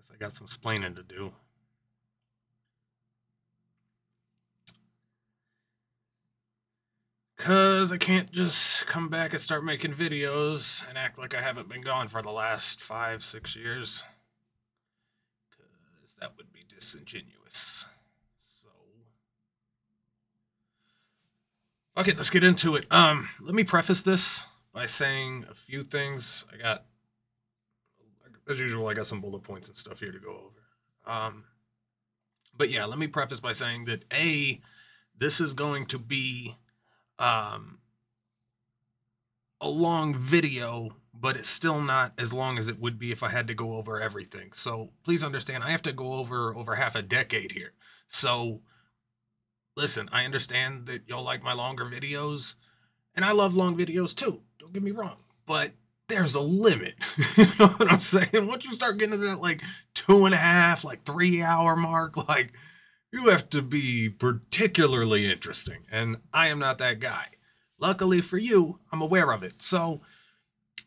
Guess I got some splaining to do. Cause I can't just come back and start making videos and act like I haven't been gone for the last 5, 6 years. Cause that would be disingenuous. So okay, let's get into it. Let me preface this by saying a few things. As usual, I got some bullet points and stuff here to go over. But yeah, let me preface by saying that this is going to be um, a long video, but it's still not as long as it would be if I had to go over everything. So please understand, I have to go over half a decade here. So listen, I understand that y'all like my longer videos, and I love long videos too. Don't get me wrong, but there's a limit. You know what I'm saying? Once you start getting to that like 2.5, like 3 hour mark, like you have to be particularly interesting, and I am not that guy. Luckily for you, I'm aware of it. So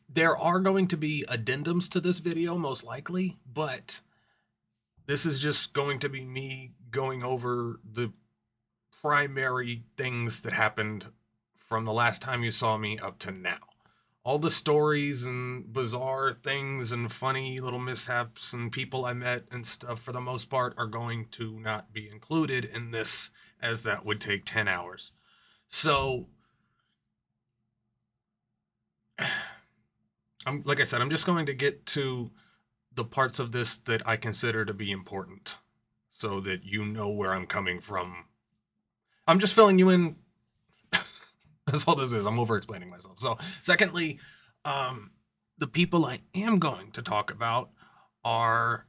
there are going to be addendums to this video, most likely, but this is just going to be me going over the primary things that happened from the last time you saw me up to now. All the stories and bizarre things and funny little mishaps and people I met and stuff, for the most part, are going to not be included in this, as that would take 10 hours. So, like I said, I'm just going to get to the parts of this that I consider to be important so that you know where I'm coming from. I'm just filling you in. That's all this is. I'm over explaining myself. So, secondly, the people I am going to talk about are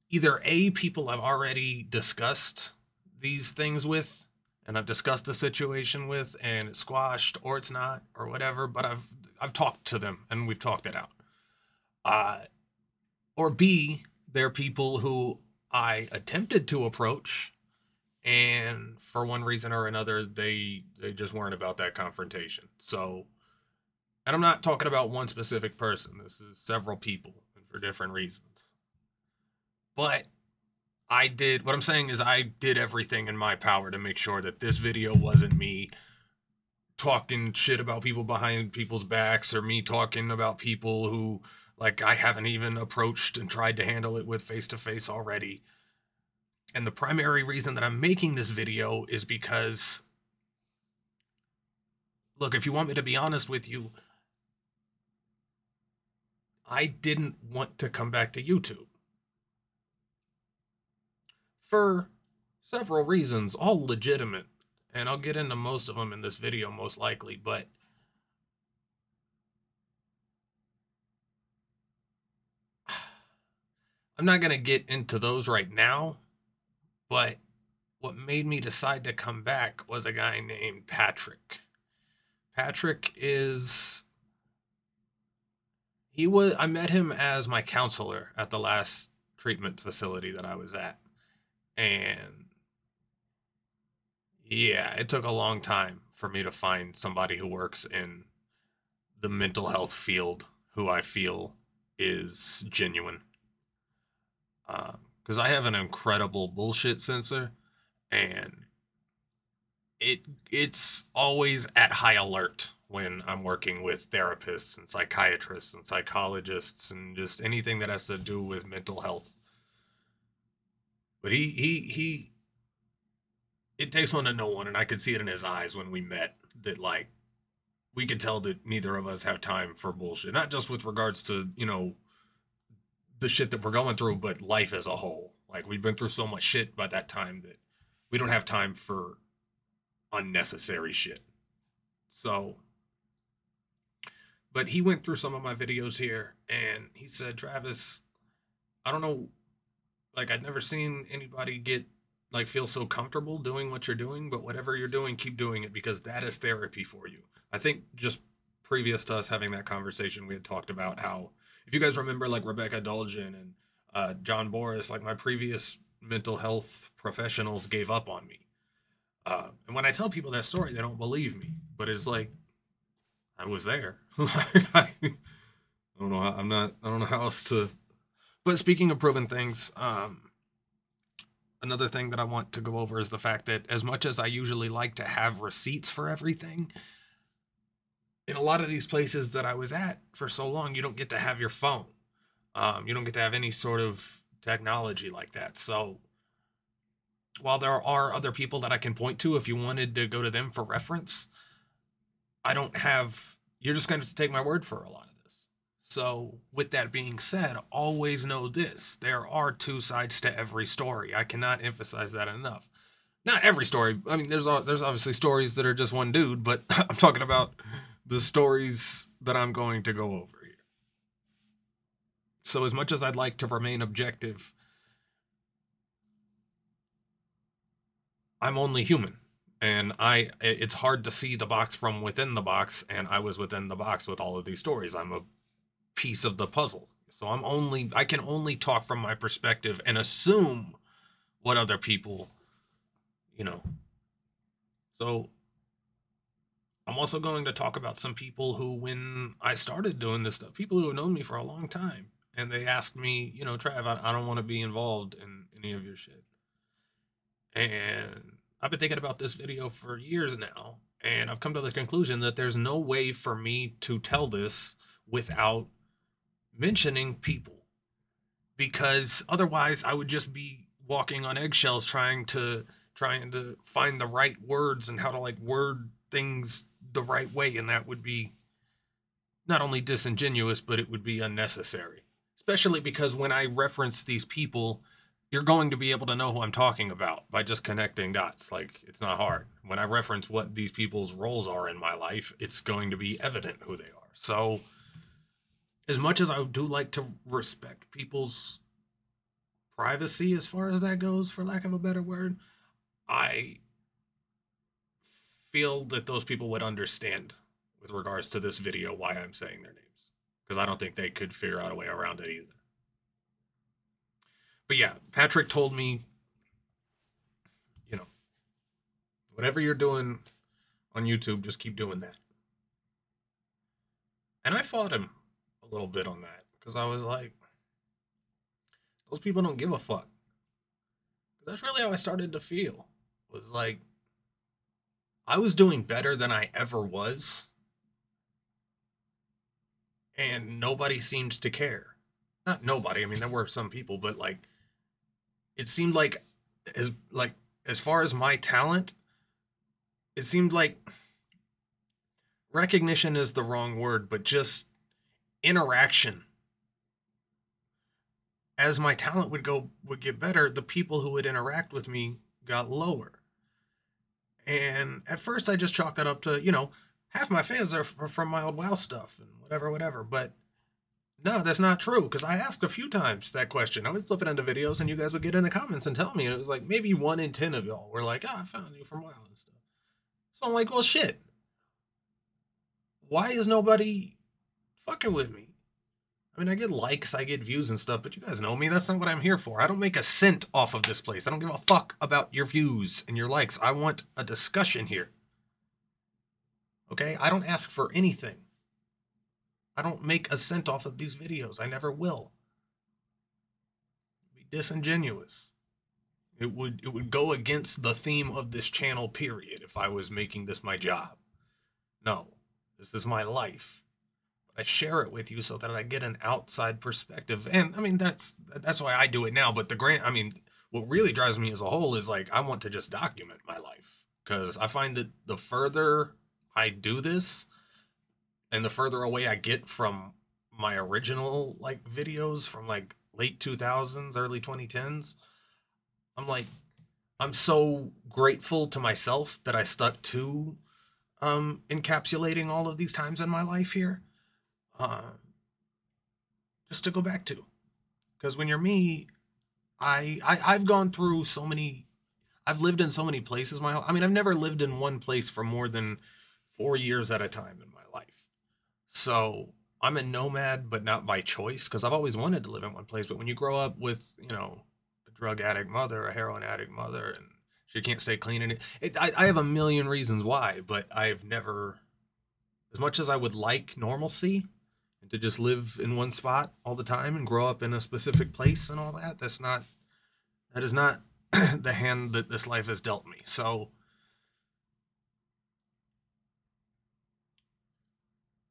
either people I've already discussed these things with, and I've discussed the situation with, and it's squashed, or it's not, or whatever. But I've talked to them and we've talked it out. Or B, they're people who I attempted to approach, and for one reason or another, they just weren't about that confrontation. So, and I'm not talking about one specific person. This is several people, and for different reasons. But what I'm saying is I did everything in my power to make sure that this video wasn't me talking shit about people behind people's backs, or me talking about people who, like, I haven't even approached and tried to handle it with face to face already. And the primary reason that I'm making this video is because, look, if you want me to be honest with you, I didn't want to come back to YouTube. For several reasons, all legitimate. And I'll get into most of them in this video, most likely, but I'm not going to get into those right now. But what made me decide to come back was a guy named Patrick. Patrick I met him as my counselor at the last treatment facility that I was at. And yeah, it took a long time for me to find somebody who works in the mental health field who I feel is genuine. Because I have an incredible bullshit sensor, and it's always at high alert when I'm working with therapists and psychiatrists and psychologists and just anything that has to do with mental health. But he it takes one to know one, and I could see it in his eyes when we met that, like, we could tell that neither of us have time for bullshit. Not just with regards to, the shit that we're going through, but life as a whole. Like, we've been through so much shit by that time that we don't have time for unnecessary shit. So, but he went through some of my videos here, and he said, Travis, I don't know, like, I'd never seen anybody feel so comfortable doing what you're doing, but whatever you're doing, keep doing it, because that is therapy for you. I think just previous to us having that conversation, we had talked about how, if you guys remember, like, Rebecca Dolgen and John Boris, like, my previous mental health professionals gave up on me. And when I tell people that story, they don't believe me. But it's like, I was there. I don't know how else to But speaking of proven things, another thing that I want to go over is the fact that as much as I usually like to have receipts for everything, in a lot of these places that I was at for so long, you don't get to have your phone. You don't get to have any sort of technology like that. So while there are other people that I can point to if you wanted to go to them for reference, I don't have, you're just going to take my word for a lot of this. So with that being said, always know this: there are two sides to every story. I cannot emphasize that enough. Not every story. I mean, there's obviously stories that are just one dude, but I'm talking about the stories that I'm going to go over here. So as much as I'd like to remain objective, I'm only human. And it's hard to see the box from within the box, and I was within the box with all of these stories. I'm a piece of the puzzle. So I can only talk from my perspective and assume what other people, you know. So I'm also going to talk about some people who, when I started doing this stuff, people who have known me for a long time, and they asked me, Trav, I don't want to be involved in any of your shit. And I've been thinking about this video for years now, and I've come to the conclusion that there's no way for me to tell this without mentioning people, because otherwise I would just be walking on eggshells trying to find the right words and how to like word things the right way, and that would be not only disingenuous, but it would be unnecessary, especially because when I reference these people, you're going to be able to know who I'm talking about by just connecting dots. Like, it's not hard. When I reference what these people's roles are in my life, it's going to be evident who they are. So as much as I do like to respect people's privacy as far as that goes, for lack of a better word, I feel that those people would understand with regards to this video why I'm saying their names, because I don't think they could figure out a way around it either. But yeah, Patrick told me, whatever you're doing on YouTube, just keep doing that. And I fought him a little bit on that, because I was like, those people don't give a fuck. That's really how I started to feel. Was like, I was doing better than I ever was, and nobody seemed to care. Not nobody. I mean, there were some people, but like, it seemed like as far as my talent, it seemed like recognition is the wrong word, but just interaction. As my talent would get better, the people who would interact with me got lower. And at first I just chalked that up to, half my fans are from my old WoW stuff and whatever. But no, that's not true, because I asked a few times that question. I was slipping into videos and you guys would get in the comments and tell me, and it was like maybe 1 in 10 of y'all were like, I found you from WoW and stuff. So I'm like, well, shit. Why is nobody fucking with me? I mean, I get likes, I get views and stuff, but you guys know me. That's not what I'm here for. I don't make a cent off of this place. I don't give a fuck about your views and your likes. I want a discussion here. Okay? I don't ask for anything. I don't make a cent off of these videos. I never will. It'd be disingenuous. It would go against the theme of this channel, period, if I was making this my job. No. This is my life. I share it with you so that I get an outside perspective. And I mean, that's why I do it now. But what really drives me as a whole is like, I want to just document my life, because I find that the further I do this and the further away I get from my original like videos from like late 2000s, early 2010s, I'm so grateful to myself that I stuck to encapsulating all of these times in my life here. Just to go back to, because when you're me, I've gone through so many, I've lived in so many places. I've never lived in one place for more than 4 years at a time in my life. So I'm a nomad, but not by choice, because I've always wanted to live in one place. But when you grow up with, a drug addict mother, a heroin addict mother, and she can't stay clean, and I have a million reasons why, but I've never, as much as I would like normalcy, And to just live in one spot all the time and grow up in a specific place and all that, that is not the hand that this life has dealt me. So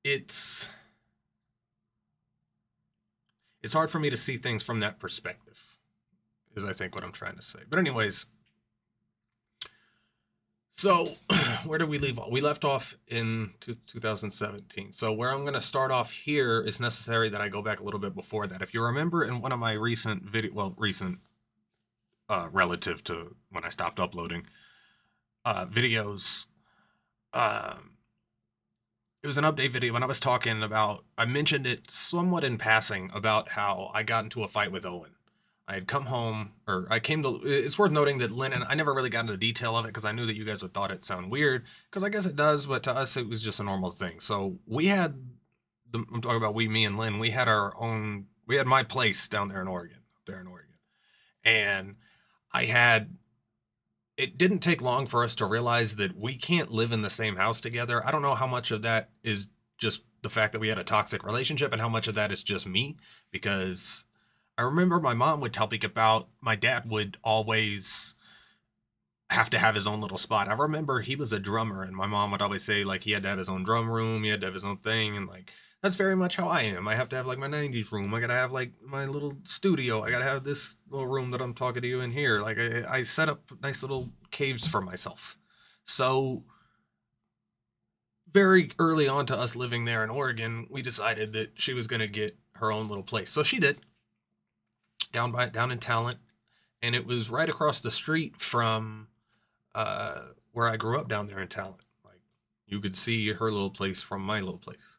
it's hard for me to see things from that perspective, is I think what I'm trying to say. But anyways, so where did we leave off? We left off in 2017. So where I'm going to start off here is necessary that I go back a little bit before that. If you remember in one of my recent recent relative to when I stopped uploading videos, it was an update video when I was talking about, I mentioned it somewhat in passing about how I got into a fight with Owen. I had come home, or I came to, it's worth noting that Lynn, and I never really got into the detail of it because I knew that you guys would thought it sound weird, because I guess it does, but to us it was just a normal thing. So we had, I'm talking about me and Lynn, we had my place down there in Oregon, And it didn't take long for us to realize that we can't live in the same house together. I don't know how much of that is just the fact that we had a toxic relationship and how much of that is just me, because I remember my mom would tell me about my dad would always have to have his own little spot. I remember he was a drummer, and my mom would always say like he had to have his own drum room, he had to have his own thing, and like that's very much how I am. I have to have like my 90s room. I gotta have like my little studio. I gotta have this little room that I'm talking to you in here. Like I set up nice little caves for myself. So very early on to us living there in Oregon, we decided that she was gonna get her own little place. So she did, down in Talent, and it was right across the street from where I grew up down there in Talent. Like you could see her little place from my little place.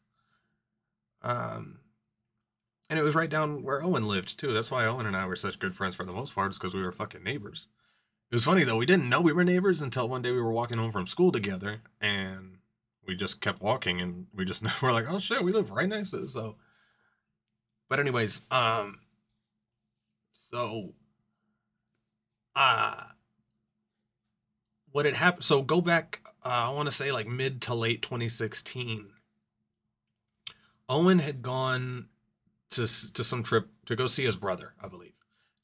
Um, and it was right down where Owen lived too. That's why Owen and I were such good friends for the most part, is because we were fucking neighbors. It was funny though, we didn't know we were neighbors until one day we were walking home from school together, and we just kept walking, and we just were like, oh shit, we live right next to it. So, but anyways, so uh what had happened, so go back, I want to say like mid to late 2016. Owen had gone to some trip to go see his brother, I believe,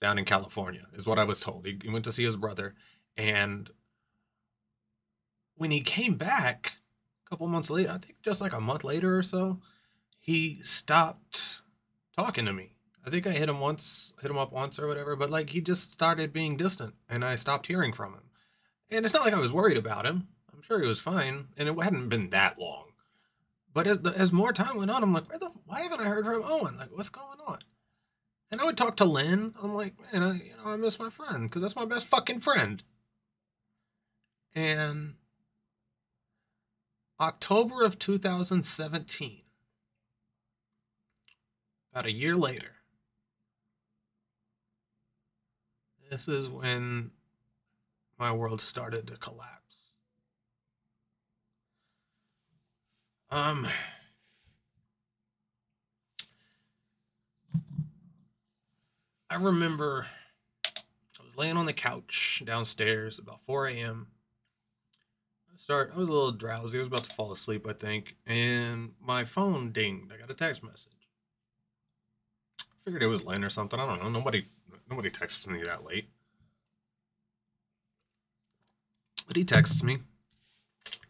down in California, is what I was told. He went to see his brother, and when he came back a couple months later, I think just like a month later or so, he stopped talking to me. I think I hit him up once or whatever, but like he just started being distant, and I stopped hearing from him. And it's not like I was worried about him. I'm sure he was fine, and it hadn't been that long. But as more time went on, I'm like, why haven't I heard from Owen? Like, what's going on? And I would talk to Lynn. I'm like, man, I miss my friend because that's my best fucking friend. And October of 2017, about a year later, this is when my world started to collapse. I remember I was laying on the couch downstairs about 4 a.m. I was a little drowsy. I was about to fall asleep, I think, and my phone dinged. I got a text message. I figured it was Lynn or something. I don't know. Nobody texts me that late. But he texts me,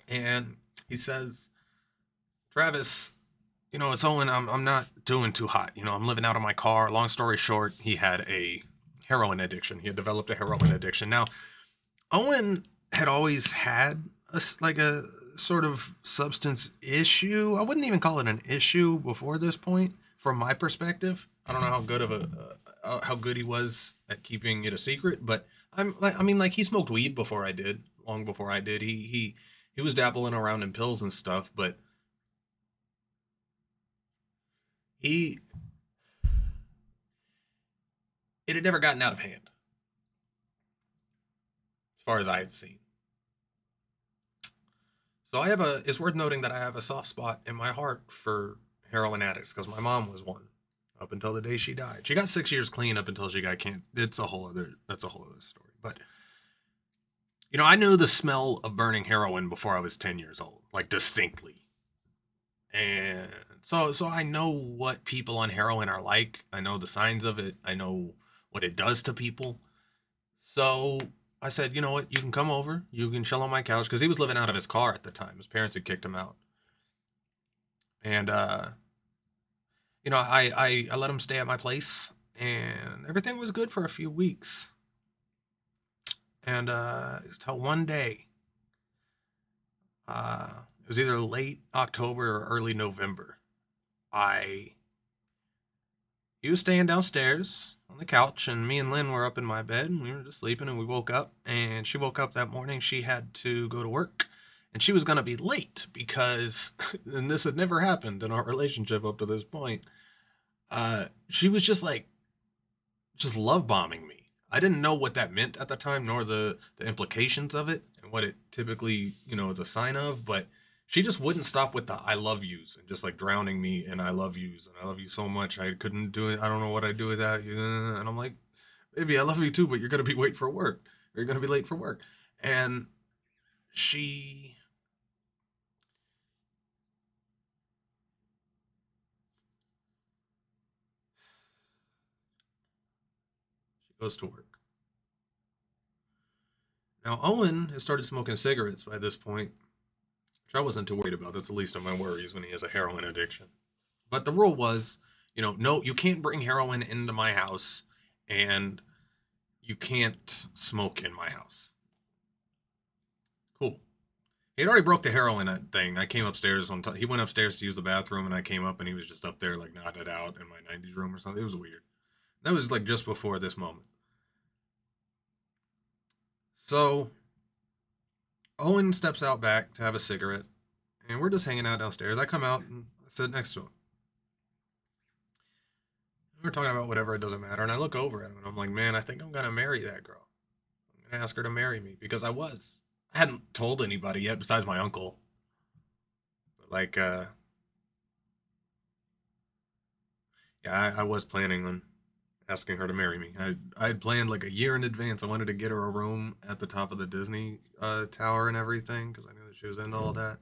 and he says, Travis, it's Owen. I'm not doing too hot. I'm living out of my car. Long story short, he had a heroin addiction. He had developed a heroin addiction. Now, Owen had always had a sort of substance issue. I wouldn't even call it an issue before this point, from my perspective. I don't know how good he was at keeping it a secret, but he smoked weed before I did, long before I did. He was dabbling around in pills and stuff, but it had never gotten out of hand, as far as I had seen. So it's worth noting that I have a soft spot in my heart for heroin addicts, because my mom was one up until the day she died. She got 6 years clean up until she got cancer. That's a whole other story. But, I knew the smell of burning heroin before I was 10 years old, like distinctly. And So I know what people on heroin are like. I know the signs of it. I know what it does to people. So I said, you know what? You can come over. You can chill on my couch because he was living out of his car at the time. His parents had kicked him out, and I let him stay at my place, and everything was good for a few weeks. And until one day, it was either late October or early November. I He was staying downstairs on the couch, and me and Lynn were up in my bed, and we were just sleeping, and we woke up, and she woke up that morning. She had to go to work, and she was going to be late because, and this had never happened in our relationship up to this point, she was just love bombing me. I didn't know what that meant at the time, nor the implications of it, and what it typically, is a sign of, but she just wouldn't stop with the I love yous and just like drowning me in I love yous and I love you so much I couldn't do it. I don't know what I'd do without you. And I'm like, baby, I love you too, but you're gonna be late for work. You're gonna be late for work. And she she goes to work. Now Owen has started smoking cigarettes by this point, which I wasn't too worried about. That's the least of my worries when he has a heroin addiction. But the rule was, no, you can't bring heroin into my house, and you can't smoke in my house. Cool. He had already broke the heroin thing. I came upstairs one time. He went upstairs to use the bathroom, and I came up, and he was just up there, like, nodding it out in my 90s room or something. It was weird. That was, like, just before this moment. So, Owen steps out back to have a cigarette, and we're just hanging out downstairs. I come out and sit next to him. We're talking about whatever, it doesn't matter. And I look over at him, and I'm like, man, I think I'm going to marry that girl. I'm going to ask her to marry me, because I was. I hadn't told anybody yet besides my uncle. But, like, yeah, I was planning on asking her to marry me. I had planned like a year in advance. I wanted to get her a room at the top of the Disney tower and everything because I knew that she was into all that.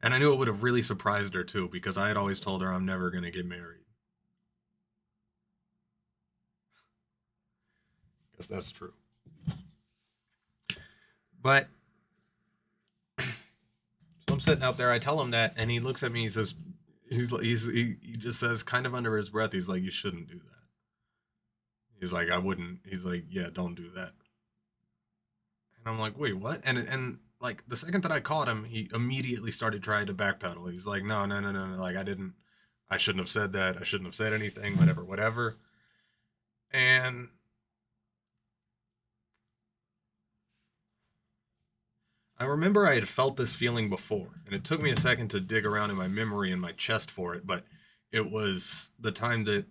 And I knew it would have really surprised her too because I had always told her I'm never going to get married. Guess that's true. But so I'm sitting out there. I tell him that, and he looks at me. He says, he just says kind of under his breath. He's like, you shouldn't do that. He's like, I wouldn't. He's like, yeah, don't do that. And I'm like, wait, what? And like the second that I caught him, he immediately started trying to backpedal. He's like, no, no, no, no, no. Like I shouldn't have said that. I shouldn't have said anything. Whatever, whatever. And I remember I had felt this feeling before, and it took me a second to dig around in my memory and my chest for it, but it was the time that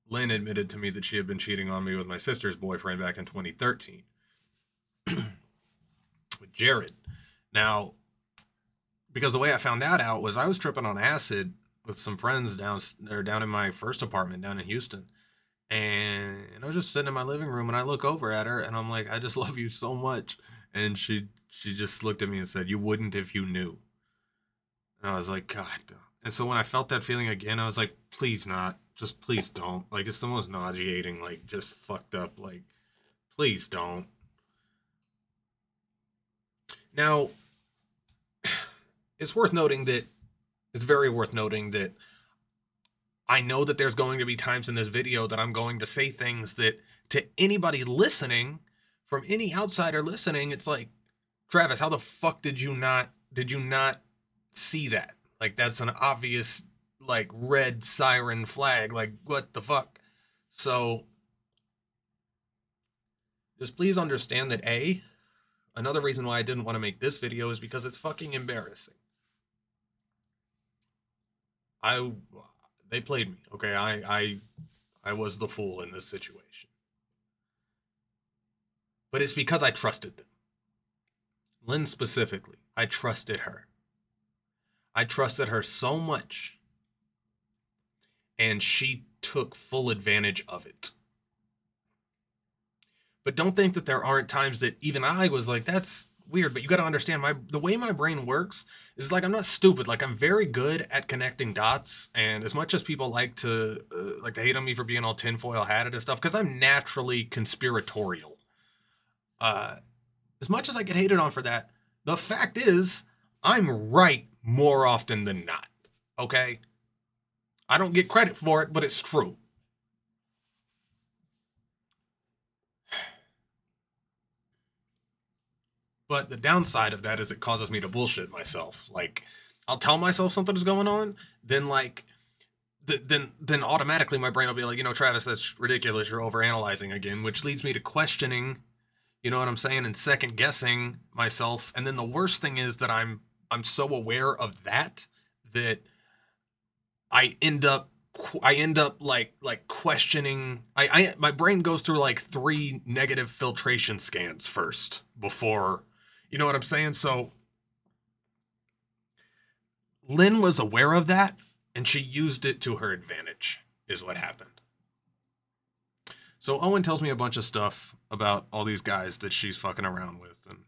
Lynn admitted to me that she had been cheating on me with my sister's boyfriend back in 2013 with Jared. Now, because the way I found that out was I was tripping on acid with some friends down in my first apartment down in Houston. And I was just sitting in my living room and I look over at her and I'm like, I just love you so much. And she just looked at me and said, you wouldn't if you knew. And I was like, God. And so when I felt that feeling again, I was like, please not. Just please don't. Like, it's the most nauseating, like, just fucked up. Like, please don't. Now, it's worth noting that, it's very worth noting that I know that there's going to be times in this video that I'm going to say things that to anybody listening, from any outsider listening, it's like, Travis, how the fuck did you not see that? Like, that's an obvious, like, red siren flag. Like, what the fuck? So, just please understand that another reason why I didn't want to make this video is because it's fucking embarrassing. They played me. Okay, I was the fool in this situation. But it's because I trusted them. Lynn specifically. I trusted her. I trusted her so much. And she took full advantage of it. But don't think that there aren't times that even I was like, that's weird, but you got to understand the way my brain works is like I'm not stupid. Like I'm very good at connecting dots, and as much as people like to hate on me for being all tinfoil hatted and stuff, because I'm naturally conspiratorial. Uh, as much as I get hated on for that, the fact is I'm right more often than not. Okay, I don't get credit for it, but it's true. But the downside of that is it causes me to bullshit myself. Like, I'll tell myself something is going on, then then automatically my brain will be like, Travis, that's ridiculous. You're overanalyzing again, which leads me to questioning, you know what I'm saying, and second guessing myself. And then the worst thing is that I'm so aware of that that I end up like questioning. I my brain goes through like 3 negative filtration scans first before, you know what I'm saying? So Lynn was aware of that and she used it to her advantage, is what happened. So Owen tells me a bunch of stuff about all these guys that she's fucking around with. And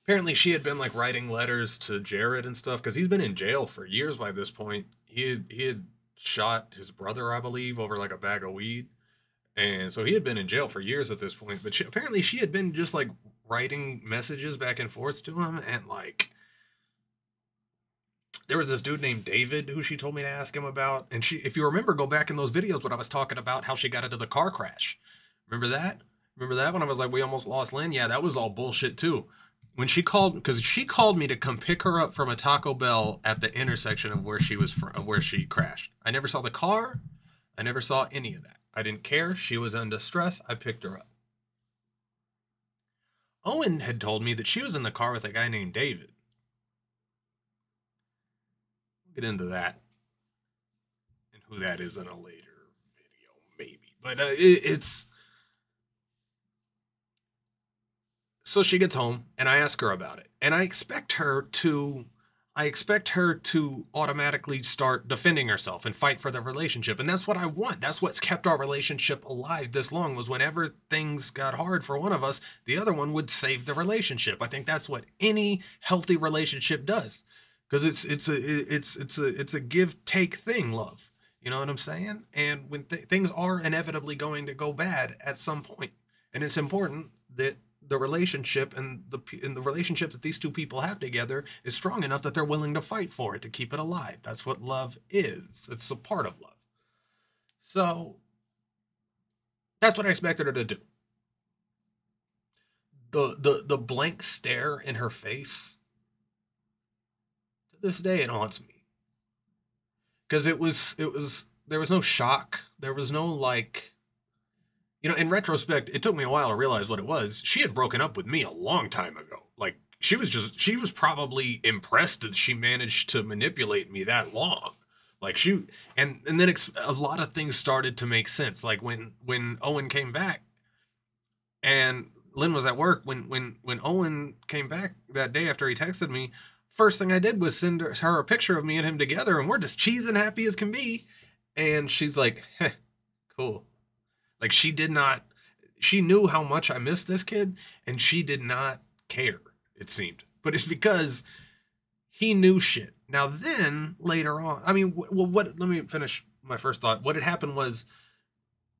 apparently she had been like writing letters to Jared and stuff because he's been in jail for years by this point. He had shot his brother, I believe, over like a bag of weed. And so he had been in jail for years at this point. But apparently she had been just like writing messages back and forth to him, and like there was this dude named David who she told me to ask him about. And she, if you remember, go back in those videos when I was talking about how she got into the car crash. Remember that? Remember that when I was like, we almost lost Lynn? Yeah, that was all bullshit too. When she called, because she called me to come pick her up from a Taco Bell at the intersection of where she was from, where she crashed. I never saw the car. I never saw any of that. I didn't care. She was in distress. I picked her up. Owen had told me that she was in the car with a guy named David. We'll get into that and who that is in a later video, maybe. But it's... So she gets home and I ask her about it. And I expect her to automatically start defending herself and fight for the relationship. And that's what I want. That's what's kept our relationship alive this long, was whenever things got hard for one of us, the other one would save the relationship. I think that's what any healthy relationship does. Because it's a give take thing, love. You know what I'm saying? And when things are inevitably going to go bad at some point, and it's important that the relationship and the relationship that these two people have together is strong enough that they're willing to fight for it, to keep it alive. That's what love is. It's a part of love. So that's what I expected her to do. The blank stare in her face, to this day it haunts me. Because there was no shock. There was no like, in retrospect, it took me a while to realize what it was. She had broken up with me a long time ago. Like, she was probably impressed that she managed to manipulate me that long. Like and then a lot of things started to make sense. Like when Owen came back and Lynn was at work, when Owen came back that day after he texted me, first thing I did was send her a picture of me and him together, and we're just cheesing happy as can be. And she's like, heh, cool. Like she knew how much I missed this kid, and she did not care, it seemed. But it's because he knew shit. Now then, later on, I mean, let me finish my first thought. What had happened was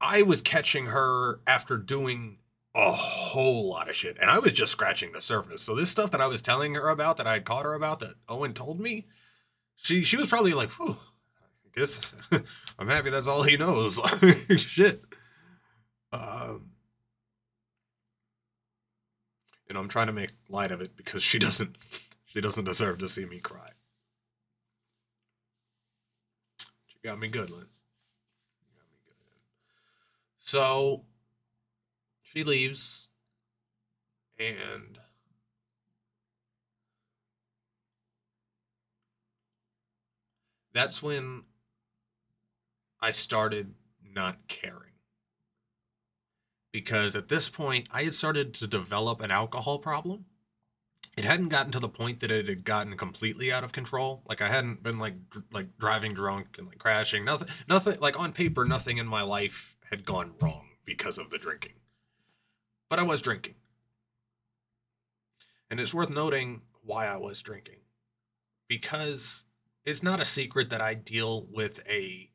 I was catching her after doing a whole lot of shit, and I was just scratching the surface. So this stuff that I was telling her about, that I had caught her about, that Owen told me, she was probably like, whew, I guess I'm happy that's all he knows. Shit. I'm trying to make light of it because she doesn't deserve to see me cry. She got me good, Lynn. She got me good. So she leaves, and that's when I started not caring. Because at this point, I had started to develop an alcohol problem. It hadn't gotten to the point that it had gotten completely out of control. Like I hadn't been like driving drunk and like crashing. Nothing like on paper, nothing in my life had gone wrong because of the drinking. But I was drinking. And it's worth noting why I was drinking. Because it's not a secret that I deal with a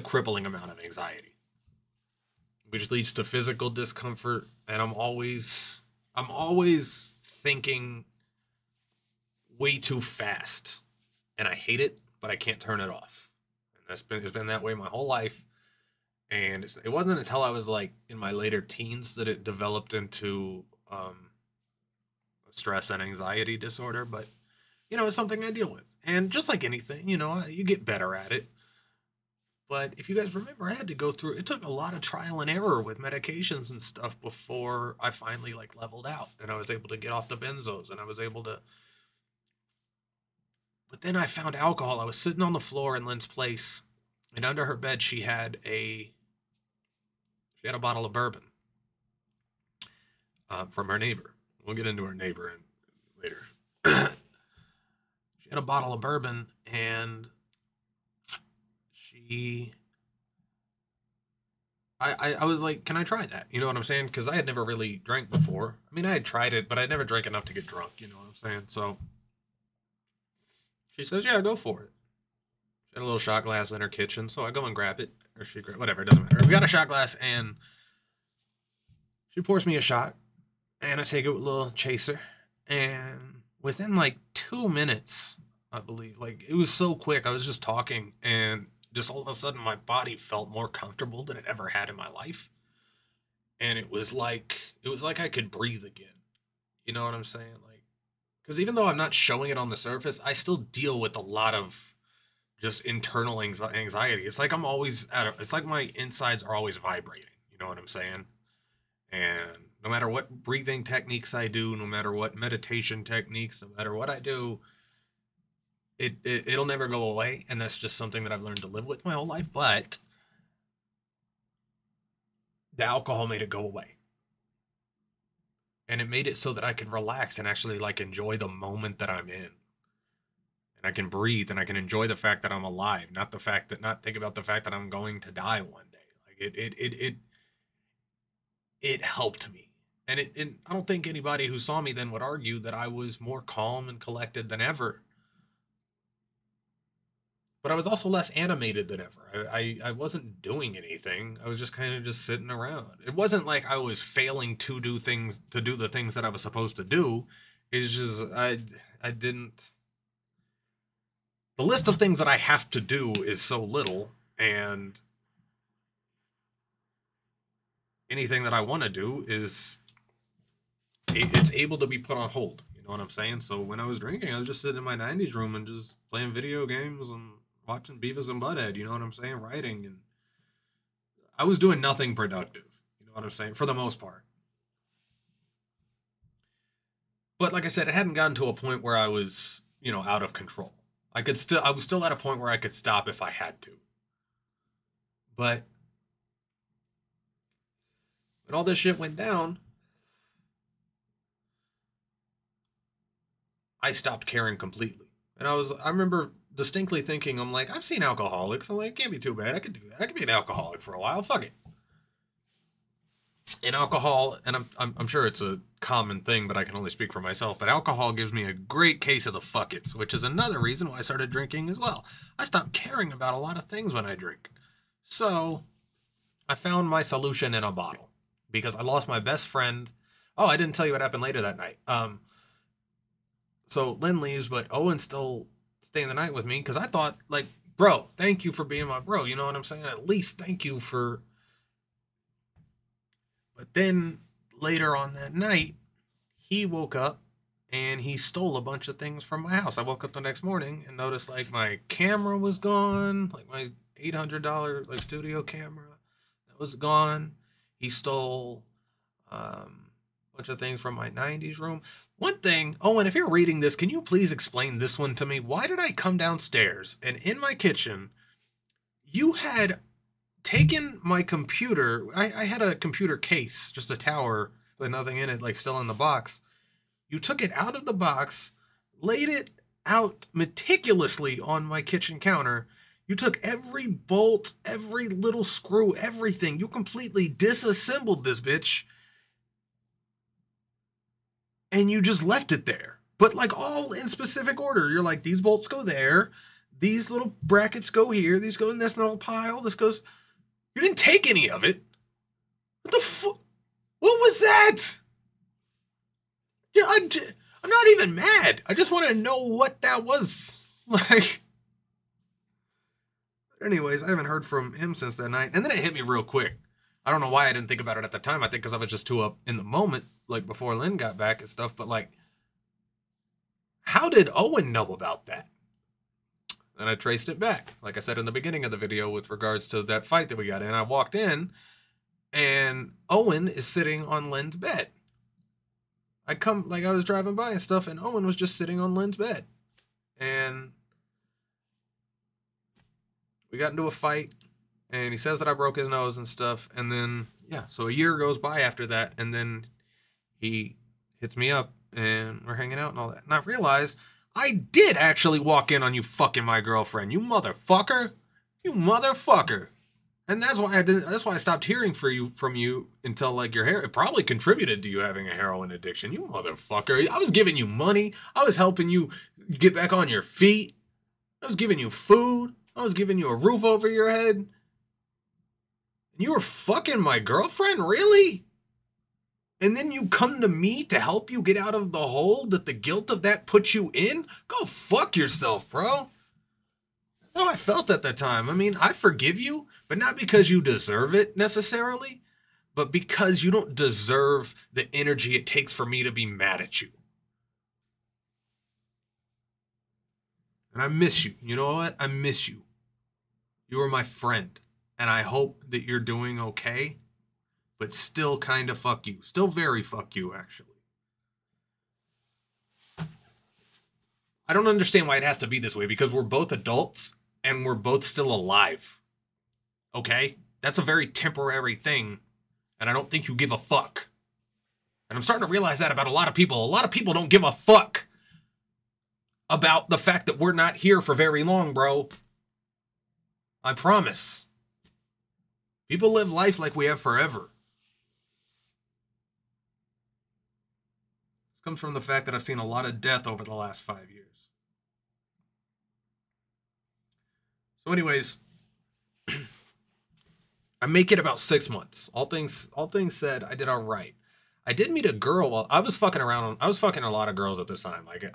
crippling amount of anxiety, which leads to physical discomfort, and I'm always thinking way too fast, and I hate it, but I can't turn it off. And it's been that way my whole life. And it wasn't until I was like in my later teens that it developed into a stress and anxiety disorder. But it's something I deal with, and just like anything, you get better at it. But if you guys remember, I had to go through. It took a lot of trial and error with medications and stuff before I finally like leveled out, and I was able to get off the benzos, and I was able to. But then I found alcohol. I was sitting on the floor in Lynn's place, and under her bed she had a bottle of bourbon from her neighbor. We'll get into her neighbor later. She had a bottle of bourbon, and I was like, can I try that? You know what I'm saying? Because I had never really drank before. I mean, I had tried it, but I never drank enough to get drunk. You know what I'm saying? So she says, yeah, go for it. She had a little shot glass in her kitchen, so I go and grab it. Or whatever, it doesn't matter. We got a shot glass, and she pours me a shot, and I take it with a little chaser. And within like 2 minutes, I believe, like it was so quick. I was just talking, and just all of a sudden my body felt more comfortable than it ever had in my life. And it was like I could breathe again. You know what I'm saying? Like, because even though I'm not showing it on the surface, I still deal with a lot of just internal anxiety. It's like it's like my insides are always vibrating. You know what I'm saying? And no matter what breathing techniques I do, no matter what meditation techniques, no matter what I do, it'll never go away. And that's just something that I've learned to live with my whole life. But the alcohol made it go away. And it made it so that I could relax and actually like enjoy the moment that I'm in. And I can breathe and I can enjoy the fact that I'm alive, not think about the fact that I'm going to die one day. Like it helped me. And I don't think anybody who saw me then would argue that I was more calm and collected than ever. But I was also less animated than ever. I wasn't doing anything. I was just kind of just sitting around. It wasn't like I was failing to do the things that I was supposed to do. It's just I didn't. The list of things that I have to do is so little, and anything that I want to do it's able to be put on hold. You know what I'm saying? So when I was drinking, I was just sitting in my 90s room and just playing video games and watching Beavis and Butthead. You know what I'm saying? Writing, and I was doing nothing productive. You know what I'm saying? For the most part. But like I said, it hadn't gotten to a point where I was, out of control. I was still at a point where I could stop if I had to. But when all this shit went down, I stopped caring completely. And I remember distinctly thinking, I'm like, I've seen alcoholics. I'm like, it can't be too bad. I could do that. I could be an alcoholic for a while. Fuck it. And alcohol, and I'm sure it's a common thing, but I can only speak for myself. But alcohol gives me a great case of the fuckets, which is another reason why I started drinking as well. I stopped caring about a lot of things when I drink. So I found my solution in a bottle because I lost my best friend. Oh, I didn't tell you what happened later that night. So Lynn leaves, but Owen's still staying the night with me because I thought, like, bro, thank you for being my bro. You know what I'm saying? At least thank you for. But then later on that night, he woke up and he stole a bunch of things from my house. I woke up the next morning and noticed like my camera was gone, like my $800 like studio camera that was gone. He stole a bunch of things from my 90s room. One thing, Owen, if you're reading this, can you please explain this one to me? Why did I come downstairs and in my kitchen, you had taken my computer. I had a computer case, just a tower with nothing in it, like still in the box. You took it out of the box, laid it out meticulously on my kitchen counter. You took every bolt, every little screw, everything. You completely disassembled this bitch and you just left it there. But like all in specific order. You're like, these bolts go there. These little brackets go here. These go in this little pile. This goes... You didn't take any of it. What the fuck? What was that? Yeah, I'm not even mad. I just want to know what that was. Like... Anyways, I haven't heard from him since that night. And then it hit me real quick. I don't know why I didn't think about it at the time. I think because I was just too up in the moment, like before Lynn got back and stuff. But like, how did Owen know about that? And I traced it back. Like I said in the beginning of the video with regards to that fight that we got in. I walked in and Owen is sitting on Lynn's bed. I was driving by and stuff and Owen was just sitting on Lynn's bed. And we got into a fight, and he says that I broke his nose and stuff, and then, yeah, so a year goes by after that, and then he hits me up, and we're hanging out and all that. And I realized I did actually walk in on you fucking my girlfriend, you motherfucker. You motherfucker. And that's why I stopped hearing from you until, like, your hair, it probably contributed to you having a heroin addiction, you motherfucker. I was giving you money. I was helping you get back on your feet. I was giving you food. I was giving you a roof over your head. And you were fucking my girlfriend? Really? And then you come to me to help you get out of the hole that the guilt of that puts you in? Go fuck yourself, bro. That's how I felt at the time. I mean, I forgive you, but not because you deserve it necessarily, but because you don't deserve the energy it takes for me to be mad at you. And I miss you. You know what? I miss you. You are my friend. And I hope that you're doing okay. But still kind of fuck you. Still very fuck you, actually. I don't understand why it has to be this way. Because we're both adults. And we're both still alive. Okay? That's a very temporary thing. And I don't think you give a fuck. And I'm starting to realize that about a lot of people. A lot of people don't give a fuck about the fact that we're not here for very long, bro. I promise. People live life like we have forever. This comes from the fact that I've seen a lot of death over the last 5 years. So anyways, I make it about 6 months. All things said, I did all right. I did meet a girl while I was fucking around. I was fucking a lot of girls at this time. Like there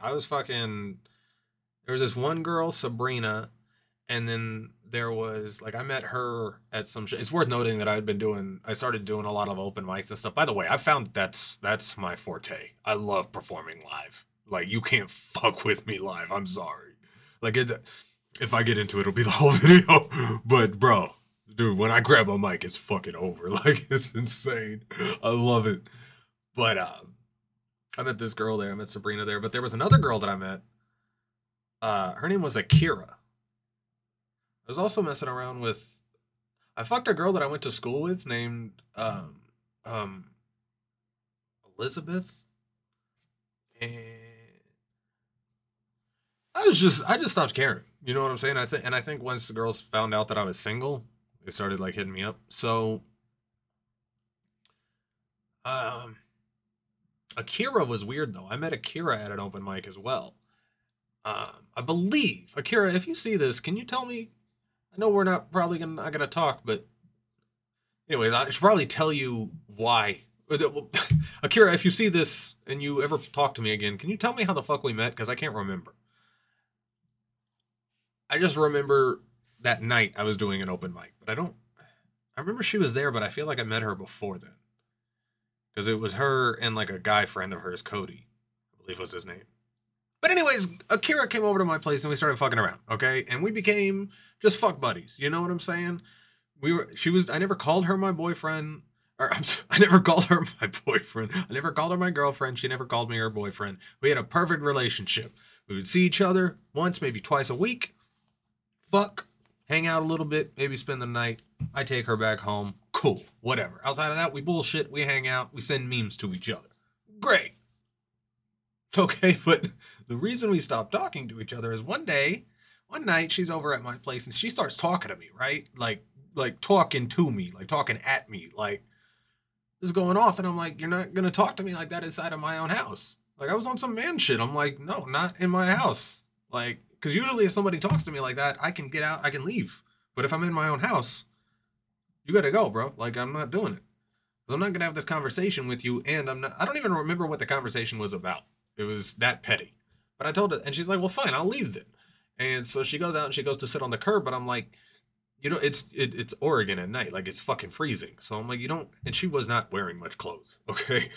was this one girl, Sabrina, and then there was like I met her at some it's worth noting that I started doing a lot of open mics and stuff. By the way, I found that's my forte. I love performing live. Like you can't fuck with me live. I'm sorry. Like if I get into it, it'll be the whole video. But bro, dude, when I grab a mic, it's fucking over. Like it's insane. I love it. But I met this girl there. I met Sabrina there. But there was another girl that I met. Her name was Akira. I was also messing around with... I fucked a girl that I went to school with named Elizabeth. And I just stopped caring. You know what I'm saying? I think once the girls found out that I was single, they started like hitting me up. So Akira was weird though. I met Akira at an open mic as well. I believe Akira, if you see this, can you tell me? I know we're not gonna talk, but anyways, I should probably tell you why. Akira, if you see this and you ever talk to me again, can you tell me how the fuck we met? Because I can't remember. I just remember that night I was doing an open mic, but I remember she was there, but I feel like I met her before then. Because it was her and like a guy friend of hers, Cody, I believe was his name. But anyways, Akira came over to my place and we started fucking around, okay? And we became just fuck buddies. You know what I'm saying? I never called her my boyfriend. I never called her my boyfriend. I never called her my girlfriend. She never called me her boyfriend. We had a perfect relationship. We would see each other once, maybe twice a week. Fuck. Hang out a little bit. Maybe spend the night. I take her back home. Cool. Whatever. Outside of that, we bullshit. We hang out. We send memes to each other. Great. Okay, but the reason we stopped talking to each other is one night she's over at my place and she starts talking to me, right? Like talking to me, like talking at me, like this is going off. And I'm like, you're not going to talk to me like that inside of my own house. Like, I was on some man shit. I'm like, no, not in my house. Like, because usually if somebody talks to me like that, I can get out, I can leave. But if I'm in my own house, you gotta go, bro. Like, I'm not doing it. Because I'm not gonna have this conversation with you, and I don't even remember what the conversation was about. It was that petty. But I told her, and she's like, well, fine, I'll leave then. And so she goes out and she goes to sit on the curb, but I'm like, it's Oregon at night, like it's fucking freezing. So I'm like, you don't. And she was not wearing much clothes, okay.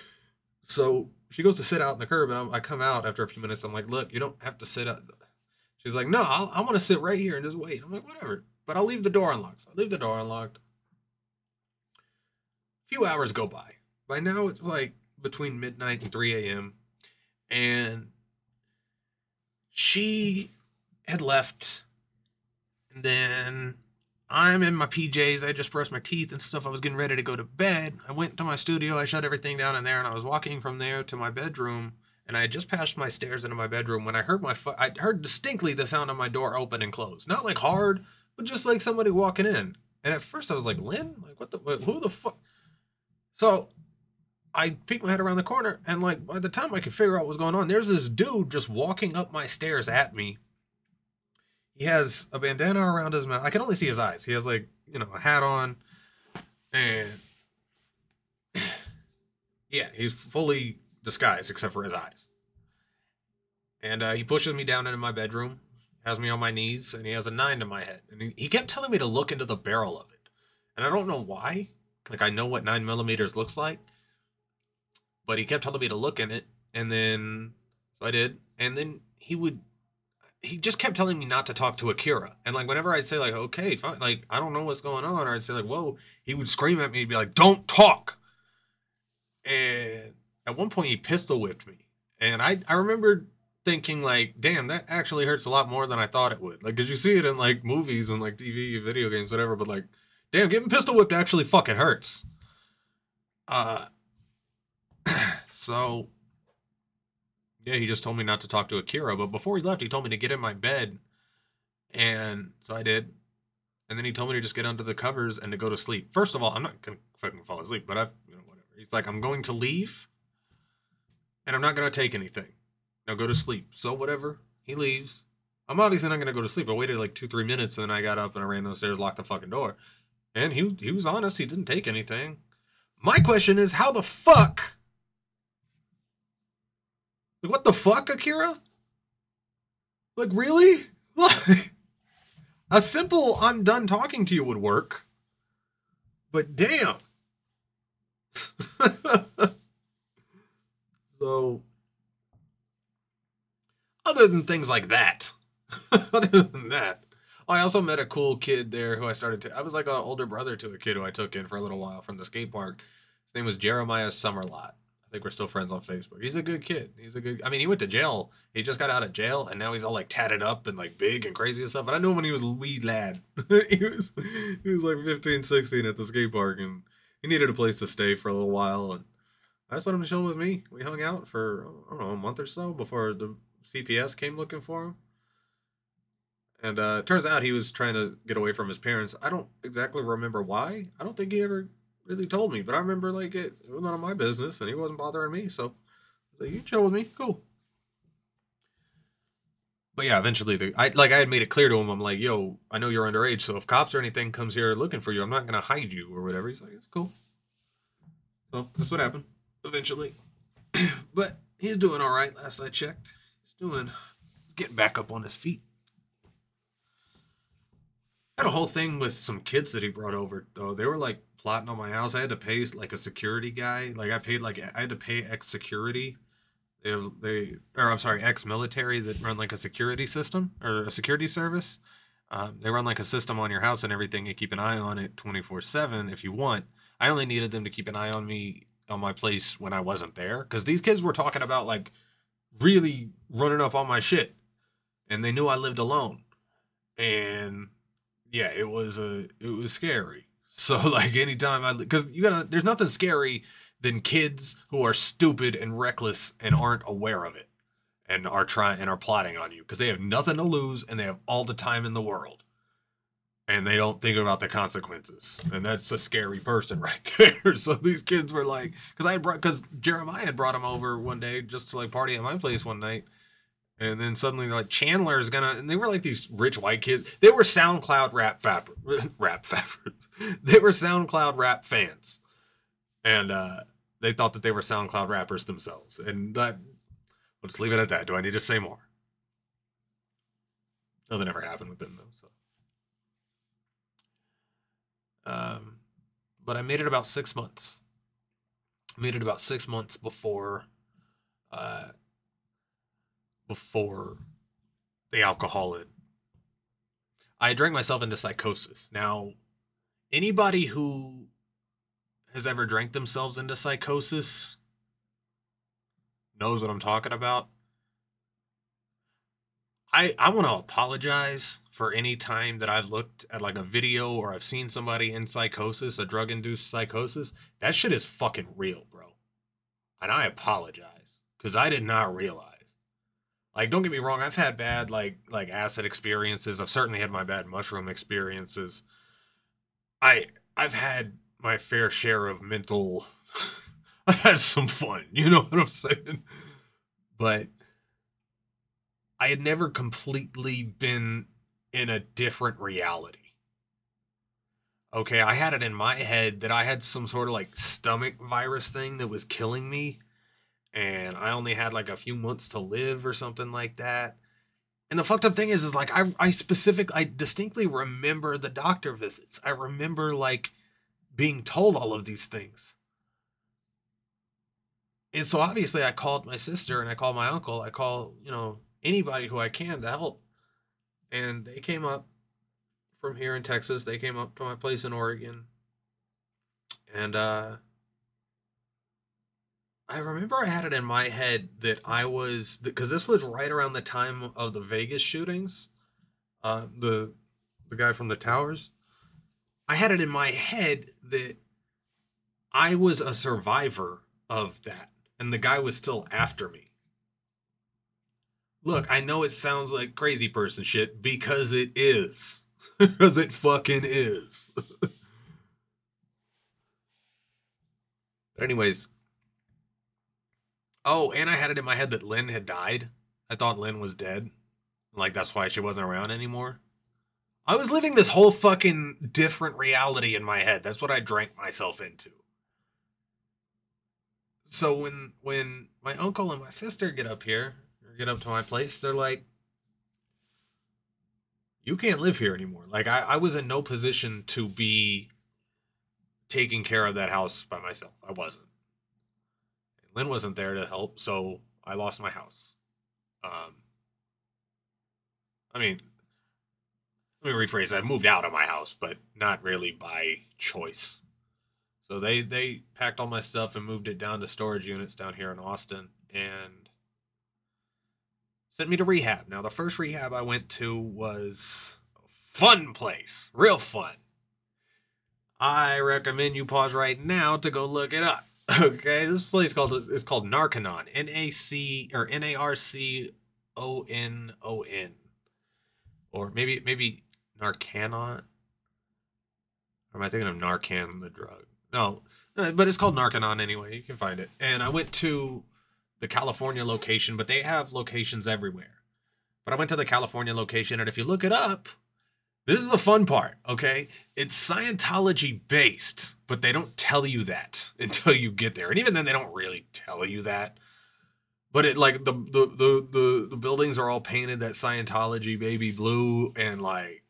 So she goes to sit out in the curb, and I come out after a few minutes. I'm like, look, you don't have to sit out. She's like, no, I want to sit right here and just wait. I'm like, whatever, but I'll leave the door unlocked. So I leave the door unlocked. A few hours go by. By now it's like between midnight and 3 a.m. And she had left, and then I'm in my PJs. I just brushed my teeth and stuff. I was getting ready to go to bed. I went to my studio. I shut everything down in there, and I was walking from there to my bedroom. And I had just passed my stairs into my bedroom when I heard I heard distinctly the sound of my door open and close. Not like hard, but just like somebody walking in. And at first I was like, Lynn? Like, who the fuck? So I peeked my head around the corner, and like by the time I could figure out what was going on, there's this dude just walking up my stairs at me. He has a bandana around his mouth. I can only see his eyes. He has like, a hat on, and yeah, he's fully disguised except for his eyes. And he pushes me down into my bedroom, has me on my knees, and he has a 9 to my head. And he kept telling me to look into the barrel of it. And I don't know why. Like, I know what 9mm looks like, but he kept telling me to look in it. And then, so I did. And then he just kept telling me not to talk to Akira. And like, whenever I'd say like, okay, fine, like, I don't know what's going on, or I'd say like, whoa, he would scream at me and be like, don't talk. And at one point he pistol whipped me. And I remember thinking like, damn, that actually hurts a lot more than I thought it would. Like, cause you see it in like movies and like TV, video games, whatever, but like, damn, getting pistol whipped actually fucking hurts. So yeah, he just told me not to talk to Akira, but before he left, he told me to get in my bed, and so I did. And then he told me to just get under the covers and to go to sleep. First of all, I'm not gonna fucking fall asleep, but whatever. He's like, I'm going to leave, and I'm not gonna take anything. Now go to sleep. So whatever. He leaves. I'm obviously not gonna go to sleep. I waited like 2-3 minutes, and then I got up and I ran downstairs, locked the fucking door. And he was honest. He didn't take anything. My question is, how the fuck? Like, what the fuck, Akira? Like, really? Like, a simple "I'm done talking to you" would work. But damn. So, other than things like that, other than that, I also met a cool kid there who I was like an older brother to a kid who I took in for a little while from the skate park. His name was Jeremiah Summerlot. I think we're still friends on Facebook. He's a good kid. I mean, he went to jail. He just got out of jail, and now he's all like tatted up and like big and crazy and stuff. But I knew him when he was a wee lad. he was like 15, 16 at the skate park, and he needed a place to stay for a little while. And I just let him chill with me. We hung out for, I don't know, a month or so before the CPS came looking for him. And it turns out he was trying to get away from his parents. I don't exactly remember why. I don't think he ever really told me, but I remember like it was none of my business, and he wasn't bothering me. So I was like, you chill with me, cool. But yeah, eventually, I had made it clear to him. I'm like, yo, I know you're underage, so if cops or anything comes here looking for you, I'm not gonna hide you or whatever. He's like, it's cool. So that's what happened eventually. But he's doing all right. Last I checked, he's getting back up on his feet. Had a whole thing with some kids that he brought over though. They were like plotting on my house. I had to pay like a security guy. Like I had to pay ex security. Or I'm sorry, ex military that run like a security system or a security service. They run like a system on your house and everything. You keep an eye on it 24/7 if you want. I only needed them to keep an eye on me on my place when I wasn't there because these kids were talking about like really running up on my shit, and they knew I lived alone. And yeah, it was scary. So like anytime because there's nothing scary than kids who are stupid and reckless and aren't aware of it and are plotting on you because they have nothing to lose and they have all the time in the world. and they don't think about the consequences, and that's a scary person right there. So these kids were like, because Jeremiah had brought him over one day just to like party at my place one night, and then suddenly they're like, Chandler's gonna, and they were like these rich white kids. They were SoundCloud rap fappers. They were SoundCloud rap fans, and they thought that they were SoundCloud rappers themselves. And that, we'll just leave it at that. Do I need to say more? Nothing ever happened with them though. So, but I made it about 6 months. I made it about 6 months uh, before the alcohol had. I drank myself into psychosis. Now, anybody who has ever drank themselves into psychosis knows what I'm talking about. I want to apologize for any time that I've looked at like a video or I've seen somebody in psychosis, a drug induced psychosis. That shit is fucking real, bro. And I apologize because I did not realize. Like, don't get me wrong, I've had bad like acid experiences. I've certainly had my bad mushroom experiences. I've had my fair share of mental. I've had some fun, you know what I'm saying? But I had never completely been in a different reality. Okay, I had it in my head that I had some sort of like stomach virus thing that was killing me, and I only had like a few months to live or something like that. And the fucked up thing is like I distinctly remember the doctor visits. I remember like being told all of these things. And so obviously I called my sister and I called my uncle. I call, anybody who I can to help. And they came up from here in Texas. They came up to my place in Oregon. And I remember I had it in my head that because this was right around the time of the Vegas shootings, the guy from the towers. I had it in my head that I was a survivor of that, and the guy was still after me. Look, I know it sounds like crazy person shit because it is. Because it fucking is. But anyways. Oh, and I had it in my head that Lynn had died. I thought Lynn was dead. Like, that's why she wasn't around anymore. I was living this whole fucking different reality in my head. That's what I drank myself into. So when my uncle and my sister get up here, or get up to my place, they're like, you can't live here anymore. Like, I was in no position to be taking care of that house by myself. I wasn't. And Lynn wasn't there to help, so I lost my house. I mean, let me rephrase that. I moved out of my house, but not really by choice. So they packed all my stuff and moved it down to storage units down here in Austin and sent me to rehab. Now, the first rehab I went to was a fun place. Real fun. I recommend you pause right now to go look it up. Okay, this place is called Narconon. Narconon. Or maybe Narcanon. Or am I thinking of Narcan, the drug? No, but it's called Narconon anyway. You can find it. And I went to the California location, but they have locations everywhere. But I went to the California location, and if you look it up, this is the fun part, okay? It's Scientology based, but they don't tell you that until you get there. And even then, they don't really tell you that. But it like the buildings are all painted that Scientology baby blue, and like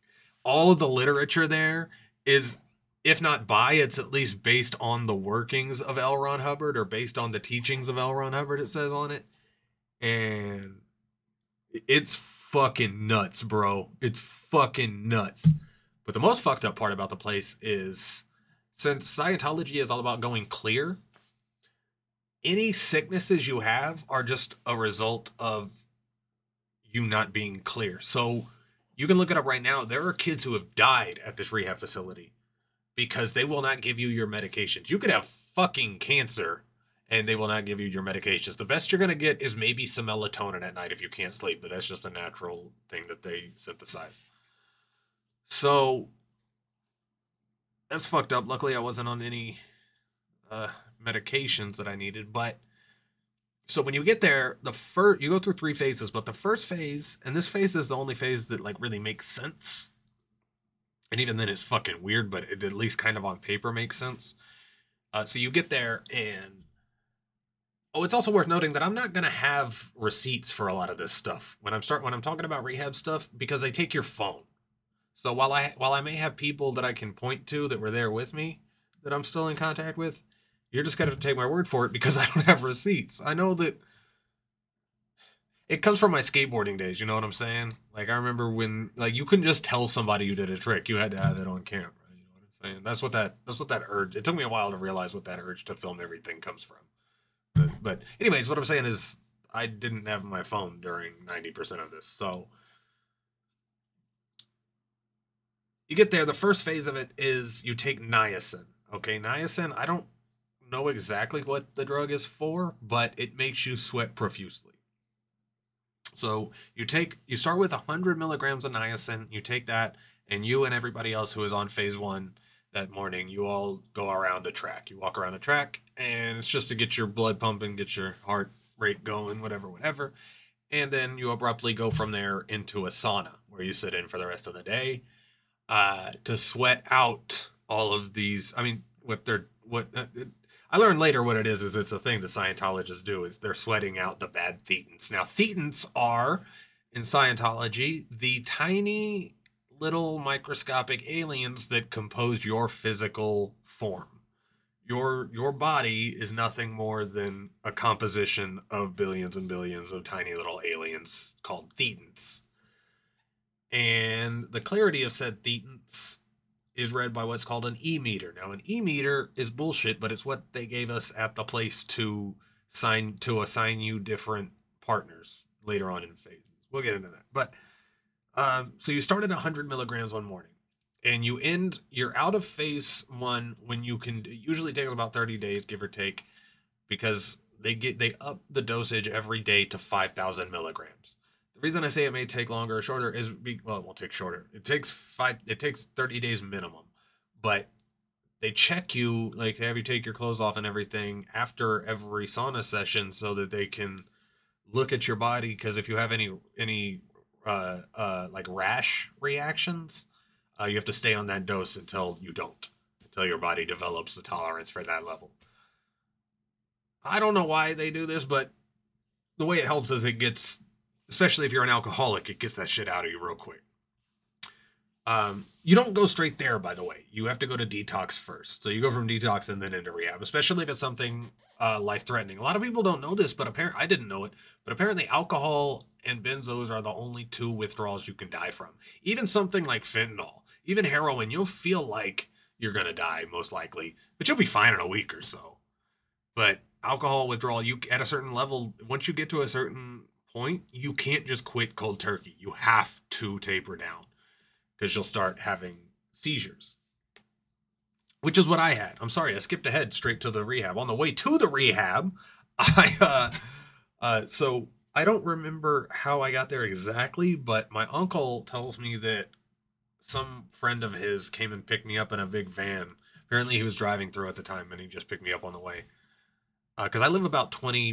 all of the literature there is, if not by, it's at least based on the workings of L. Ron Hubbard or based on the teachings of L. Ron Hubbard, it says on it. And it's fucking nuts, bro. It's fucking nuts. But the most fucked up part about the place is, since Scientology is all about going clear, any sicknesses you have are just a result of you not being clear. So you can look it up right now. There are kids who have died at this rehab facility because they will not give you your medications. You could have fucking cancer and they will not give you your medications. The best you're going to get is maybe some melatonin at night if you can't sleep, but that's just a natural thing that they synthesize. So that's fucked up. Luckily, I wasn't on any medications that I needed. But so when you get there, you go through 3 phases, but the first phase, and this phase is the only phase that like really makes sense. And even then, it's fucking weird, but it at least kind of on paper makes sense. So you get there, and oh, it's also worth noting that I'm not gonna have receipts for a lot of this stuff when I'm talking about rehab stuff because they take your phone. So while I may have people that I can point to that were there with me that I'm still in contact with, you're just gonna have to take my word for it because I don't have receipts. I know that it comes from my skateboarding days. You know what I'm saying? Like I remember when like you couldn't just tell somebody you did a trick; you had to have it on camera. You know what I'm saying? That's what that urge. It took me a while to realize what that urge to film everything comes from. But anyways, what I'm saying is I didn't have my phone during 90% of this. So you get there. The first phase of it is you take niacin. Okay, niacin. I don't know exactly what the drug is for, but it makes you sweat profusely. So you start with 100 milligrams of niacin. You take that, and you and everybody else who is on phase 1 that morning, you all go around a track. You walk around a track, and it's just to get your blood pumping, get your heart rate going, whatever, whatever. And then you abruptly go from there into a sauna where you sit in for the rest of the day to sweat out all of these. I mean, I learned later what it is it's a thing the Scientologists do is they're sweating out the bad thetans. Now, thetans are in Scientology the tiny little microscopic aliens that compose your physical form. Your body is nothing more than a composition of billions and billions of tiny little aliens called thetans. And the clarity of said thetans is read by what's called an e-meter. Now, an e-meter is bullshit, but it's what they gave us at the place to assign you different partners later on in phases. We'll get into that. But so you start at 100 milligrams one morning, and you're out of phase 1 when you can. It usually takes about 30 days, give or take, because they up the dosage every day to 5,000 milligrams. The reason I say it may take longer or shorter is well, it won't take shorter. It takes 30 days minimum, but they check you, like they have you take your clothes off and everything after every sauna session so that they can look at your body, because if you have any like rash reactions, you have to stay on that dose until your body develops a tolerance for that level. I don't know why they do this, but the way it helps is especially if you're an alcoholic, it gets that shit out of you real quick. You don't go straight there, by the way. You have to go to detox first. So you go from detox and then into rehab, especially if it's something life-threatening. A lot of people don't know this, but apparently I didn't know it. But apparently alcohol and benzos are the only 2 withdrawals you can die from. Even something like fentanyl, even heroin, you'll feel like you're gonna die most likely, but you'll be fine in a week or so. But alcohol withdrawal, you at a certain level, once you get to a certain point, you can't just quit cold turkey. You have to taper down because you'll start having seizures, which is what I had. I'm sorry, I skipped ahead straight to the rehab. On the way to the rehab, so I don't remember how I got there exactly, but my uncle tells me that some friend of his came and picked me up in a big van. Apparently, he was driving through at the time, and he just picked me up on the way. Because I lived about 20,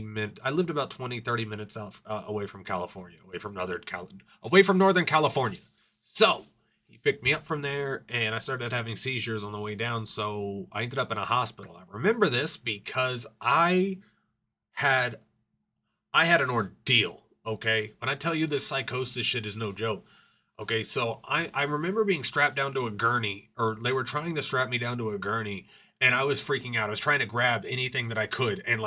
30 minutes out away from California, away from Northern California. So he picked me up from there, and I started having seizures on the way down. So I ended up in a hospital. I remember this because I had an ordeal. Okay, when I tell you this psychosis shit is no joke. Okay, so I remember being strapped down to a gurney, or they were trying to strap me down to a gurney, and I was freaking out. I was trying to grab anything that I could, and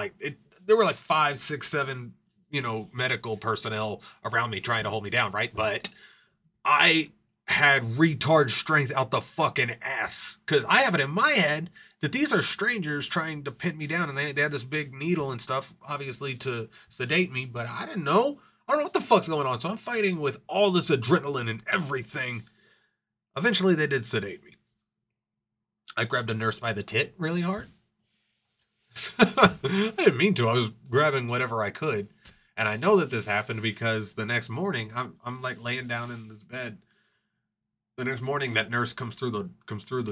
there were like 5, 6, 7, medical personnel around me trying to hold me down, right? But I had retard strength out the fucking ass, because I have it in my head that these are strangers trying to pin me down, and they had this big needle and stuff, obviously to sedate me, but I didn't know. I don't know what the fuck's going on, so I'm fighting with all this adrenaline and everything. Eventually, they did sedate me. I grabbed a nurse by the tit really hard. I didn't mean to. I was grabbing whatever I could. And I know that this happened because the next morning, I'm like laying down in this bed. The next morning, that nurse comes through the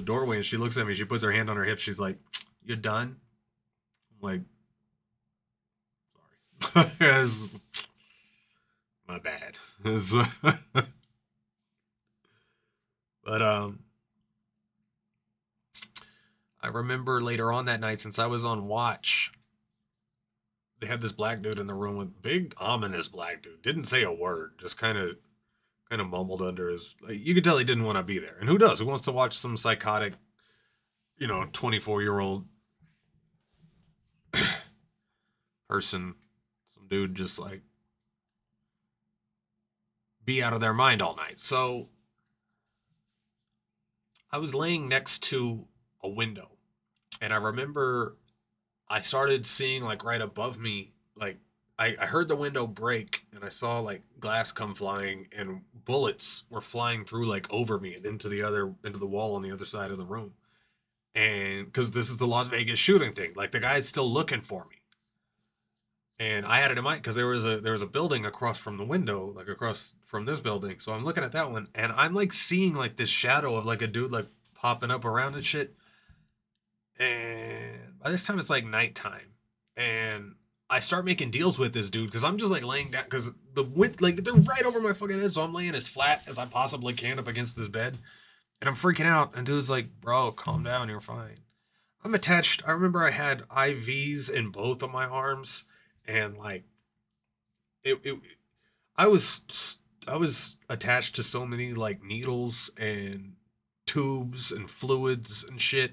doorway, and she looks at me. She puts her hand on her hip. She's like, "You done?" I'm like, "Sorry, my bad." But I remember later on that night, since I was on watch, they had this black dude in the room with big ominous black dude. Didn't say a word, just kind of mumbled under his. Like, you could tell he didn't want to be there. And who does? Who wants to watch some psychotic, 24-year-old person, some dude just like be out of their mind all night? So I was laying next to a window, and I remember I started seeing like right above me, like I heard the window break, and I saw like glass come flying, and bullets were flying through like over me and into the wall on the other side of the room. And because this is the Las Vegas shooting thing, like the guy's still looking for me, and I had it in mind because there was a building across from the window, like across from this building. So I'm looking at that one, and I'm like seeing like this shadow of like a dude like popping up around and shit. And by this time it's like nighttime, and I start making deals with this dude because I'm just like laying down because the wind like they're right over my fucking head, so I'm laying as flat as I possibly can up against this bed, and I'm freaking out. And dude's like, "Bro, calm down, you're fine." I'm attached. I remember I had IVs in both of my arms, and like it I was I was attached to so many like needles and tubes and fluids and shit.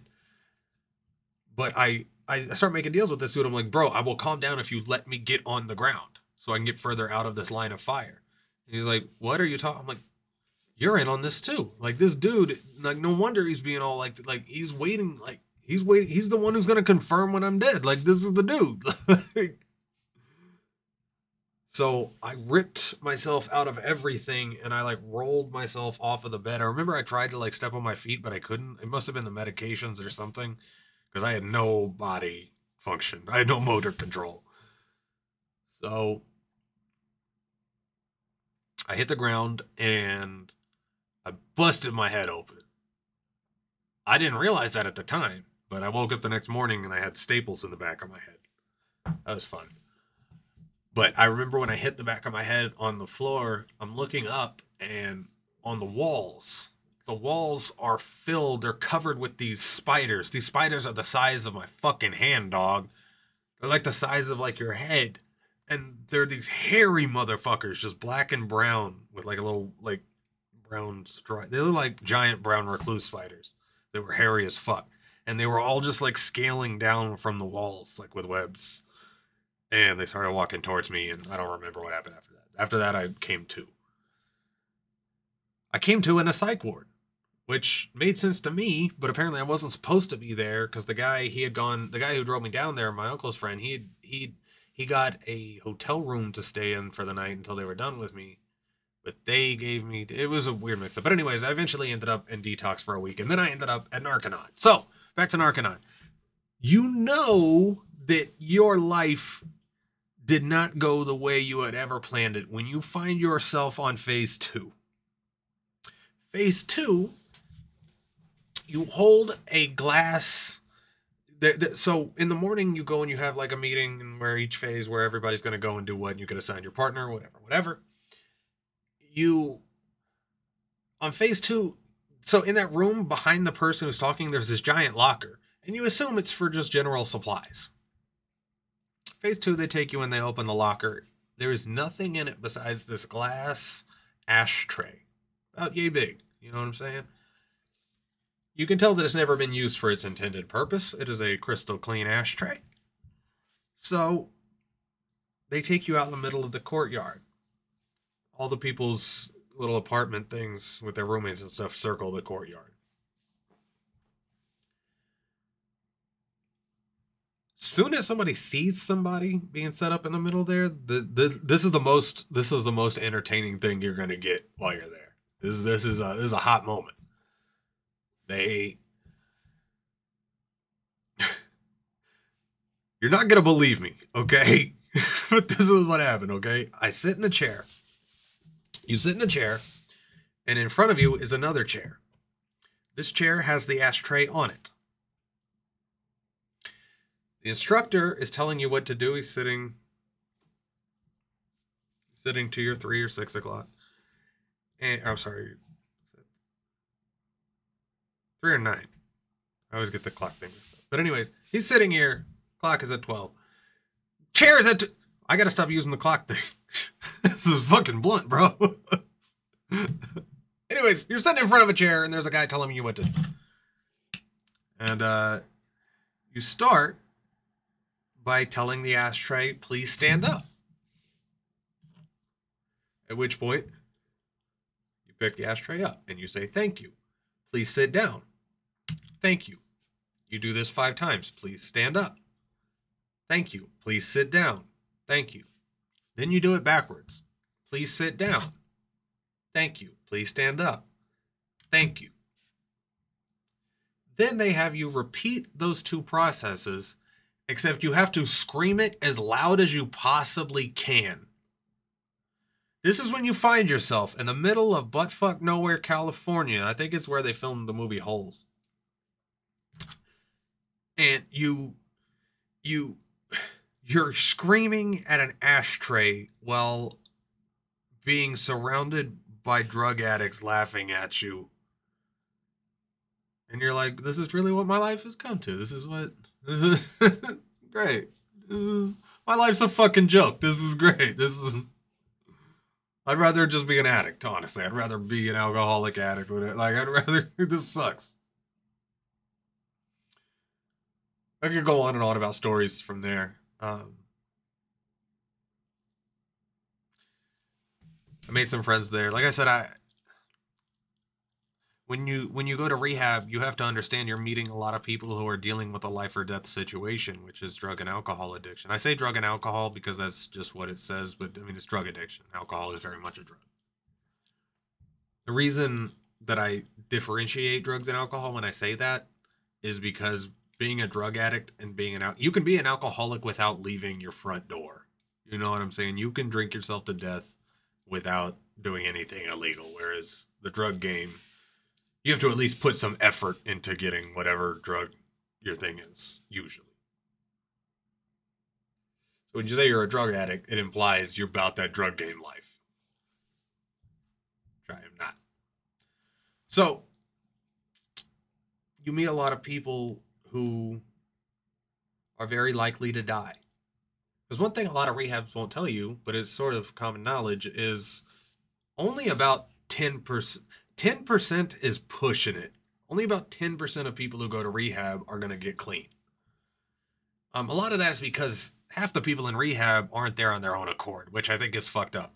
But I start making deals with this dude. I'm like, "Bro, I will calm down if you let me get on the ground so I can get further out of this line of fire." And he's like, "What are you talking?" I'm like, "You're in on this too. Like this dude, like no wonder he's being all like he's waiting, like he's waiting. He's the one who's gonna confirm when I'm dead. Like this is the dude." So I ripped myself out of everything, and I like rolled myself off of the bed. I remember I tried to like step on my feet, but I couldn't. It must have been the medications or something because I had no body function. I had no motor control. So I hit the ground and I busted my head open. I didn't realize that at the time, but I woke up the next morning and I had staples in the back of my head. That was fun. But I remember when I hit the back of my head on the floor, I'm looking up, and on the walls are filled, they're covered with these spiders. These spiders are the size of my fucking hand, dog. They're like the size of like your head. And they're these hairy motherfuckers, just black and brown with like a little like brown stripe. They look like giant brown recluse spiders. They were hairy as fuck. And they were all just like scaling down from the walls, like with webs. And they started walking towards me, and I don't remember what happened after that. After that, I came to. I came to in a psych ward, which made sense to me, but apparently I wasn't supposed to be there because the guy who drove me down there, my uncle's friend, he got a hotel room to stay in for the night until they were done with me. But they gave me, it was a weird mix up. But anyways, I eventually ended up in detox for a week, and then I ended up at Narconon. So back to Narconon. You know that your life did not go the way you had ever planned it when you find yourself on phase two. Phase two, you hold a glass. So in the morning, you go and you have like a meeting where each phase, where everybody's going to go and do what, and you can assign your partner, whatever. You, on phase two, so in that room behind the person who's talking, there's this giant locker, and you assume it's for just general supplies. Phase two, they take you and they open the locker. There is nothing in it besides this glass ashtray. About yay big. You know what I'm saying? You can tell that it's never been used for its intended purpose. It is a crystal clean ashtray. So they take you out in the middle of the courtyard. All the people's little apartment things with their roommates and stuff circle the courtyard. Soon as somebody sees somebody being set up in the middle there, this is the most entertaining thing you're gonna get while you're there. This is a hot moment. They You're not gonna believe me, okay? But this is what happened, okay? I sit in a chair. You sit in a chair, And in front of you is another chair. This chair has the ashtray on it. The instructor is telling you what to do. He's sitting to your 3 or 6 o'clock. And I'm sorry, 3 or 9. I always get the clock thing mixed up. But anyways, he's sitting here. Clock is at 12. Chair is at... I gotta stop using the clock thing. This is fucking blunt, bro. Anyways, you're sitting in front of a chair and there's a guy telling you what to do. And you start by telling the ashtray, please stand up. At which point, you pick the ashtray up and you say, thank you. Please sit down. Thank you. You do this 5 times. Please stand up. Thank you. Please sit down. Thank you. Then you do it backwards. Please sit down. Thank you. Please stand up. Thank you. Then they have you repeat those 2 processes, except you have to scream it as loud as you possibly can. This is when you find yourself in the middle of buttfuck nowhere, California. I think it's where they filmed the movie Holes. And you're screaming at an ashtray while being surrounded by drug addicts laughing at you. And you're like, this is really what my life has come to. This is great. My life's a fucking joke. This is great. I'd rather just be an addict, honestly. I'd rather be an alcoholic addict. I'd rather, this sucks. I could go on and on about stories from there. I made some friends there. Like I said, when you go to rehab, you have to understand you're meeting a lot of people who are dealing with a life or death situation, which is drug and alcohol addiction. I say drug and alcohol because that's just what it says, but I mean, it's drug addiction. Alcohol is very much a drug. The reason that I differentiate drugs and alcohol when I say that is because being a drug addict and you can be an alcoholic without leaving your front door. You know what I'm saying? You can drink yourself to death without doing anything illegal. Whereas the drug game, you have to at least put some effort into getting whatever drug your thing is, usually. So when you say you're a drug addict, it implies you're about that drug game life. I am not. So, you meet a lot of people who are very likely to die. Because one thing a lot of rehabs won't tell you, but it's sort of common knowledge, is only about 10% is pushing it. Only about 10% of people who go to rehab are going to get clean. A lot of that is because half the people in rehab aren't there on their own accord, which I think is fucked up.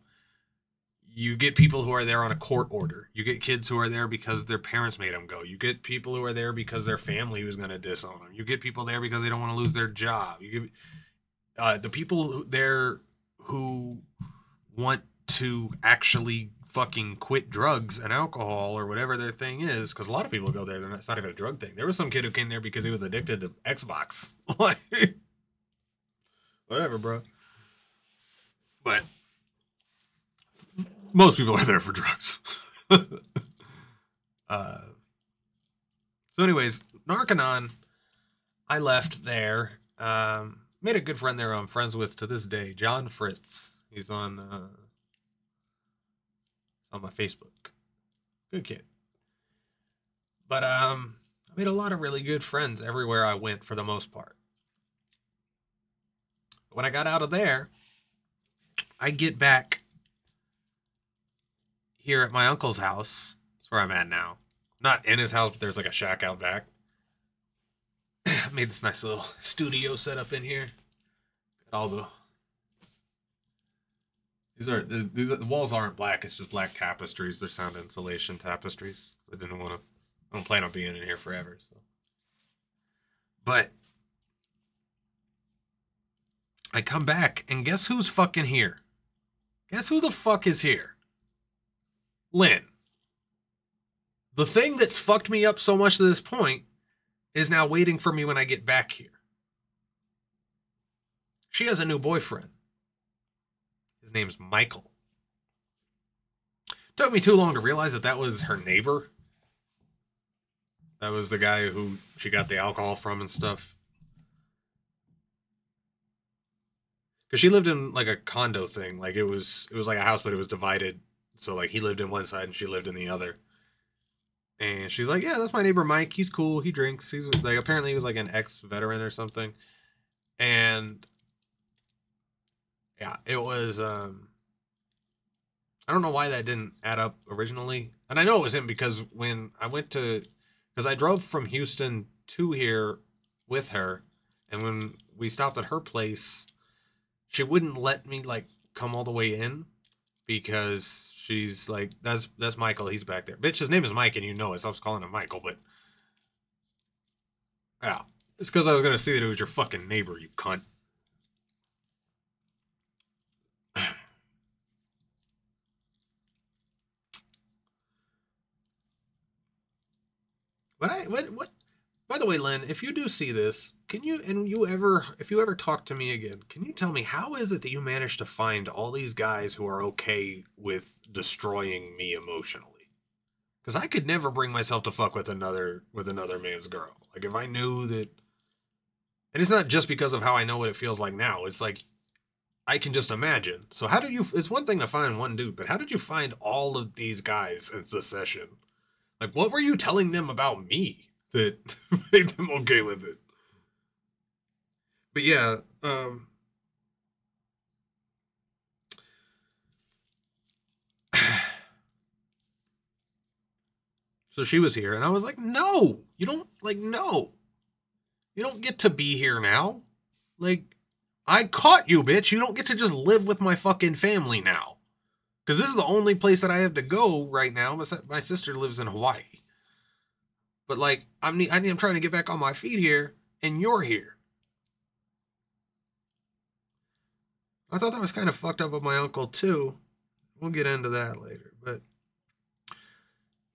You get people who are there on a court order. You get kids who are there because their parents made them go. You get people who are there because their family was going to disown them. You get people there because they don't want to lose their job. You get the people there who want to actually fucking quit drugs and alcohol or whatever their thing is, because a lot of people go there. It's not even a drug thing. There was some kid who came there because he was addicted to Xbox. Whatever, bro. But most people are there for drugs. So anyways, Narconon, I left there. Made a good friend there I'm friends with to this day, John Fritz. He's on my Facebook. Good kid. But I made a lot of really good friends everywhere I went for the most part. When I got out of there, I get back here at my uncle's house. That's where I'm at now. Not in his house, but there's like a shack out back. Made this nice little studio set up in here. Got all the walls aren't black. It's just black tapestries. They're sound insulation tapestries. I don't plan on being in here forever. So, but I come back and guess who's fucking here? Guess who the fuck is here? Lynn. The thing that's fucked me up so much to this point is now waiting for me when I get back here. She has a new boyfriend. His name's Michael. Took me too long to realize that that was her neighbor. That was the guy who she got the alcohol from and stuff. Because she lived in like a condo thing. Like it was like a house, but it was divided. So like he lived in one side and she lived in the other. And she's like, yeah, that's my neighbor Mike. He's cool. He drinks. He's like, apparently he was like an ex-veteran or something. And yeah, it was. I don't know why that didn't add up originally, and I know it was him because when I went to, because I drove from Houston to here with her, and when we stopped at her place, she wouldn't let me like come all the way in because she's like, that's Michael. He's back there, bitch. His name is Mike, and you know it. So I was calling him Michael, but yeah, it's because I was gonna see that it was your fucking neighbor, you cunt. But what? By the way, Len, if you do see this, can you and you ever if you ever talk to me again, can you tell me how is it that you managed to find all these guys who are okay with destroying me emotionally? Because I could never bring myself to fuck with another man's girl. Like if I knew that, and it's not just because of how I know what it feels like now. It's like I can just imagine. So how did you? It's one thing to find one dude, but how did you find all of these guys in succession? Like, what were you telling them about me that made them okay with it? But yeah, so she was here, and I was like, no, you don't, like, no, you don't get to be here now. Like, I caught you, bitch. You don't get to just live with my fucking family now. Because this is the only place that I have to go right now. My sister lives in Hawaii. But, like, I'm trying to get back on my feet here, and you're here. I thought that was kind of fucked up with my uncle, too. We'll get into that later. But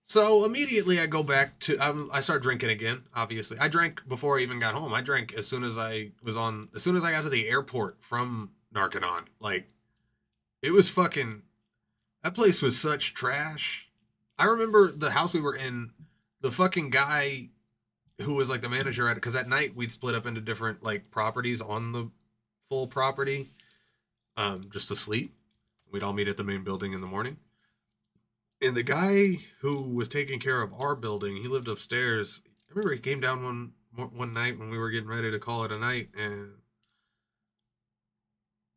so immediately I go back to I start drinking again. Obviously, I drank before I even got home. I drank as soon as I got to the airport from Narconon. Like it was fucking that place was such trash. I remember the house we were in. The fucking guy who was like the manager at it, because at night we'd split up into different like properties on the full property, just to sleep. We'd all meet at the main building in the morning. And the guy who was taking care of our building, he lived upstairs. I remember he came down one night when we were getting ready to call it a night, and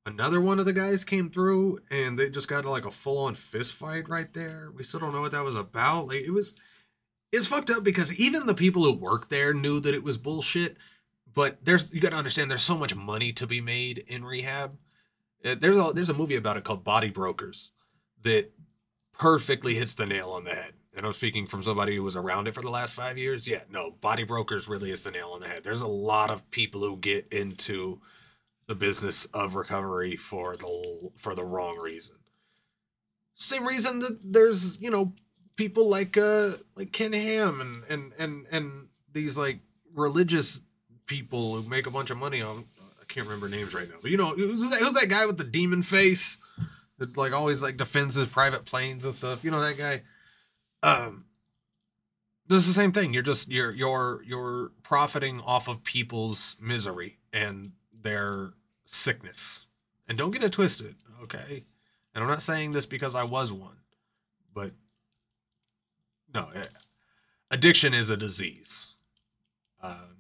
another one of the guys came through, and they just got like a full on fist fight right there. We still don't know what that was about. Like it's fucked up because even the people who worked there knew that it was bullshit. But you got to understand, there's so much money to be made in rehab. There's a movie about it called Body Brokers that perfectly hits the nail on the head. And I'm speaking from somebody who was around it for the last 5 years. Yeah, no, Body Brokers really hits the nail on the head. There's a lot of people who get into the business of recovery for the wrong reason. Same reason that there's people like Ken Ham and these like religious people who make a bunch of money on. I can't remember names right now, but who's that guy with the demon face? That like always like defends his private planes and stuff. You know that guy. Um, this is the same thing. You're profiting off of people's misery and their sickness. And don't get it twisted, okay? And I'm not saying this because I was one, but no, addiction is a disease, um,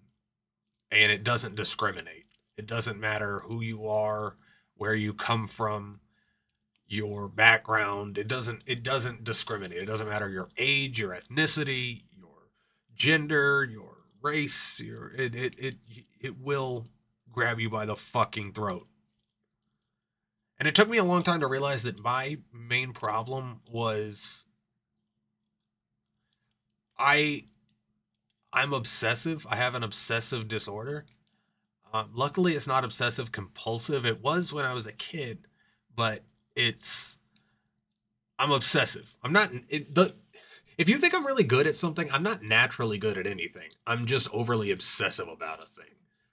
and it doesn't discriminate. It doesn't matter who you are, where you come from, your background. It doesn't discriminate. It doesn't matter your age, your ethnicity, your gender, your race. It will grab you by the fucking throat. And it took me a long time to realize that my main problem was I I'm obsessive. I have an obsessive disorder. Luckily, it's not obsessive compulsive. It was when I was a kid, but it's I'm obsessive. I'm not if you think I'm really good at something, I'm not naturally good at anything. I'm just overly obsessive about a thing.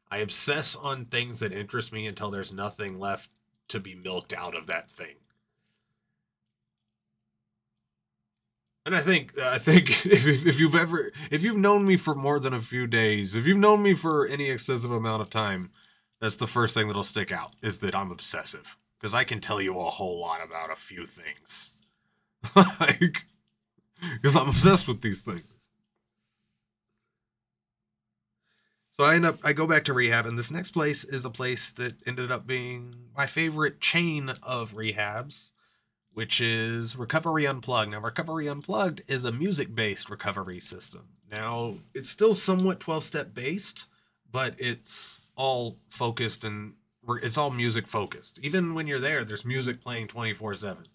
I obsess on things that interest me until there's nothing left to be milked out of that thing. And I think if you've known me for more than a few days, if you've known me for any extensive amount of time, that's the first thing that'll stick out is that I'm obsessive because I can tell you a whole lot about a few things, like because I'm obsessed with these things. So I go back to rehab, and this next place is a place that ended up being my favorite chain of rehabs, which is Recovery Unplugged. Now, Recovery Unplugged is a music based recovery system. Now, it's still somewhat 12-step based, but it's all focused and it's all music focused. Even when you're there, there's music playing 24/7.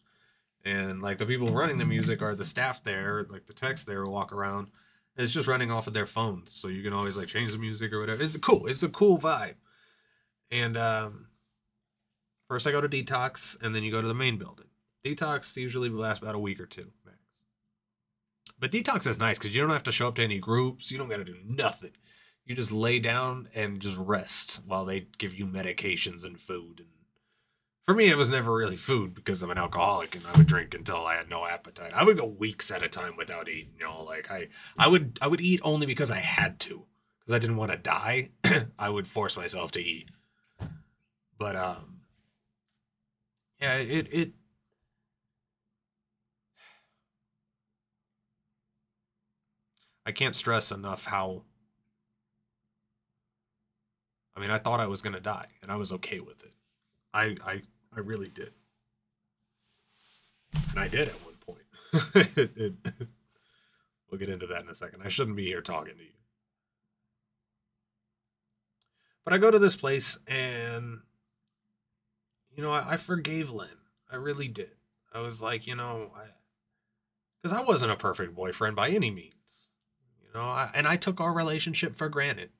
And like the people running the music are the staff there, like the techs there who walk around. It's just running off of their phones. So you can always like change the music or whatever. It's cool. It's a cool vibe. And first I go to detox and then you go to the main building. Detox usually lasts about a week or two max. But detox is nice because you don't have to show up to any groups. You don't got to do nothing. You just lay down and just rest while they give you medications and food. And for me, it was never really food because I'm an alcoholic and I would drink until I had no appetite. I would go weeks at a time without eating. You know, like I would eat only because I had to because I didn't want to die. I would force myself to eat. But yeah, it I can't stress enough how I mean, I thought I was gonna die, and I was okay with it. I really did, and I did at one point. We'll get into that in a second. I shouldn't be here talking to you, but I go to this place, and I forgave Lynn. I really did. I was like, because I wasn't a perfect boyfriend by any means, and I took our relationship for granted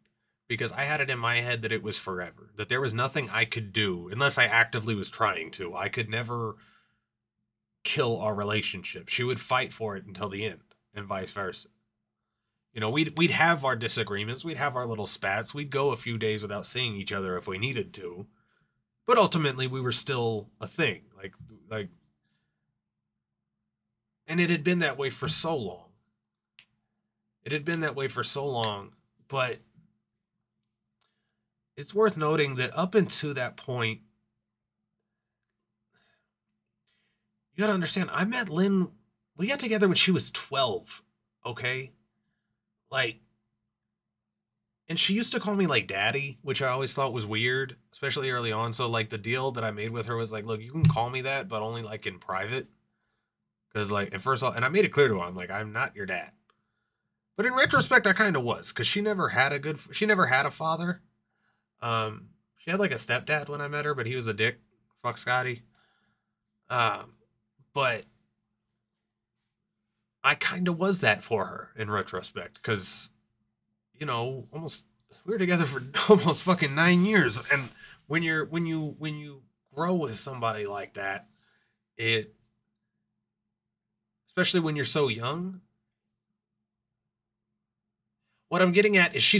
because I had it in my head that it was forever, that there was nothing I could do unless I actively was trying to. I could never kill our relationship. She would fight for it until the end, and vice versa. We'd have our disagreements, we'd have our little spats, we'd go a few days without seeing each other if we needed to, but ultimately we were still a thing. Like, and it had been that way for so long. It had been that way for so long, but it's worth noting that up until that point, you gotta understand, I met Lynn, we got together when she was 12, okay? Like, and she used to call me like daddy, which I always thought was weird, especially early on. So, like, the deal that I made with her was like, look, you can call me that, but only like in private. Because, like, at first, and I made it clear to her, I'm like, I'm not your dad. But in retrospect, I kind of was, because she never had a father. She had like a stepdad when I met her, but he was a dick. Fuck Scotty. Um, but I kind of was that for her in retrospect, because almost we were together for almost fucking 9 years, and when you grow with somebody like that, it especially when you're so young. What I'm getting at is she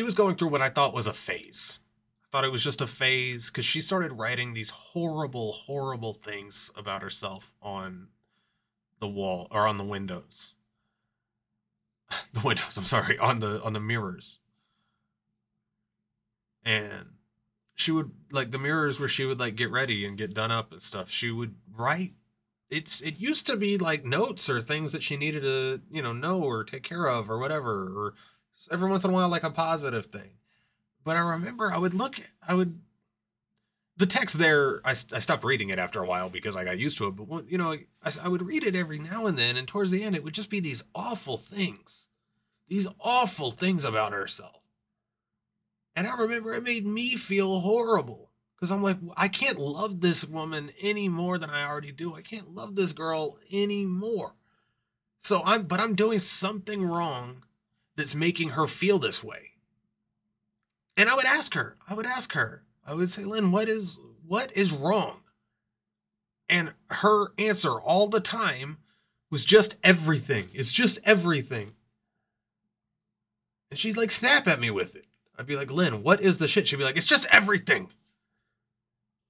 was going through what I thought was a phase. I thought it was just a phase because she started writing these horrible, horrible things about herself on the wall or on the windows. The windows, I'm sorry, on the mirrors. And she would like the mirrors where she would like get ready and get done up and stuff. She would write it used to be like notes or things that she needed to, know or take care of or whatever, or every once in a while like a positive thing. But I remember I would the text there, I stopped reading it after a while because I got used to it. But I would read it every now and then, and towards the end, it would just be these awful things about herself. And I remember it made me feel horrible because I'm like, I can't love this woman any more than I already do. I can't love this girl anymore. But I'm doing something wrong that's making her feel this way. And I would say, Lynn, what is wrong? And her answer all the time was just everything. It's just everything. And she'd like snap at me with it. I'd be like, Lynn, what is the shit? She'd be like, it's just everything.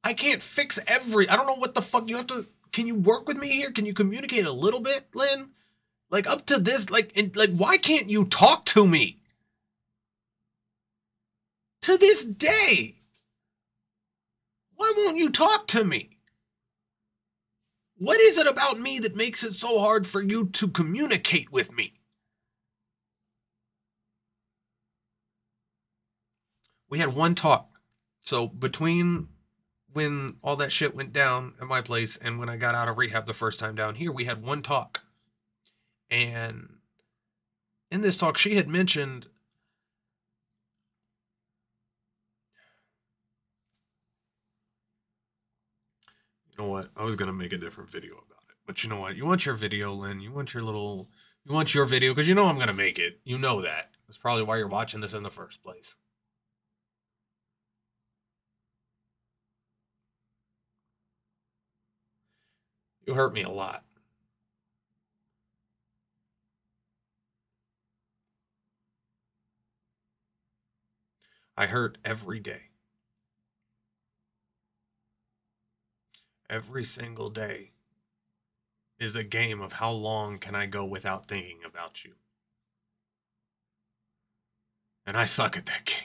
I can't fix I don't know what the fuck you have to. Can you work with me here? Can you communicate a little bit, Lynn? Like up to this, why can't you talk to me? To this day, why won't you talk to me? What is it about me that makes it so hard for you to communicate with me? We had one talk. So between when all that shit went down at my place and when I got out of rehab the first time down here, we had one talk. And in this talk, she had mentioned, you know what? I was going to make a different video about it. But you know what? You want your video, Lynn. You want your video because you know I'm going to make it. You know that. That's probably why you're watching this in the first place. You hurt me a lot. I hurt every day. Every single day is a game of how long can I go without thinking about you. And I suck at that game.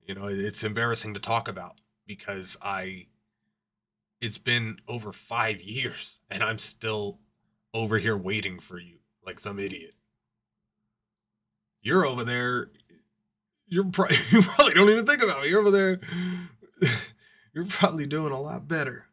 You know, it's embarrassing to talk about because it's been over 5 years and I'm still over here waiting for you like some idiot. You're over there. You probably don't even think about me. You're over there. You're probably doing a lot better.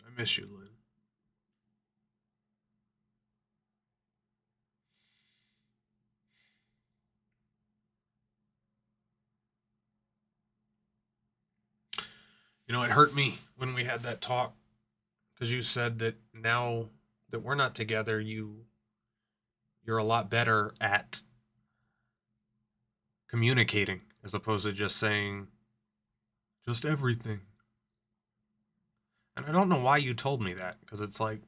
I miss you, Lynn. You know, it hurt me when we had that talk because you said that now that we're not together, you're a lot better at communicating as opposed to just saying just everything. And I don't know why you told me that because it's like,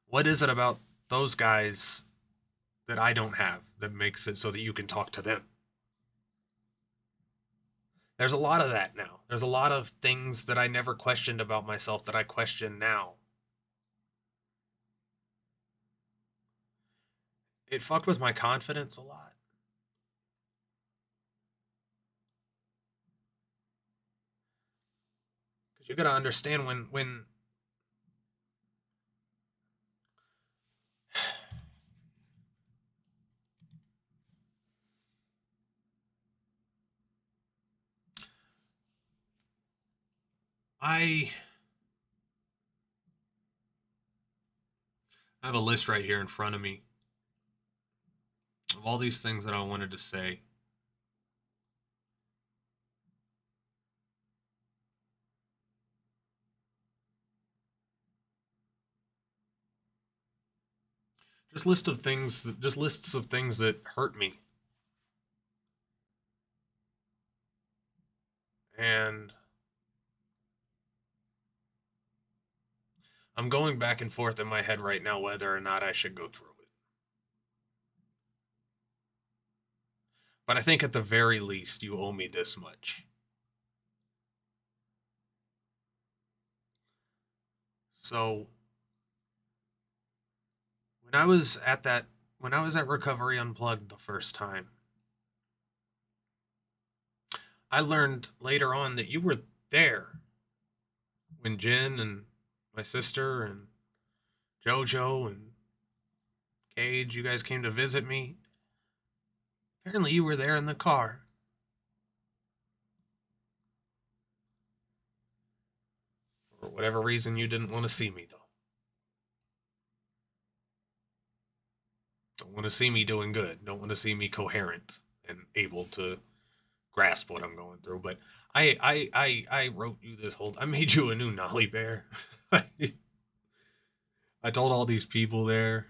what is it about those guys that I don't have that makes it so that you can talk to them? There's a lot of that now. There's a lot of things that I never questioned about myself that I question now. It fucked with my confidence a lot. Because you gotta understand when I have a list right here in front of me of all these things that I wanted to say. Just lists of things that hurt me. And I'm going back and forth in my head right now whether or not I should go through it. But I think at the very least, you owe me this much. So when I was at that, when I was at Recovery Unplugged the first time, I learned later on that you were there when Jen and my sister and JoJo and Cage, you guys came to visit me. Apparently, you were there in the car. For whatever reason, you didn't want to see me, though. Don't want to see me doing good. Don't want to see me coherent and able to grasp what I'm going through. But I wrote you this whole. I made you a new Nolly Bear. I told all these people there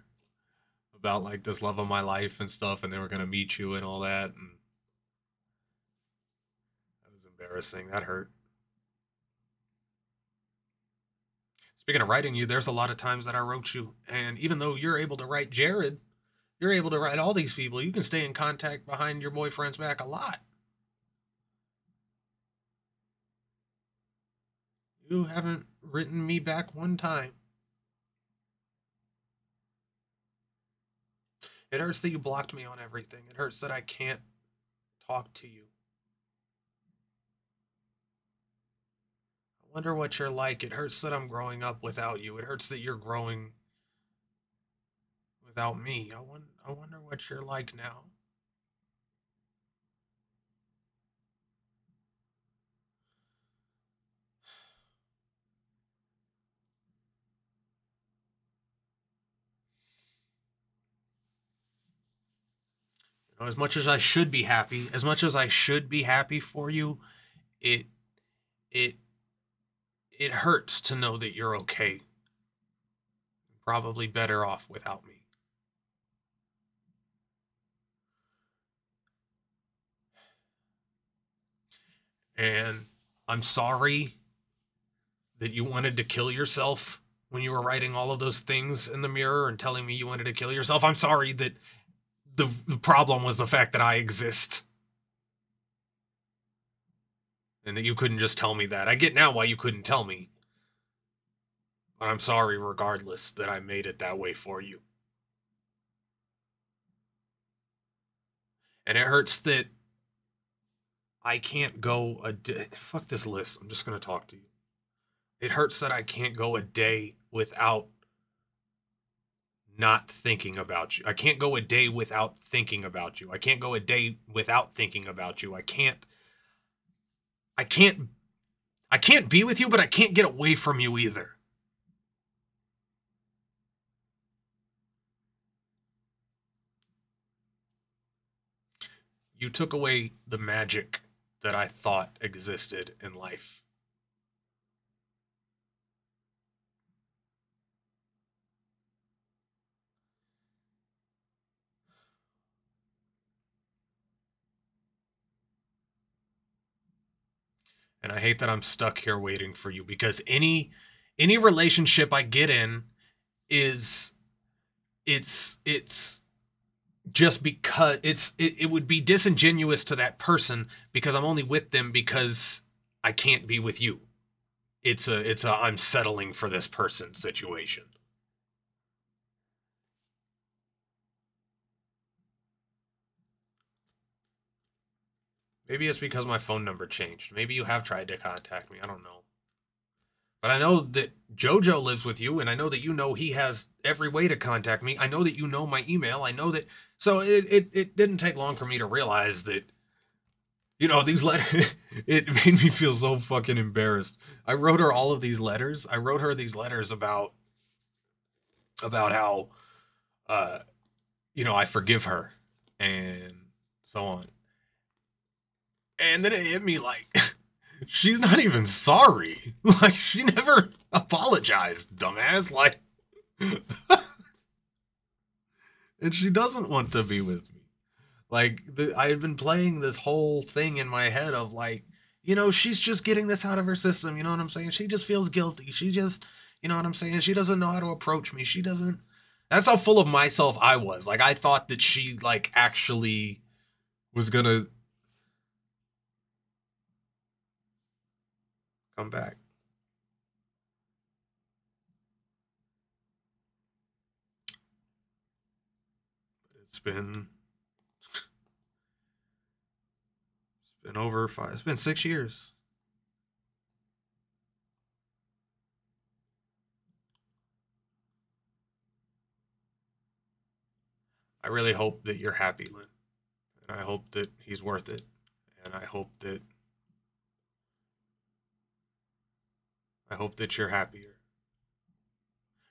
about like this love of my life and stuff, and they were gonna meet you and all that. And embarrassing. That hurt. Speaking of writing you, there's a lot of times that I wrote you, and even though you're able to write Jared, you're able to write all these people. You can stay in contact behind your boyfriend's back a lot. You haven't written me back one time. It hurts that you blocked me on everything. It hurts that I can't talk to you. I wonder what you're like. It hurts that I'm growing up without you. It hurts that you're growing without me. I wonder what you're like now. You know, as much as I should be happy, as much as I should be happy for you, it it it hurts to know that you're okay. Probably better off without me. And I'm sorry that you wanted to kill yourself when you were writing all of those things in the mirror and telling me you wanted to kill yourself. I'm sorry that the problem was the fact that I exist. And that you couldn't just tell me that. I get now why you couldn't tell me. But I'm sorry regardless that I made it that way for you. And it hurts that I can't go a day. Fuck this list. I'm just going to talk to you. It hurts that I can't go a day without not thinking about you. I can't go a day without thinking about you. I can't go a day without thinking about you. I can't I can't be with you, but I can't get away from you either. You took away the magic that I thought existed in life. And I hate that I'm stuck here waiting for you because any relationship I get in is it's just because it would be disingenuous to that person because I'm only with them because I can't be with you. It's a I'm settling for this person situation. Maybe it's because my phone number changed. Maybe you have tried to contact me. I don't know. But I know that Jojo lives with you, and I know that you know he has every way to contact me. I know that you know my email. I know that. So it didn't take long for me to realize that, these letters, it made me feel so fucking embarrassed. I wrote her all of these letters. I wrote her these letters about how, uh, I forgive her and so on. And then it hit me like, she's not even sorry. Like, she never apologized, dumbass. Like, and she doesn't want to be with me. Like, I had been playing this whole thing in my head of like, she's just getting this out of her system. You know what I'm saying? She just feels guilty. She just, you know what I'm saying? She doesn't know how to approach me. She doesn't. That's how full of myself I was. Like, I thought that she, like, actually was gonna come back. It's been over five. It's been 6 years. I really hope that you're happy, Lynn. And I hope that he's worth it. And I hope that you're happier.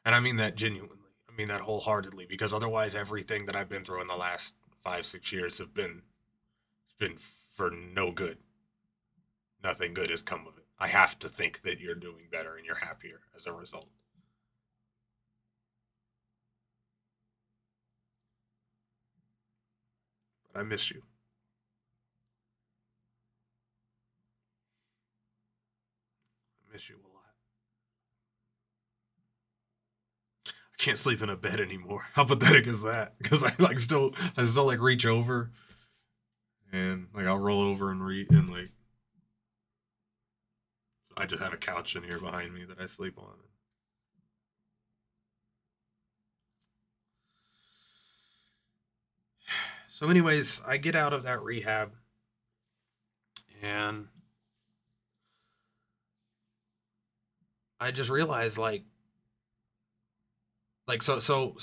And I mean that genuinely. I mean that wholeheartedly because otherwise everything that I've been through in the last 5, 6 years has been for no good. Nothing good has come of it. I have to think that you're doing better and you're happier as a result. But I miss you. miss you a lot. I can't sleep in a bed anymore. How pathetic is that? Because I still like reach over and like I'll roll over and read and like I just have a couch in here behind me that I sleep on. So, anyways, I get out of that rehab and I just realized so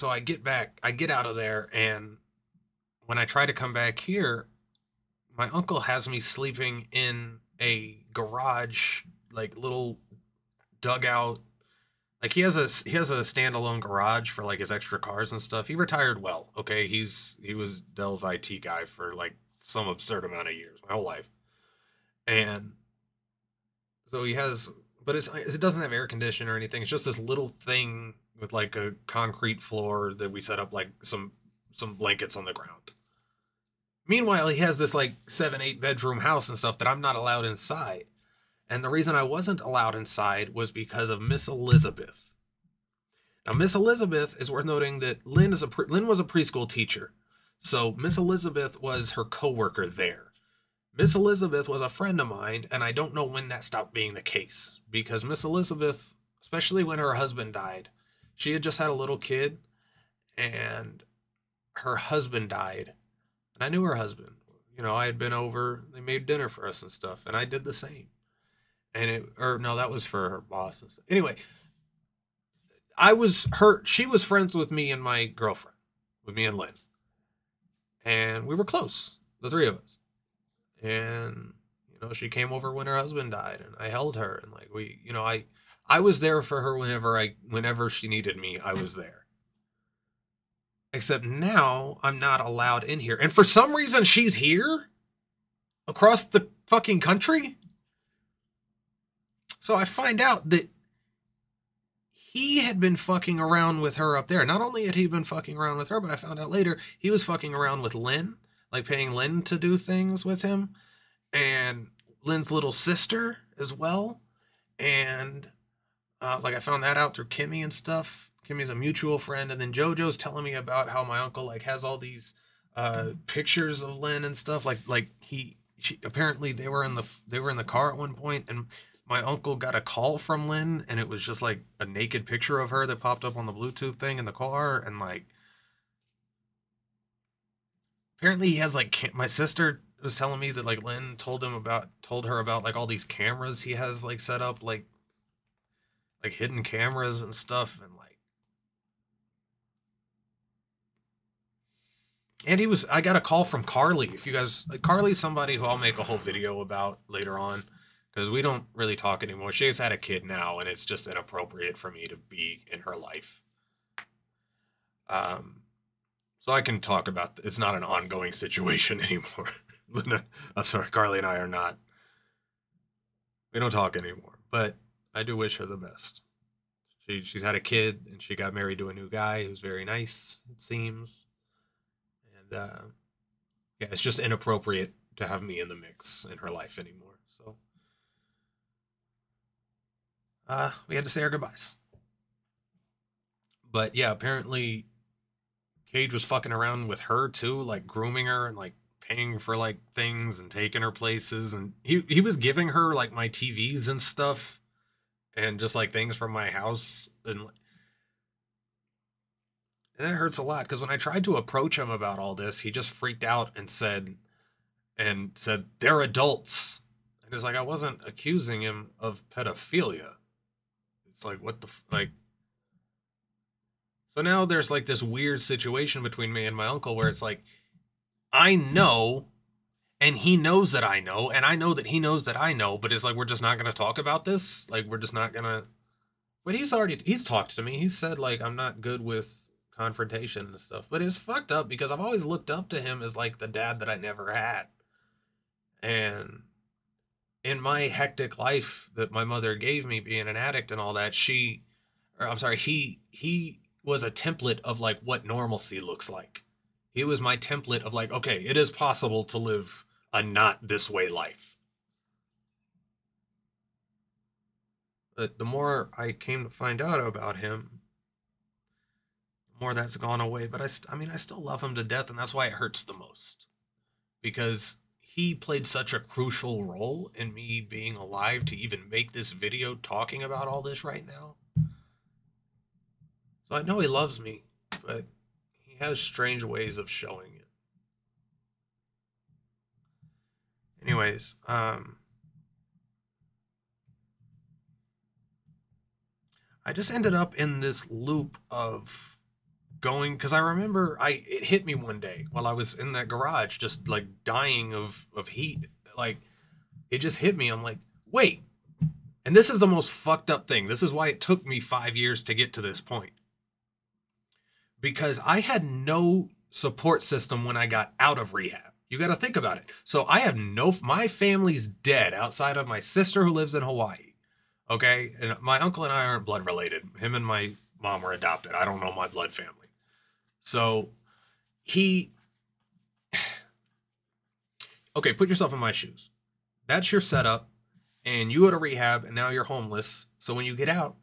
I get out of there, and when I try to come back here, my uncle has me sleeping in a garage, like little dugout. Like he has a standalone garage for like his extra cars and stuff. He retired well. Okay, he was Dell's IT guy for like some absurd amount of years, my whole life, and so he has. But it doesn't have air conditioning or anything. It's just this little thing with like a concrete floor that we set up like some blankets on the ground. Meanwhile, he has this like 7, 8 bedroom house and stuff that I'm not allowed inside. And the reason I wasn't allowed inside was because of Miss Elizabeth. Now, Miss Elizabeth is worth noting that Lynn was a preschool teacher, so Miss Elizabeth was her coworker there. Miss Elizabeth was a friend of mine, and I don't know when that stopped being the case because Miss Elizabeth, especially when her husband died, she had just had a little kid, and her husband died, and I knew her husband. You know, I had been over, they made dinner for us and stuff, and I did the same. And or no, that was for her boss and stuff. Anyway, she was friends with me and my girlfriend, with me and Lynn. And we were close, the three of us. And, you know, she came over when her husband died and I held her and like I was there for her whenever she needed me, I was there. Except now I'm not allowed in here. And for some reason she's here across the fucking country. So I find out that he had been fucking around with her up there. Not only had he been fucking around with her, but I found out later he was fucking around with Lynn, like paying Lynn to do things with him, and Lynn's little sister as well. And like I found that out through Kimmy and stuff. Kimmy's a mutual friend, and then JoJo's telling me about how my uncle like has all these pictures of Lynn and stuff. She apparently they were in the car at one point, and my uncle got a call from Lynn, and it was just like a naked picture of her that popped up on the Bluetooth thing in the car, and like apparently he has like my sister was telling me that like Lynn told her about like all these cameras he has like set up like hidden cameras and stuff, and I got a call from Carly. If you guys like Carly's somebody who I'll make a whole video about later on because we don't really talk anymore. She has had a kid now, and it's just inappropriate for me to be in her life. So I can talk about it's not an ongoing situation anymore. I'm sorry, Carly and I are not. We don't talk anymore, but I do wish her the best. She's had a kid and she got married to a new guy who's very nice, it seems. And yeah, it's just inappropriate to have me in the mix in her life anymore. So we had to say our goodbyes. But yeah, apparently Cage was fucking around with her too, like grooming her and like paying for like things and taking her places, and he was giving her like my TVs and stuff and just like things from my house, and that hurts a lot because when I tried to approach him about all this, he just freaked out and said they're adults. And it's like I wasn't accusing him of pedophilia. It's like what the like. So now there's like this weird situation between me and my uncle where it's like I know and he knows that I know and I know that he knows that I know, but it's like we're just not going to talk about this. Like we're just not going to. But he's talked to me. He said like I'm not good with confrontation and stuff. But it's fucked up because I've always looked up to him as like the dad that I never had. And in my hectic life that my mother gave me being an addict and all that, he was a template of like what normalcy looks like. He was my template of like, okay, it is possible to live a not this way life. But the more I came to find out about him, the more that's gone away. But I mean, I still love him to death, and that's why it hurts the most, because he played such a crucial role in me being alive to even make this video talking about all this right now. So I know he loves me, but he has strange ways of showing it. Anyways, I just ended up in this loop of going, because I remember it hit me one day while I was in that garage, just like dying of heat. Like, it just hit me. I'm like, wait. And this is the most fucked up thing. This is why it took me 5 years to get to this point. Because I had no support system when I got out of rehab. You got to think about it. So I have my family's dead outside of my sister who lives in Hawaii. Okay. And my uncle and I aren't blood related. Him and my mom were adopted. I don't know my blood family. So okay, put yourself in my shoes. That's your setup, and you go to rehab, and now you're homeless. So when you get out,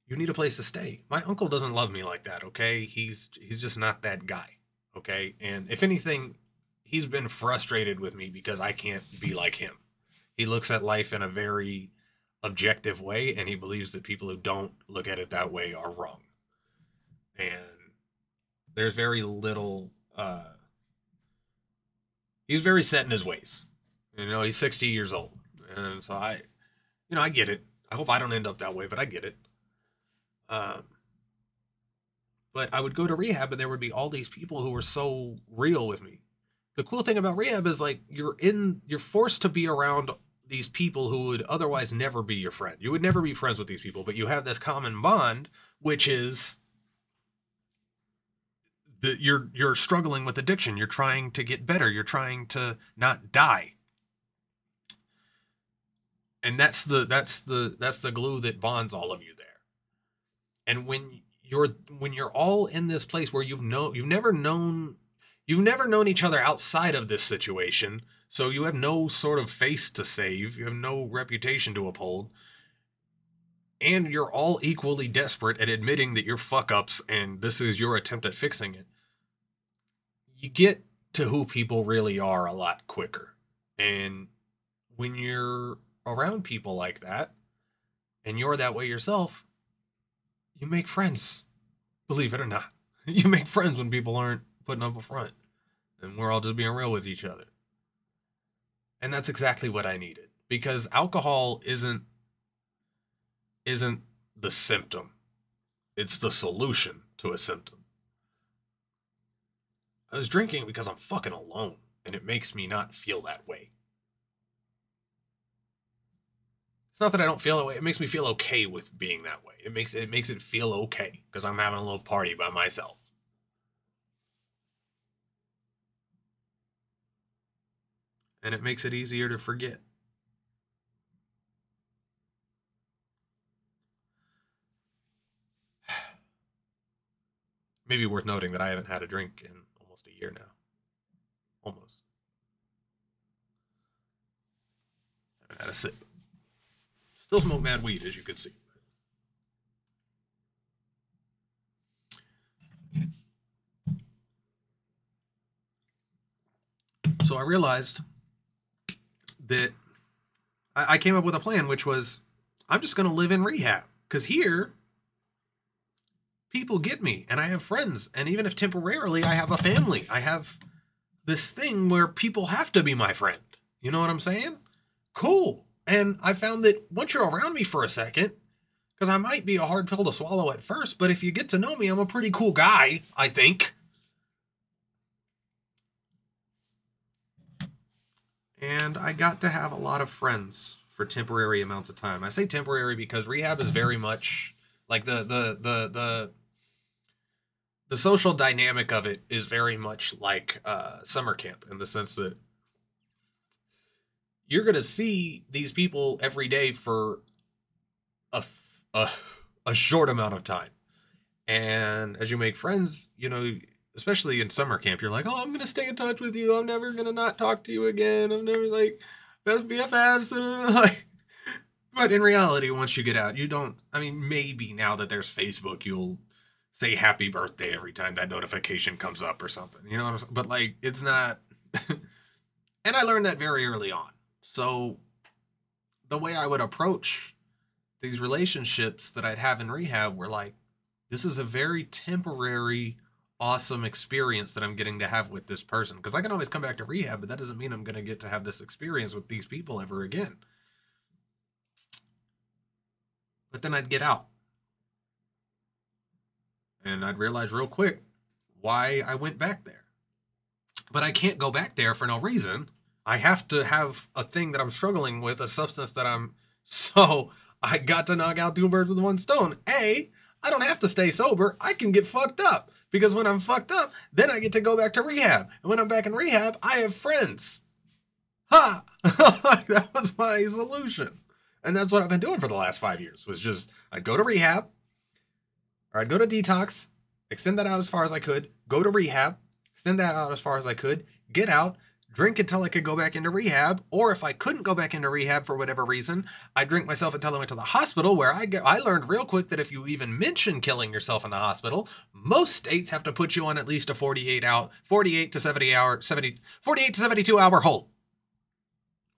you need a place to stay. My uncle doesn't love me like that, okay? He's just not that guy, okay? And if anything, he's been frustrated with me because I can't be like him. He looks at life in a very objective way, and he believes that people who don't look at it that way are wrong. And there's very little he's very set in his ways. You know, he's 60 years old. And so I get it. I hope I don't end up that way, but I get it. But I would go to rehab and there would be all these people who were so real with me. The cool thing about rehab is like you're forced to be around these people who would otherwise never be your friend. You would never be friends with these people, but you have this common bond, which is that you're struggling with addiction. You're trying to get better. You're trying to not die. And that's the glue that bonds all of you there. And when you're all in this place where you've never known each other outside of this situation, so you have no sort of face to save, you have no reputation to uphold, and you're all equally desperate at admitting that you're fuck ups and this is your attempt at fixing it, you get to who people really are a lot quicker. And when you're around people like that and you're that way yourself, you make friends. Believe it or not. You make friends when people aren't putting up a front and we're all just being real with each other. And that's exactly what I needed, because alcohol isn't the symptom. It's the solution to a symptom. I was drinking because I'm fucking alone, and it makes me not feel that way. It's not that I don't feel that way. It makes me feel okay with being that way. It makes it feel okay because I'm having a little party by myself. And it makes it easier to forget. Maybe worth noting that I haven't had a drink in almost a year now. Almost. I haven't had a sip. Still smoke mad weed, as you can see. So I realized that I came up with a plan, which was I'm just going to live in rehab. Because here, people get me, and I have friends. And even if temporarily I have a family, I have this thing where people have to be my friend. You know what I'm saying? Cool. And I found that once you're around me for a second, because I might be a hard pill to swallow at first, but if you get to know me, I'm a pretty cool guy, I think. And I got to have a lot of friends for temporary amounts of time. I say temporary because rehab is very much like the social dynamic of it is very much like summer camp, in the sense that you're going to see these people every day for a short amount of time. And as you make friends, you know, especially in summer camp, you're like, oh, I'm going to stay in touch with you. I'm never going to not talk to you again. I'm never like best BFFs. And like, But in reality, once you get out, you don't. I mean, maybe now that there's Facebook, you'll say happy birthday every time that notification comes up or something. You know what I'm saying? But like, it's not. And I learned that very early on. So the way I would approach these relationships that I'd have in rehab were like, this is a very temporary, awesome experience that I'm getting to have with this person. Because I can always come back to rehab, but that doesn't mean I'm going to get to have this experience with these people ever again. But then I'd get out. And I'd realize real quick why I went back there. But I can't go back there for no reason. I have to have a thing that I'm struggling with, a substance that I'm. So I got to knock out two birds with one stone. A, I don't have to stay sober. I can get fucked up. Because when I'm fucked up, then I get to go back to rehab. And when I'm back in rehab, I have friends. Ha! That was my solution. And that's what I've been doing for the last 5 years. Was just, I'd go to rehab, or I'd go to detox, extend that out as far as I could, go to rehab, extend that out as far as I could, get out, drink until I could go back into rehab, or if I couldn't go back into rehab for whatever reason, I'd drink myself until I went to the hospital, where I learned real quick that if you even mention killing yourself in the hospital, most states have to put you on at least a 48 to 72 hour hold,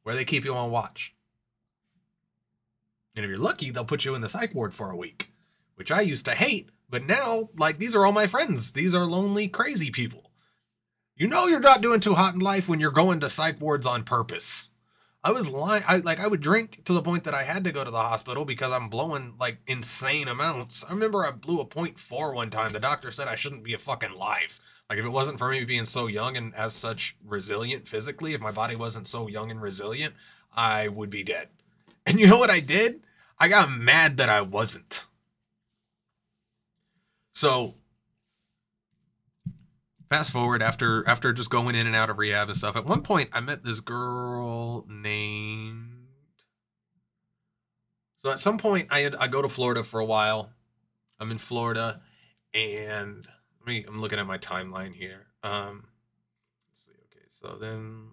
where they keep you on watch. And if you're lucky, they'll put you in the psych ward for a week, which I used to hate, but now, like, these are all my friends. These are lonely, crazy people. You know you're not doing too hot in life when you're going to psych wards on purpose. I was lying. I would drink to the point that I had to go to the hospital because I'm blowing, like, insane amounts. I remember I blew a .4 one time. The doctor said I shouldn't be a fucking life. Like, if it wasn't for me being so young and as such resilient physically, if my body wasn't so young and resilient, I would be dead. And you know what I did? I got mad that I wasn't. So, fast forward after just going in and out of rehab and stuff. At one point, I met this girl named. So at some point, I go to Florida for a while. I'm in Florida, and I'm looking at my timeline here. Let's see. Okay, so then.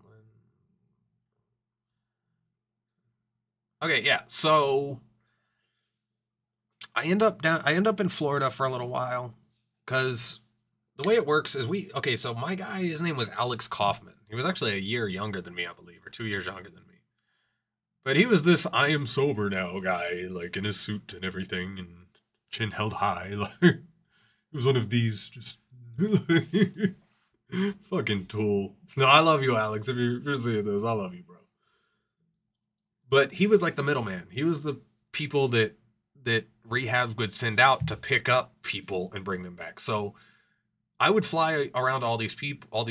Okay, yeah. So I end up in Florida for a little while because the way it works is so my guy, his name was Alex Kaufman. He was actually a year younger than me, I believe, or 2 years younger than me. But he was this I am sober now guy, like in his suit and everything, and chin held high. Like, he was one of these just fucking tool. No, I love you, Alex. If you're seeing this, I love you, bro. But he was like the middleman. He was the people that rehabs would send out to pick up people and bring them back. So I would fly around all these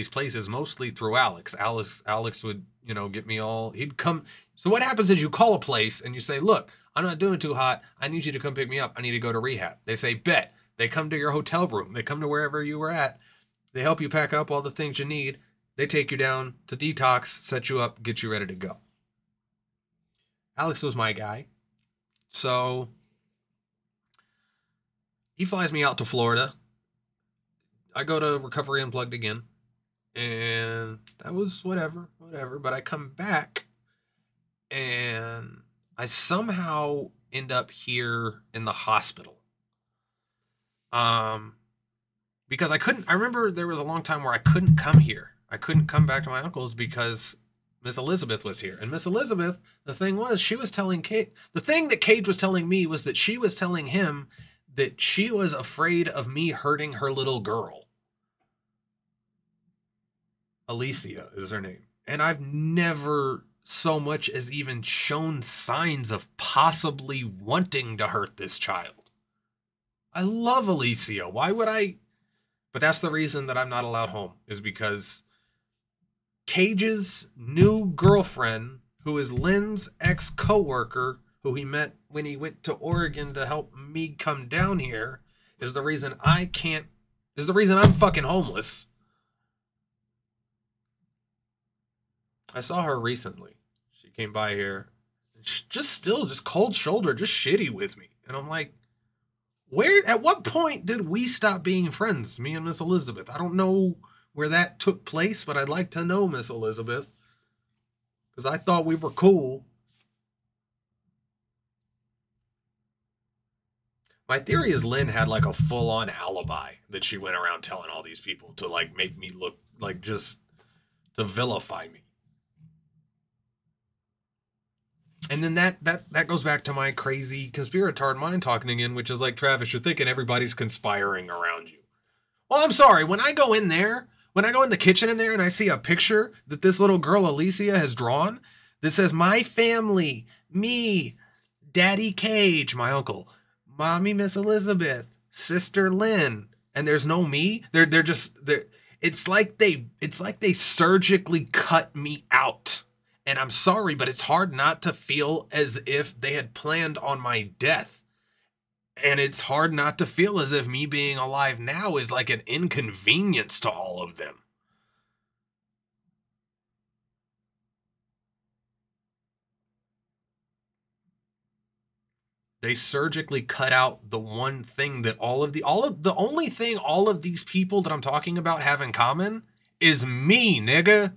places, mostly through Alex. Alex would, get me all. He'd come. So what happens is you call a place and you say, "Look, I'm not doing too hot. I need you to come pick me up. I need to go to rehab." They say, "Bet." They come to your hotel room. They come to wherever you were at. They help you pack up all the things you need. They take you down to detox, set you up, get you ready to go. Alex was my guy. So he flies me out to Florida. I go to Recovery Unplugged again. And that was whatever. But I come back and I somehow end up here in the hospital. Because I remember there was a long time where I couldn't come here. I couldn't come back to my uncle's because Miss Elizabeth was here. And Miss Elizabeth, the thing was, she was telling Cage, the thing that Cage was telling me was that she was telling him that she was afraid of me hurting her little girl. Alicia is her name. And I've never so much as even shown signs of possibly wanting to hurt this child. I love Alicia. Why would I? But that's the reason that I'm not allowed home, is because Cage's new girlfriend, who is Lynn's ex-coworker, who he met when he went to Oregon to help me come down here, is the reason I'm fucking homeless. I saw her recently. She came by here, just cold shoulder, just shitty with me. And I'm like, at what point did we stop being friends, me and Miss Elizabeth? I don't know where that took place, but I'd like to know, Miss Elizabeth, because I thought we were cool. My theory is Lynn had like a full on alibi that she went around telling all these people to like make me look like just to vilify me. And then that goes back to my crazy conspiratard mind talking again, which is like, Travis, you're thinking everybody's conspiring around you. Well, I'm sorry. When I go in the kitchen in there and I see a picture that this little girl Alicia has drawn that says my family, me, Daddy Cage, my uncle, Mommy Miss Elizabeth, Sister Lynn, and there's no me. They're just they're it's like they surgically cut me out. And I'm sorry, but it's hard not to feel as if they had planned on my death. And it's hard not to feel as if me being alive now is like an inconvenience to all of them. They surgically cut out the one thing that the only thing all of these people that I'm talking about have in common is me, nigga.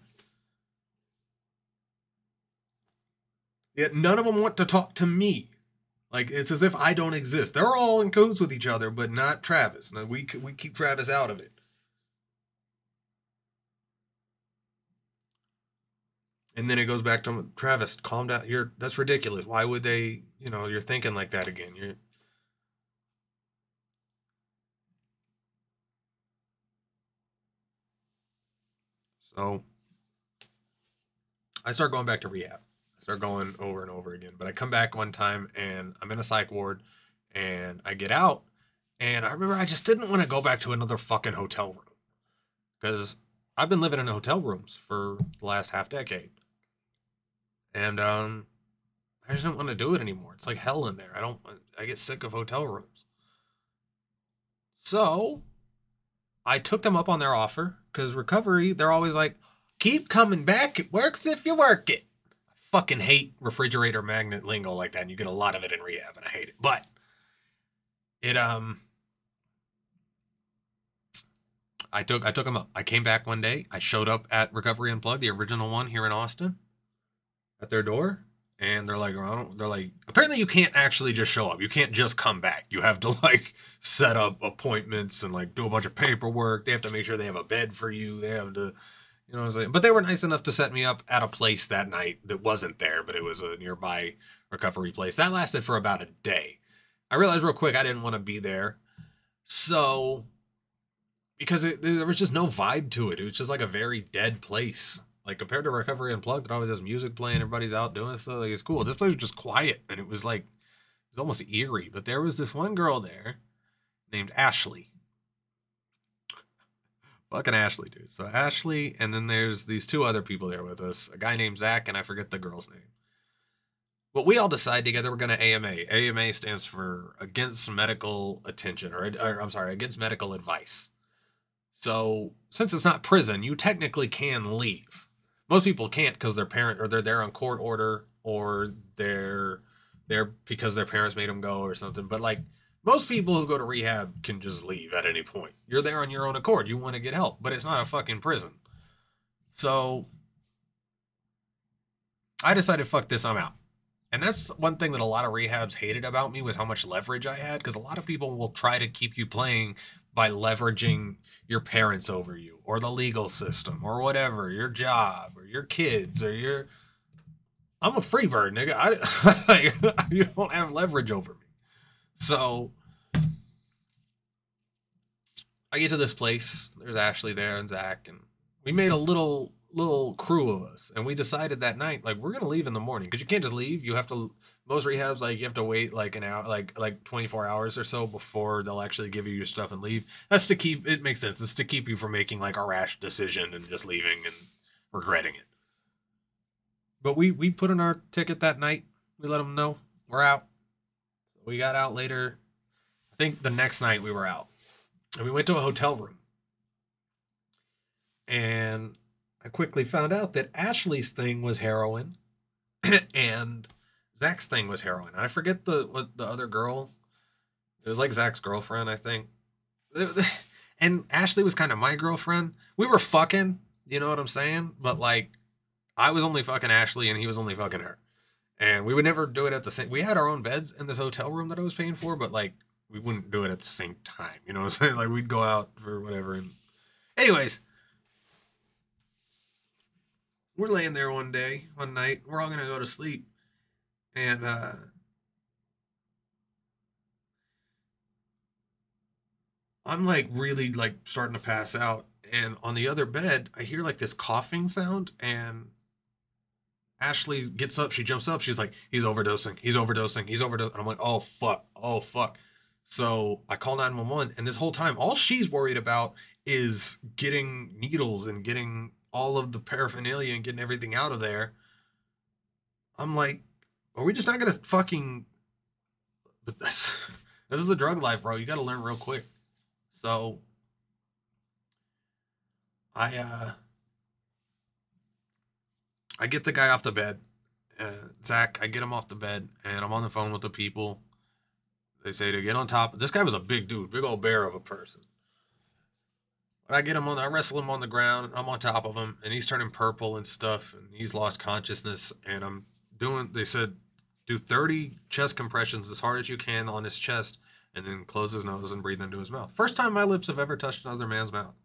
Yet none of them want to talk to me. Like, it's as if I don't exist. They're all in cahoots with each other, but not Travis. Now, we keep Travis out of it. And then it goes back to Travis, calm down. That's ridiculous. Why would they, you're thinking like that again. So I start going back to rehab. I start going over and over again. But I come back one time and I'm in a psych ward and I get out. And I remember I just didn't want to go back to another fucking hotel room. Because I've been living in hotel rooms for the last half decade. And I just don't want to do it anymore. It's like hell in there. I get sick of hotel rooms. So I took them up on their offer because recovery, they're always like, keep coming back. It works if you work it. I fucking hate refrigerator magnet lingo like that. And you get a lot of it in rehab and I hate it. But it, I took them up. I came back one day. I showed up at Recovery Unplugged, the original one here in Austin, at their door. And they're like, apparently you can't actually just show up. You can't just come back. You have to like set up appointments and like do a bunch of paperwork. They have to make sure they have a bed for you. They have to, you know what I'm saying? But they were nice enough to set me up at a place that night that wasn't there, but it was a nearby recovery place. That lasted for about a day. I realized real quick I didn't want to be there. So, because there was just no vibe to it. It was just like a very dead place. Like compared to Recovery Unplugged, it always has music playing, everybody's out doing stuff. Like it's cool. This place was just quiet, and it was like it was almost eerie. But there was this one girl there named Ashley. Fucking Ashley, dude. So Ashley, and then there's these two other people there with us. A guy named Zach, and I forget the girl's name. But we all decide together we're gonna AMA. AMA stands for Against Medical Attention, or I'm sorry, Against Medical Advice. So since it's not prison, you technically can leave. Most people can't because their parent or they're there on court order or they're there because their parents made them go or something. But like most people who go to rehab can just leave at any point. You're there on your own accord. You want to get help, but it's not a fucking prison. So I decided, fuck this, I'm out. And that's one thing that a lot of rehabs hated about me was how much leverage I had because a lot of people will try to keep you playing by leveraging your parents over you or the legal system or whatever, your job or your kids or your I'm a free bird, nigga. You don't have leverage over me. So I get to this place. There's Ashley there and Zach, and we made a little crew of us, and we decided that night like we're gonna leave in the morning because you can't just leave. You have to. Most rehabs like you have to wait like an hour, like 24 hours or so before they'll actually give you your stuff and leave. That's to keep it makes sense. It's to keep you from making like a rash decision and just leaving and regretting it. But we put in our ticket that night. We let them know we're out. We got out later. I think the next night we were out. And we went to a hotel room. And I quickly found out that Ashley's thing was heroin and Zach's thing was heroin. I forget what the other girl. It was like Zach's girlfriend, I think. And Ashley was kind of my girlfriend. We were fucking, you know what I'm saying? But like I was only fucking Ashley and he was only fucking her. And we would never do it at the same. We had our own beds in this hotel room that I was paying for, but like we wouldn't do it at the same time. You know what I'm saying? Like we'd go out for whatever. And anyways, we're laying there one night. We're all gonna go to sleep, and I'm like really like starting to pass out. And on the other bed, I hear like this coughing sound, and Ashley gets up. She jumps up. She's like, "He's overdosing. He's overdosing. He's overdosing." And I'm like, "Oh fuck! Oh fuck!" So I call 911, and this whole time, all she's worried about is getting needles and getting all of the paraphernalia and getting everything out of there. I'm like, "Are we just not gonna fucking?" But this is a drug life, bro. You got to learn real quick. So I I get the guy off the bed. Zach, I get him off the bed, and I'm on the phone with the people. They say to get on top. This guy was a big dude, big old bear of a person. But I wrestle him on the ground. I'm on top of him, and he's turning purple and stuff, and he's lost consciousness. And they said, do 30 chest compressions as hard as you can on his chest, and then close his nose and breathe into his mouth. First time my lips have ever touched another man's mouth.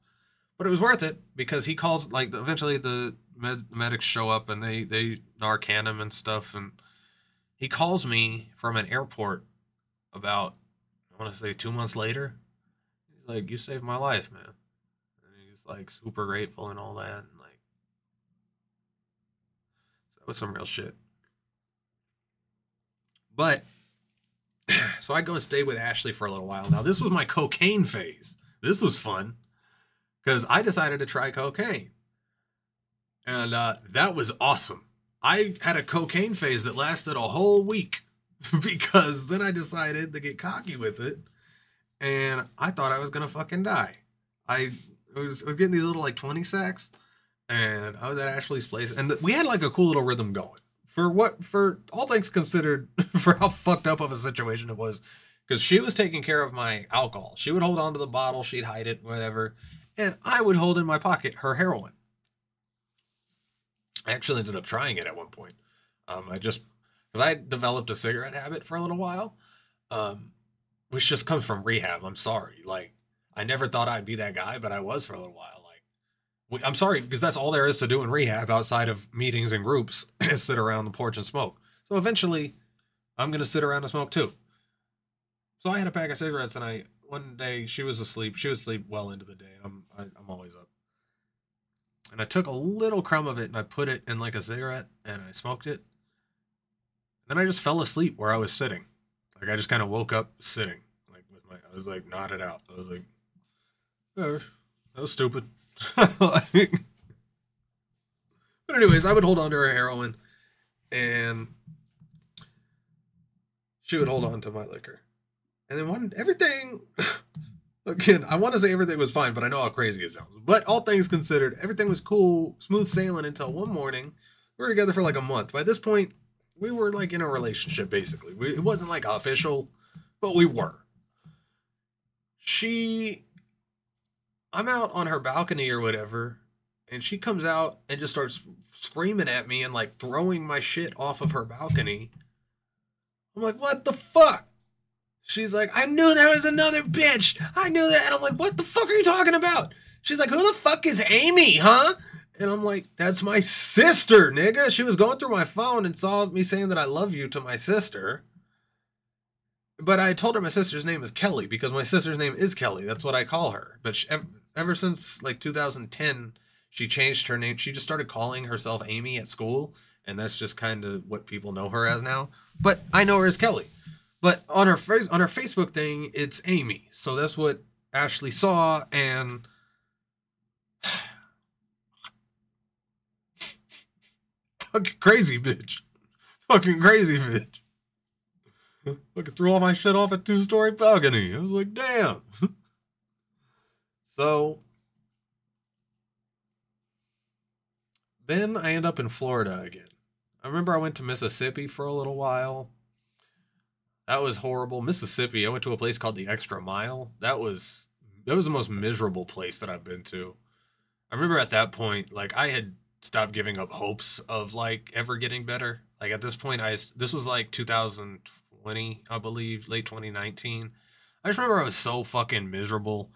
But it was worth it because he calls, like, eventually the medics show up and they Narcan him and stuff. And he calls me from an airport about, I want to say 2 months later. He's like, "You saved my life, man." And he's like super grateful and all that. And like, that was some real shit. But, so I go and stay with Ashley for a little while. Now, this was my cocaine phase. This was fun because I decided to try cocaine. And that was awesome. I had a cocaine phase that lasted a whole week because then I decided to get cocky with it, and I thought I was gonna fucking die. I was getting these little like 20 sacks, and I was at Ashley's place, and we had like a cool little rhythm going. For all things considered, for how fucked up of a situation it was, because she was taking care of my alcohol. She would hold on to the bottle, she'd hide it, whatever, and I would hold in my pocket her heroin. I actually ended up trying it at one point. Because I developed a cigarette habit for a little while, um, which just comes from rehab. I'm sorry. Like, I never thought I'd be that guy, but I was for a little while. Like, I'm sorry, because that's all there is to do in rehab outside of meetings and groups is sit around the porch and smoke. So eventually, I'm going to sit around and smoke too. So I had a pack of cigarettes, and one day she was asleep. She would sleep well into the day. I'm always up. And I took a little crumb of it and I put it in like a cigarette and I smoked it. Then I just fell asleep where I was sitting. Like I just kind of woke up sitting, like I was like nodded out. I was like, "Oh, that was stupid." But anyways, I would hold on to her heroin, and she would hold on to my liquor. And then everything, again, I want to say everything was fine, but I know how crazy it sounds. But all things considered, everything was cool, smooth sailing until one morning. We were together for like a month. By this point, we were like in a relationship, basically. It wasn't like official, but we were. I'm out on her balcony or whatever, and she comes out and just starts screaming at me and like throwing my shit off of her balcony. I'm like, "What the fuck?" She's like, "I knew there was another bitch. I knew that." And I'm like, "What the fuck are you talking about?" She's like, "Who the fuck is Amy, huh?" And I'm like, "That's my sister, nigga." She was going through my phone and saw me saying that I love you to my sister. But I told her my sister's name is Kelly because my sister's name is Kelly. That's what I call her. But ever since like 2010, she changed her name. She just started calling herself Amy at school. And that's just kind of what people know her as now. But I know her as Kelly. But on her Facebook thing, it's Amy. So that's what Ashley saw, and fucking crazy bitch. Fucking crazy bitch. Fucking threw all my shit off a 2-story balcony. I was like, damn. So then I end up in Florida again. I remember I went to Mississippi for a little while. That was horrible. Mississippi, I went to a place called the Extra Mile. That was the most miserable place that I've been to. I remember at that point, like I had stopped giving up hopes of like ever getting better. Like at this point, this was like 2020, I believe, late 2019. I just remember I was so fucking miserable.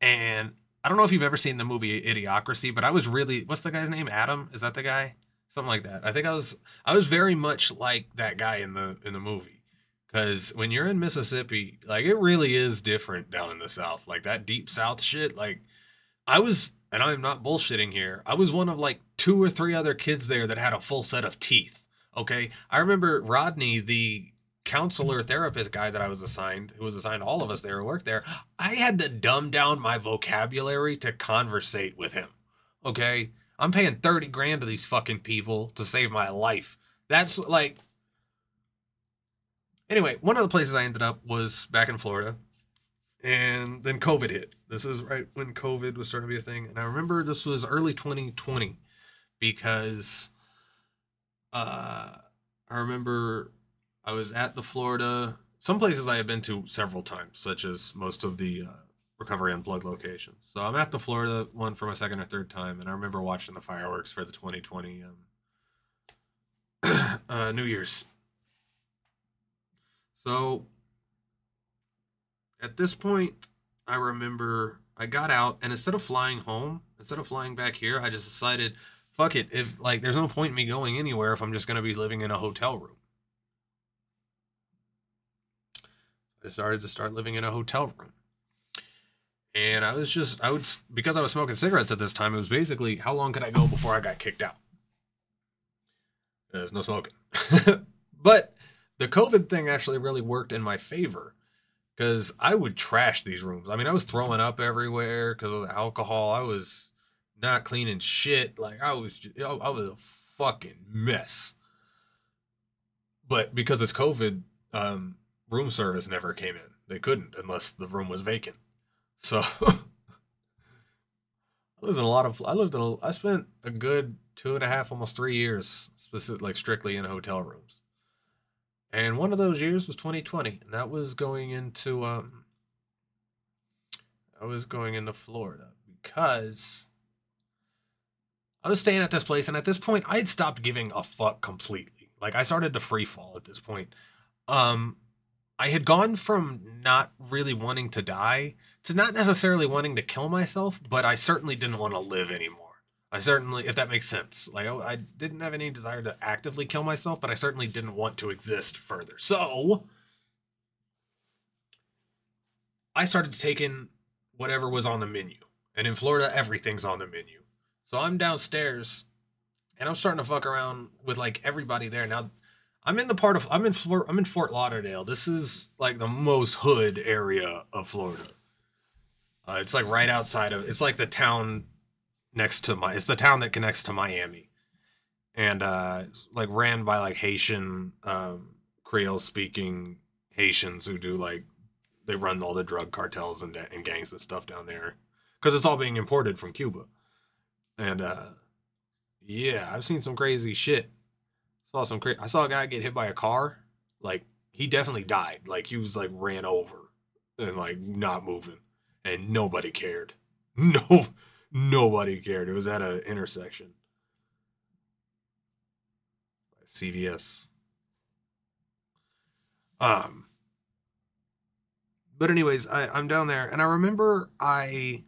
And I don't know if you've ever seen the movie Idiocracy, but I was really, what's the guy's name? Adam? Is that the guy? Something like that. I think I was very much like that guy in the movie. Cause when you're in Mississippi, like it really is different down in the South. Like that deep South shit. Like I was, and I'm not bullshitting here. I was one of like two or three other kids there that had a full set of teeth. Okay. I remember Rodney, the counselor therapist guy that I was assigned, who was assigned all of us there who worked there. I had to dumb down my vocabulary to conversate with him. Okay. I'm paying 30 grand to these fucking people to save my life. That's like, anyway, one of the places I ended up was back in Florida. And then COVID hit. This is right when COVID was starting to be a thing. And I remember this was early 2020 because I remember I was at the Florida, some places I had been to several times, such as most of the Recovery Unplugged locations. So I'm at the Florida one for my second or third time, and I remember watching the fireworks for the 2020 New Year's. So at this point, I remember I got out, and instead of flying home, instead of flying back here, I just decided, fuck it. If like, there's no point in me going anywhere if I'm just gonna be living in a hotel room. I started to start living in a hotel room. And I would, because I was smoking cigarettes at this time, it was basically how long could I go before I got kicked out? There's no smoking. But the COVID thing actually really worked in my favor because I would trash these rooms. I mean, I was throwing up everywhere because of the alcohol. I was not cleaning shit. Like I was a fucking mess. But because it's COVID, room service never came in. They couldn't unless the room was vacant. So I spent a good 2.5, almost 3 years, specific, like strictly in hotel rooms. And one of those years was 2020, and that was going into I was going into Florida because I was staying at this place, and at this point, I'd stopped giving a fuck completely. Like I started to free fall at this point. Um, I had gone from not really wanting to die to not necessarily wanting to kill myself, but I certainly didn't want to live anymore. I certainly, if that makes sense, like I didn't have any desire to actively kill myself, but I certainly didn't want to exist further. So I started taking whatever was on the menu. And in Florida, everything's on the menu. So I'm downstairs and I'm starting to fuck around with like everybody there. Now I'm in Fort Lauderdale. This is like the most hood area of Florida. It's like right outside of, it's like the town it's the town that connects to Miami. And it's like ran by like Haitian Creole speaking Haitians who do like, they run all the drug cartels and gangs and stuff down there because it's all being imported from Cuba. And yeah, I've seen some crazy shit. I saw a guy get hit by a car. Like he definitely died. Like he was like ran over and like not moving, and nobody cared. No, nobody cared. It was at an intersection. CVS. Um, but anyways, I'm down there, and I remember I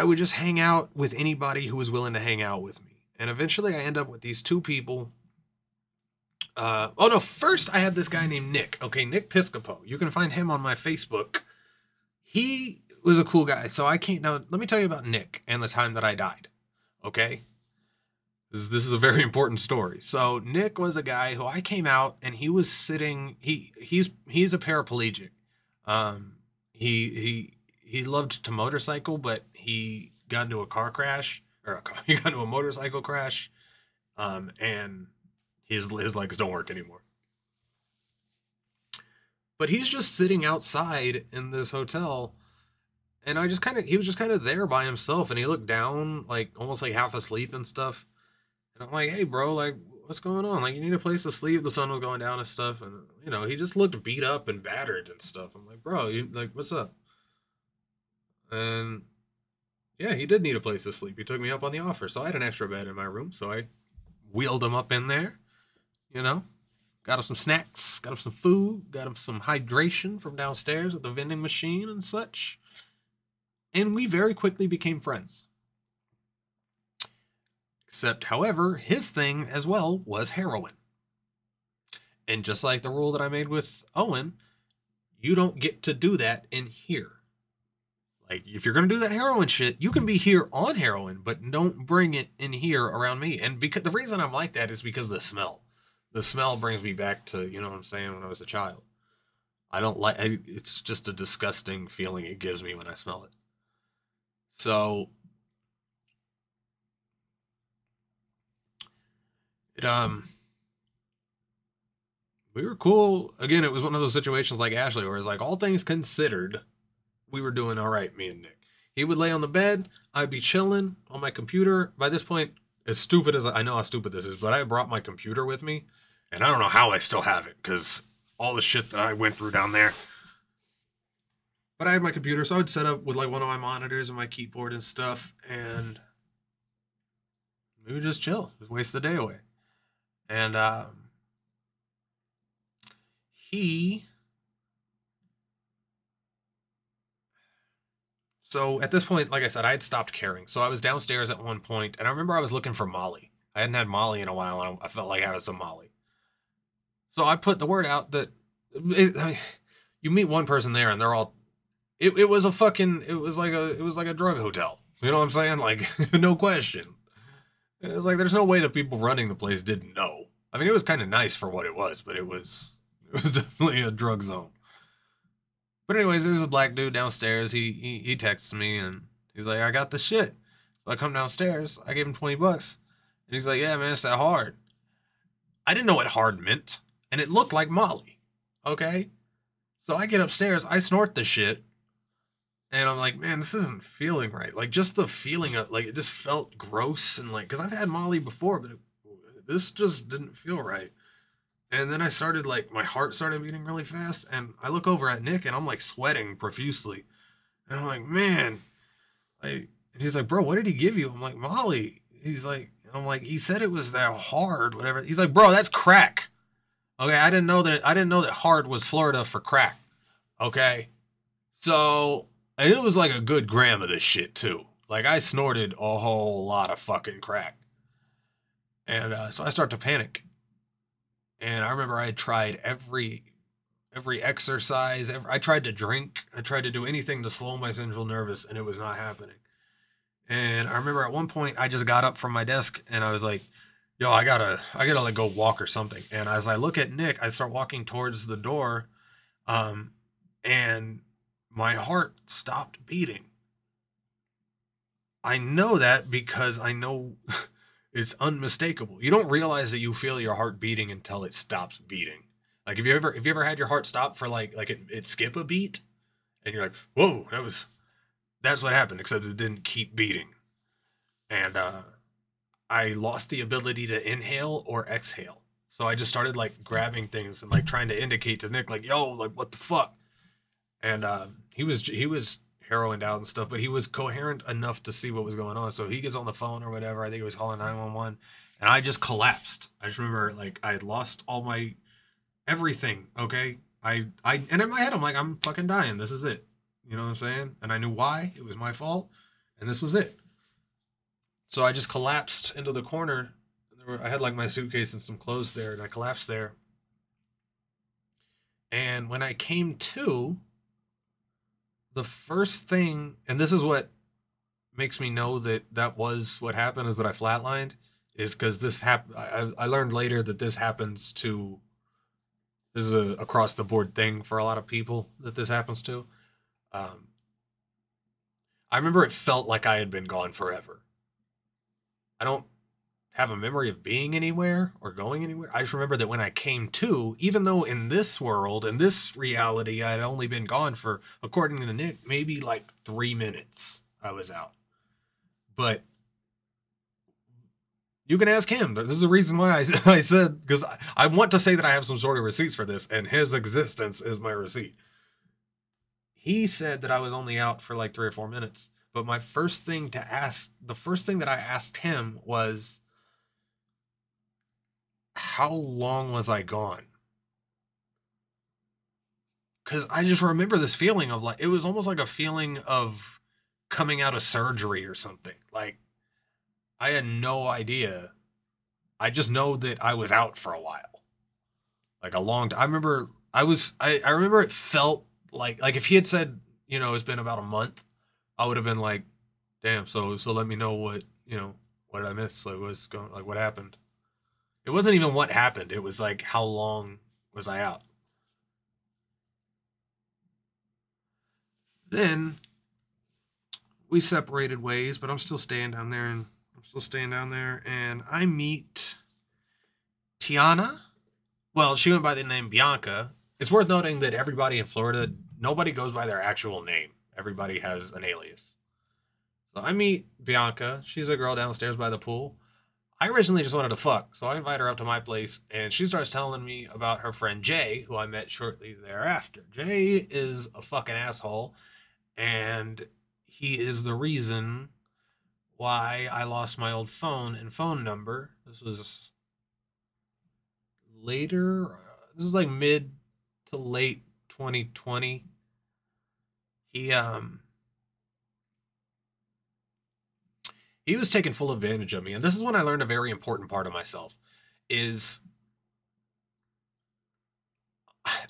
would just hang out with anybody who was willing to hang out with me. And eventually I end up with these two people. Oh no, first I had this guy named Nick. Okay, Nick Piscopo. You can find him on my Facebook. He was a cool guy. So I can't, now let me tell you about Nick and the time that I died. Okay? This is a very important story. So Nick was a guy who I came out and he was sitting, he's a paraplegic. Um, he loved to motorcycle, but he got into a car crash he got into a motorcycle crash, and his legs don't work anymore. But he's just sitting outside in this hotel, and he was just kind of there by himself, and he looked down, like almost like half asleep and stuff. And I'm like, hey, bro, like, what's going on? Like, you need a place to sleep. The sun was going down and stuff, and he just looked beat up and battered and stuff. I'm like, bro, you like, what's up? And yeah, he did need a place to sleep. He took me up on the offer. So I had an extra bed in my room. So I wheeled him up in there, you know? got him some snacks, got him some food, got him some hydration from downstairs at the vending machine and such. And we very quickly became friends. Except, however, his thing as well was heroin. And just like the rule that I made with Owen, you don't get to do that in here. Like, if you're going to do that heroin shit, you can be here on heroin, but don't bring it in here around me. And because the reason I'm like that is because of the smell. The smell brings me back to, you know what I'm saying, when I was a child. I don't like, it's just a disgusting feeling it gives me when I smell it. So, we were cool. Again, it was one of those situations like Ashley, where it's like, all things considered, we were doing all right, me and Nick. He would lay on the bed, I'd be chilling on my computer. By this point, as stupid as I know how stupid this is, but I brought my computer with me, and I don't know how I still have it, because all the shit that I went through down there. But I had my computer, so I would set up with like one of my monitors and my keyboard and stuff, and we would just chill, just waste the day away. And he So at this point, like I said, I had stopped caring. So I was downstairs at one point, and I remember I was looking for Molly. I hadn't had Molly in a while, and I felt like having some Molly. So I put the word out that you meet one person there, and they're all. It was a fucking. It was like a drug hotel. You know what I'm saying? Like, no question. It was like there's no way the people running the place didn't know. I mean, it was kind of nice for what it was, but it was definitely a drug zone. But anyways, there's a black dude downstairs. He texts me and he's like, I got the shit. So I come downstairs. I gave him $20. And he's like, yeah, man, it's that hard. I didn't know what hard meant. And it looked like Molly. Okay? So I get upstairs. I snort the shit. And I'm like, man, this isn't feeling right. Like, just the feeling of, like, it just felt gross. And, like, because I've had Molly before, but this just didn't feel right. And then I started, like, my heart started beating really fast. And I look over at Nick, and I'm, like, sweating profusely. And I'm like, man. And he's like, bro, what did he give you? I'm like, Molly. He's like, I'm like, he said it was that hard, whatever. He's like, bro, that's crack. Okay, I didn't know that hard was Florida for crack. Okay? So, and it was like a good gram of this shit, too. Like, I snorted a whole lot of fucking crack. And so I start to panic. And I remember I had tried every exercise. I tried to drink. I tried to do anything to slow my central nervous, and it was not happening. And I remember at one point I just got up from my desk and I was like, yo, I gotta like go walk or something. And as I look at Nick, I start walking towards the door, and my heart stopped beating. I know that because I know it's unmistakable. You don't realize that you feel your heart beating until it stops beating. Like, have you ever had your heart stop for like it skip a beat, and you're like, whoa, that's what happened, except it didn't keep beating. And I lost the ability to inhale or exhale. So I just started like grabbing things and like trying to indicate to Nick, like, yo, like, what the fuck? And he was heroined out and stuff, but he was coherent enough to see what was going on. So he gets on the phone or whatever. I think he was calling 911, and I just collapsed. I just remember like I had lost all my everything. Okay. And in my head, I'm like, I'm fucking dying. This is it. You know what I'm saying? And I knew why. It was my fault. And this was it. So I just collapsed into the corner. I had like my suitcase and some clothes there, and I collapsed there. And when I came to, the first thing, and this is what makes me know that was what happened, is that I flatlined, is because this happened. I learned later that this happens to, this is a across the board thing for a lot of people that this happens to. I remember it felt like I had been gone forever. I don't have a memory of being anywhere or going anywhere. I just remember that when I came to, even though in this world, in this reality, I had only been gone for, according to Nick, maybe like 3 minutes I was out. But you can ask him. This is the reason why I said, because I want to say that I have some sort of receipts for this, and his existence is my receipt. He said that I was only out for like 3 or 4 minutes. But the first thing that I asked him was, how long was I gone? because I just remember this feeling of like, it was almost like a feeling of coming out of surgery or something. Like, I had no idea. I just know that I was out for a while, like a long time. I remember I remember it felt like if he had said, it's been about a month, I would have been like, damn. So let me know what did I miss? Like, what's going, like, what happened? It wasn't even what happened. It was like, how long was I out? Then we separated ways, but I'm still staying down there, and I meet Tiana. Well, she went by the name Bianca. It's worth noting that everybody in Florida, nobody goes by their actual name. Everybody has an alias. So I meet Bianca. She's a girl downstairs by the pool. I originally just wanted to fuck, so I invite her up to my place, and she starts telling me about her friend Jay, who I met shortly thereafter. Jay is a fucking asshole, and he is the reason why I lost my old phone and phone number. This was later. This is like mid to late 2020. He he was taking full advantage of me, and this is when I learned a very important part of myself is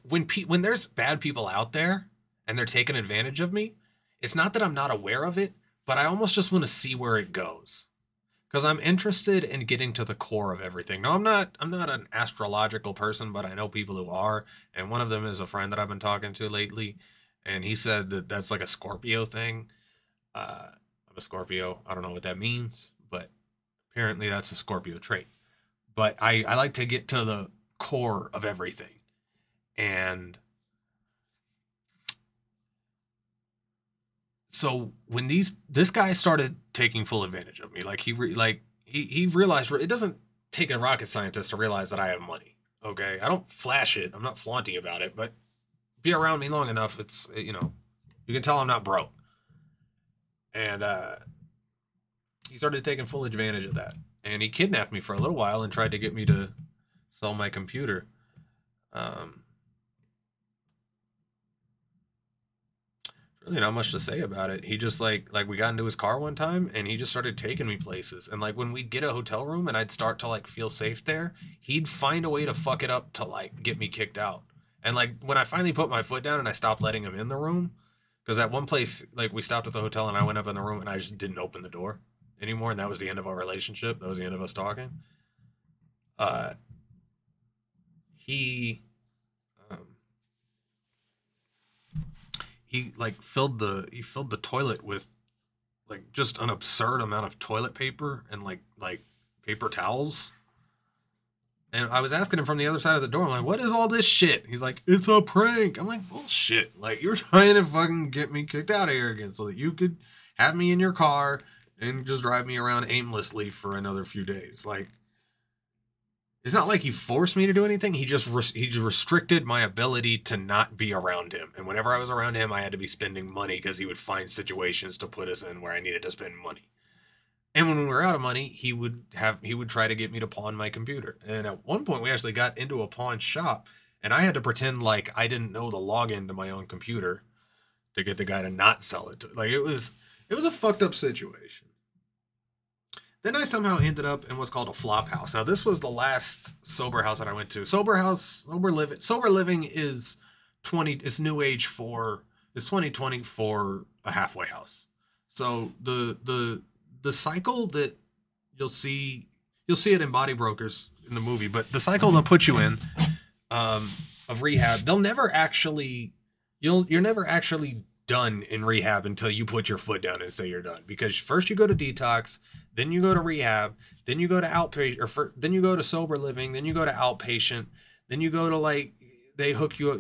when there's bad people out there and they're taking advantage of me. It's not that I'm not aware of it, but I almost just want to see where it goes because I'm interested in getting to the core of everything. No, I'm not an astrological person, but I know people who are, and one of them is a friend that I've been talking to lately, and he said that that's like a Scorpio thing. I'm a Scorpio. I don't know what that means, but apparently that's a Scorpio trait. But I like to get to the core of everything. And so when this guy started taking full advantage of me, like he realized it doesn't take a rocket scientist to realize that I have money. Okay, I don't flash it. I'm not flaunting about it, but be around me long enough, it's you can tell I'm not broke. And he started taking full advantage of that, and he kidnapped me for a little while and tried to get me to sell my computer. Um, really not much to say about it. He just like we got into his car one time and he just started taking me places. And like when we'd get a hotel room and I'd start to like feel safe there, he'd find a way to fuck it up to like get me kicked out. And like when I finally put my foot down and I stopped letting him in the room, because at one place like we stopped at the hotel and I went up in the room and I just didn't open the door anymore, and that was the end of our relationship. That was the end of us talking. Uh, he um, he filled the toilet with like just an absurd amount of toilet paper and like paper towels. And I was asking him from the other side of the door, I'm like, what is all this shit? He's like, it's a prank. I'm like, bullshit. Like, you're trying to fucking get me kicked out of here again so that you could have me in your car and just drive me around aimlessly for another few days. Like, it's not like he forced me to do anything. He just restricted my ability to not be around him. And whenever I was around him, I had to be spending money because he would find situations to put us in where I needed to spend money. And when we were out of money, he would try to get me to pawn my computer. And at one point, we actually got into a pawn shop, and I had to pretend like I didn't know the login to my own computer to get the guy to not sell it to. Like it was a fucked up situation. Then I somehow ended up in what's called a flop house. Now this was the last sober house that I went to. Sober living is 20. It's new age for it's 2020 for a halfway house. So the cycle that you'll see it in Body Brokers in the movie, but the cycle they'll put you in of rehab, they'll never actually you're never actually done in rehab until you put your foot down and say you're done. Because first you go to detox, then you go to rehab, then you go to then you go to sober living, then you go to outpatient, then you go to like they hook you up.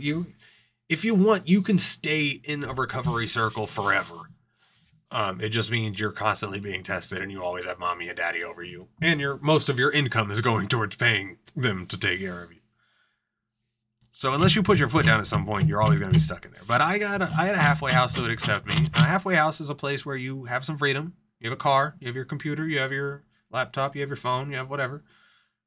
If you want, you can stay in a recovery circle forever. It just means you're constantly being tested and you always have mommy and daddy over you. And most of your income is going towards paying them to take care of you. So unless you put your foot down at some point, you're always going to be stuck in there. But I had a halfway house that would accept me. A halfway house is a place where you have some freedom. You have a car, you have your computer, you have your laptop, you have your phone, you have whatever.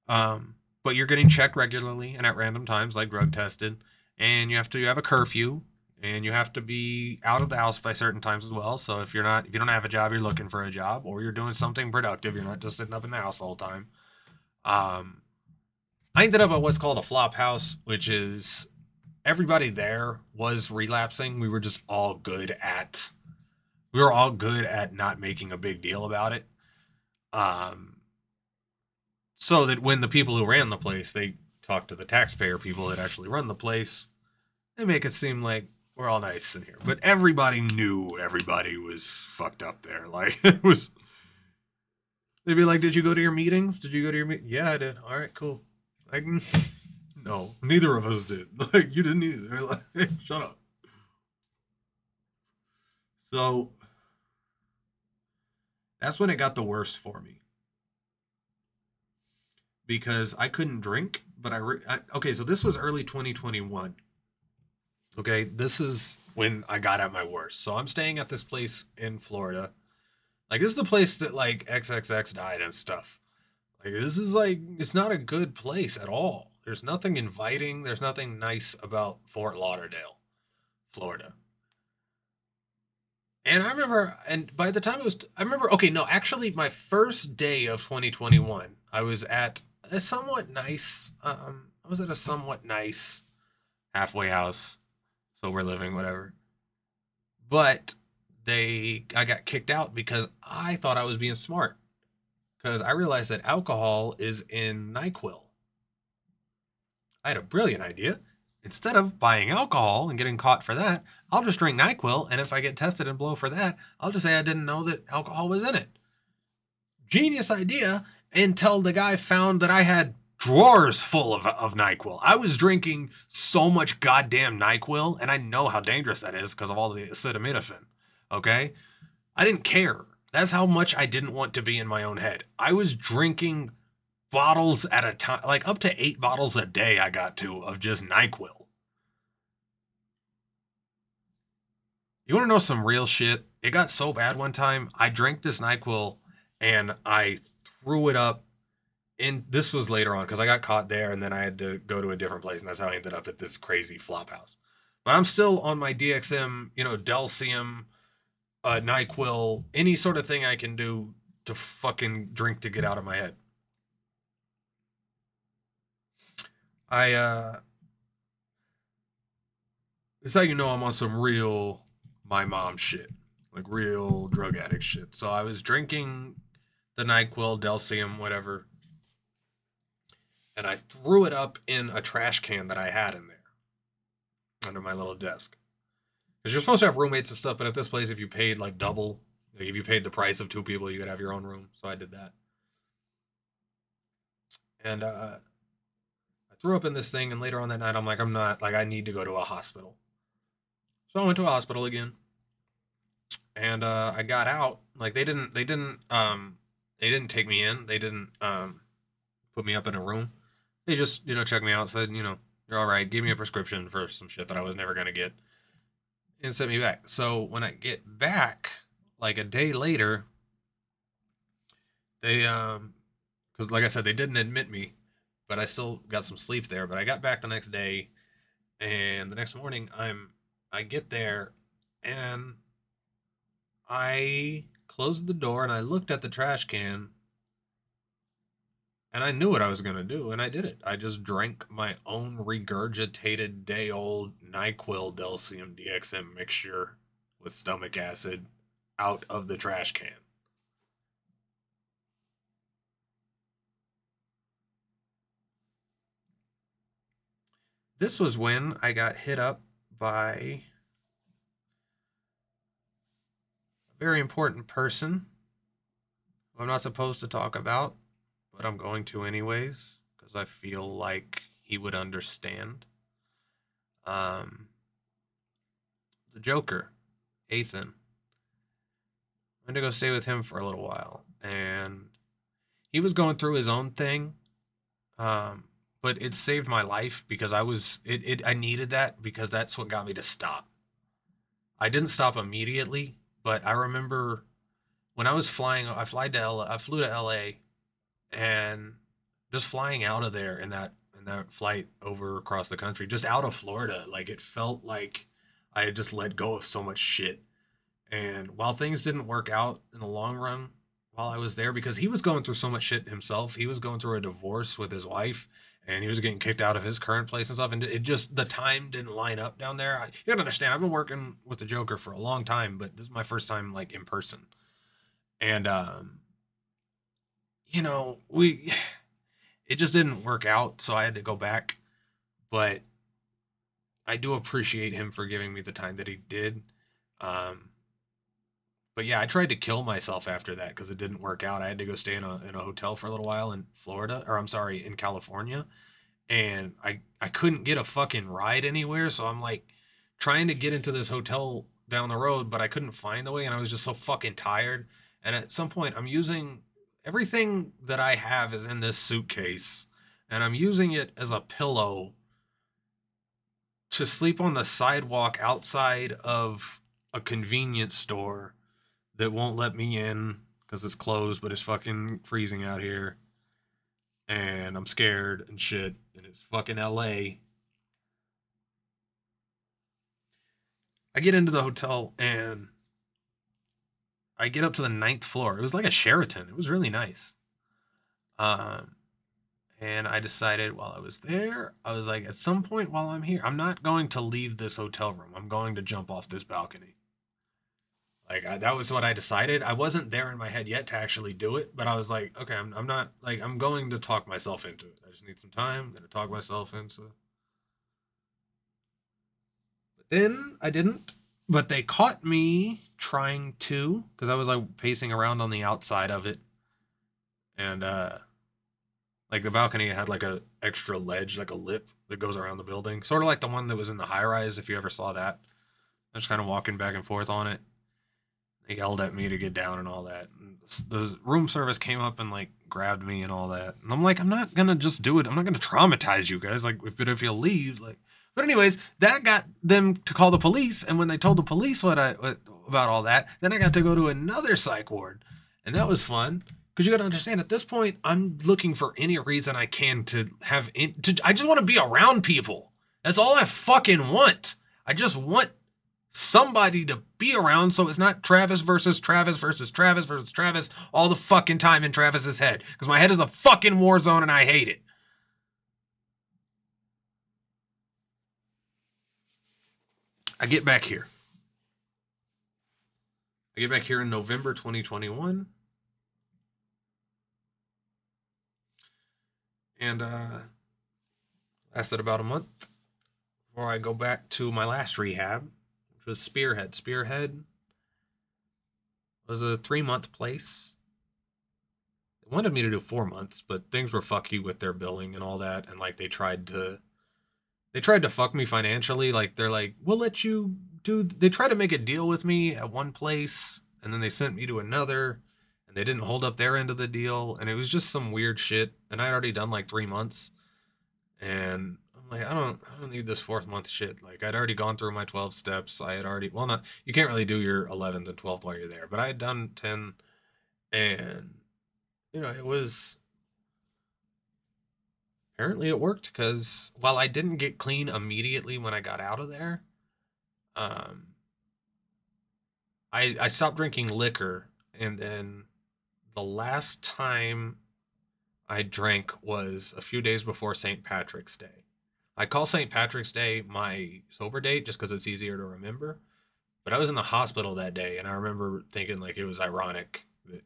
But you're getting checked regularly and at random times, like drug tested. and you have to have a curfew, and you have to be out of the house by certain times as well. So if you don't have a job, you're looking for a job, or you're doing something productive. You're not just sitting up in the house all the time. Um, I ended up at what's called a flop house, which is everybody there was relapsing. We were all good at not making a big deal about it. Um, so that when the people who ran the place, they talk to the taxpayer people that actually run the place, they make it seem like we're all nice in here. But everybody knew everybody was fucked up there. Like, it was, they'd be like, "Did you go to your meetings? Did you go to your meeting?" "Yeah, I did." "All right, cool." Like, no, neither of us did. Like, you didn't either. Like, hey, shut up. So that's when it got the worst for me because I couldn't drink, but okay, so this was early 2021. Okay, this is when I got at my worst. So I'm staying at this place in Florida. Like, this is the place that like XXX died and stuff. Like, this is like, it's not a good place at all. There's nothing inviting. There's nothing nice about Fort Lauderdale, Florida. And I remember, and by the time it was, I remember, okay, no, actually, my first day of 2021, I was at a somewhat nice, I was at a somewhat nice halfway house. So we're living, whatever. But I got kicked out because I thought I was being smart. Because I realized that alcohol is in NyQuil. I had a brilliant idea. Instead of buying alcohol and getting caught for that, I'll just drink NyQuil, and if I get tested and blow for that, I'll just say I didn't know that alcohol was in it. Genius idea until the guy found that I had drawers full of NyQuil. I was drinking so much goddamn NyQuil, and I know how dangerous that is because of all the acetaminophen. Okay? I didn't care. That's how much I didn't want to be in my own head. I was drinking bottles at a time, like up to 8 bottles a day I got to of just NyQuil. You want to know some real shit? It got so bad one time, I drank this NyQuil and I threw it up. And this was later on because I got caught there and then I had to go to a different place. And that's how I ended up at this crazy flop house. But I'm still on my DXM, Delcium, NyQuil, any sort of thing I can do to fucking drink to get out of my head. This is how you know I'm on some real my mom shit, like real drug addict shit. So I was drinking the NyQuil, Delcium, whatever, and I threw it up in a trash can that I had in there under my little desk. Because you're supposed to have roommates and stuff, but at this place, if you paid like double, like if you paid the price of 2 people, you could have your own room. So I did that, and I threw up in this thing. And later on that night, I'm like, I'm not like I need to go to a hospital. So I went to a hospital again, and I got out. Like they didn't take me in. They didn't put me up in a room. They just checked me out, said you're all right, gave me a prescription for some shit that I was never gonna get, and sent me back. So when I get back, like a day later, they because like I said, they didn't admit me, but I still got some sleep there. But I got back the next day, and the next morning I get there, and I closed the door and I looked at the trash can, and I knew what I was going to do, and I did it. I just drank my own regurgitated day old NyQuil Delcium DXM mixture with stomach acid out of the trash can. This was when I got hit up by a very important person who I'm not supposed to talk about, but I'm going to anyways because I feel like he would understand. Um, the Joker, Ethan. I'm gonna go stay with him for a little while, and he was going through his own thing. Um, but it saved my life because I needed that because that's what got me to stop. I didn't stop immediately, but I remember when I was flying. I flew to LA, and just flying out of there in and that flight over across the country, just out of Florida. Like it felt like I had just let go of so much shit. And while things didn't work out in the long run while I was there, because he was going through so much shit himself, he was going through a divorce with his wife, and he was getting kicked out of his current place and stuff. And it just, the time didn't line up down there. You gotta understand, I've been working with the Joker for a long time, but this is my first time like in person. And, you know, it just didn't work out. So I had to go back. But I do appreciate him for giving me the time that he did. Um, But yeah, I tried to kill myself after that because it didn't work out. I had to go stay in a hotel for a little while in Florida, or I'm sorry, in California, and I couldn't get a fucking ride anywhere. So I'm like trying to get into this hotel down the road, but I couldn't find the way, and I was just so fucking tired. And at some point, I'm using everything that I have is in this suitcase, and I'm using it as a pillow to sleep on the sidewalk outside of a convenience store that won't let me in because it's closed, but it's fucking freezing out here. And I'm scared and shit. And it's fucking LA. I get into the hotel and I get up to the ninth floor. It was like a Sheraton. It was really nice. Um, and I decided while I was there, I was like, at some point while I'm here, I'm not going to leave this hotel room. I'm going to jump off this balcony. That was what I decided. I wasn't there in my head yet to actually do it, but I was like, okay, I'm not like I'm going to talk myself into it. I just need some time. I'm gonna talk myself into it. But then I didn't. But they caught me trying to because I was like pacing around on the outside of it, and like the balcony had like a extra ledge, like a lip that goes around the building, sort of like the one that was in the high rise. If you ever saw that, I was just kind of walking back and forth on it. They yelled at me to get down and all that. And the room service came up and like grabbed me and all that. And I'm like, I'm not gonna just do it. I'm not gonna traumatize you guys. Like, if you'll leave, like. But anyways, that got them to call the police. And when they told the police what about all that, then I got to go to another psych ward, and that was fun. Because you got to understand, at this point, I'm looking for any reason I can to have. I just want to be around people. That's all I fucking want. I just want somebody to be around so it's not Travis versus Travis versus Travis versus Travis all the fucking time in Travis's head. Because my head is a fucking war zone and I hate it. I get back here. I get back here in November 2021. And lasted about a month before I go back to my last rehab, which was Spearhead. Spearhead was a 3-month place. They wanted me to do 4 months, but things were fucky with their billing and all that, and like they tried to fuck me financially. Like they're like, we'll let you do. They tried to make a deal with me at one place, and then they sent me to another, and they didn't hold up their end of the deal, and it was just some weird shit. And I'd already done like 3 months, and I'm like, I don't need this 4th month shit. Like I'd already gone through my 12 steps. I had already, well, not you can't really do your 11th and 12th while you're there, but I had done 10, and it was apparently it worked because while I didn't get clean immediately when I got out of there, um, I stopped drinking liquor, and then the last time I drank was a few days before St. Patrick's Day. I call St. Patrick's Day my sober date just because it's easier to remember. But I was in the hospital that day, and I remember thinking like it was ironic that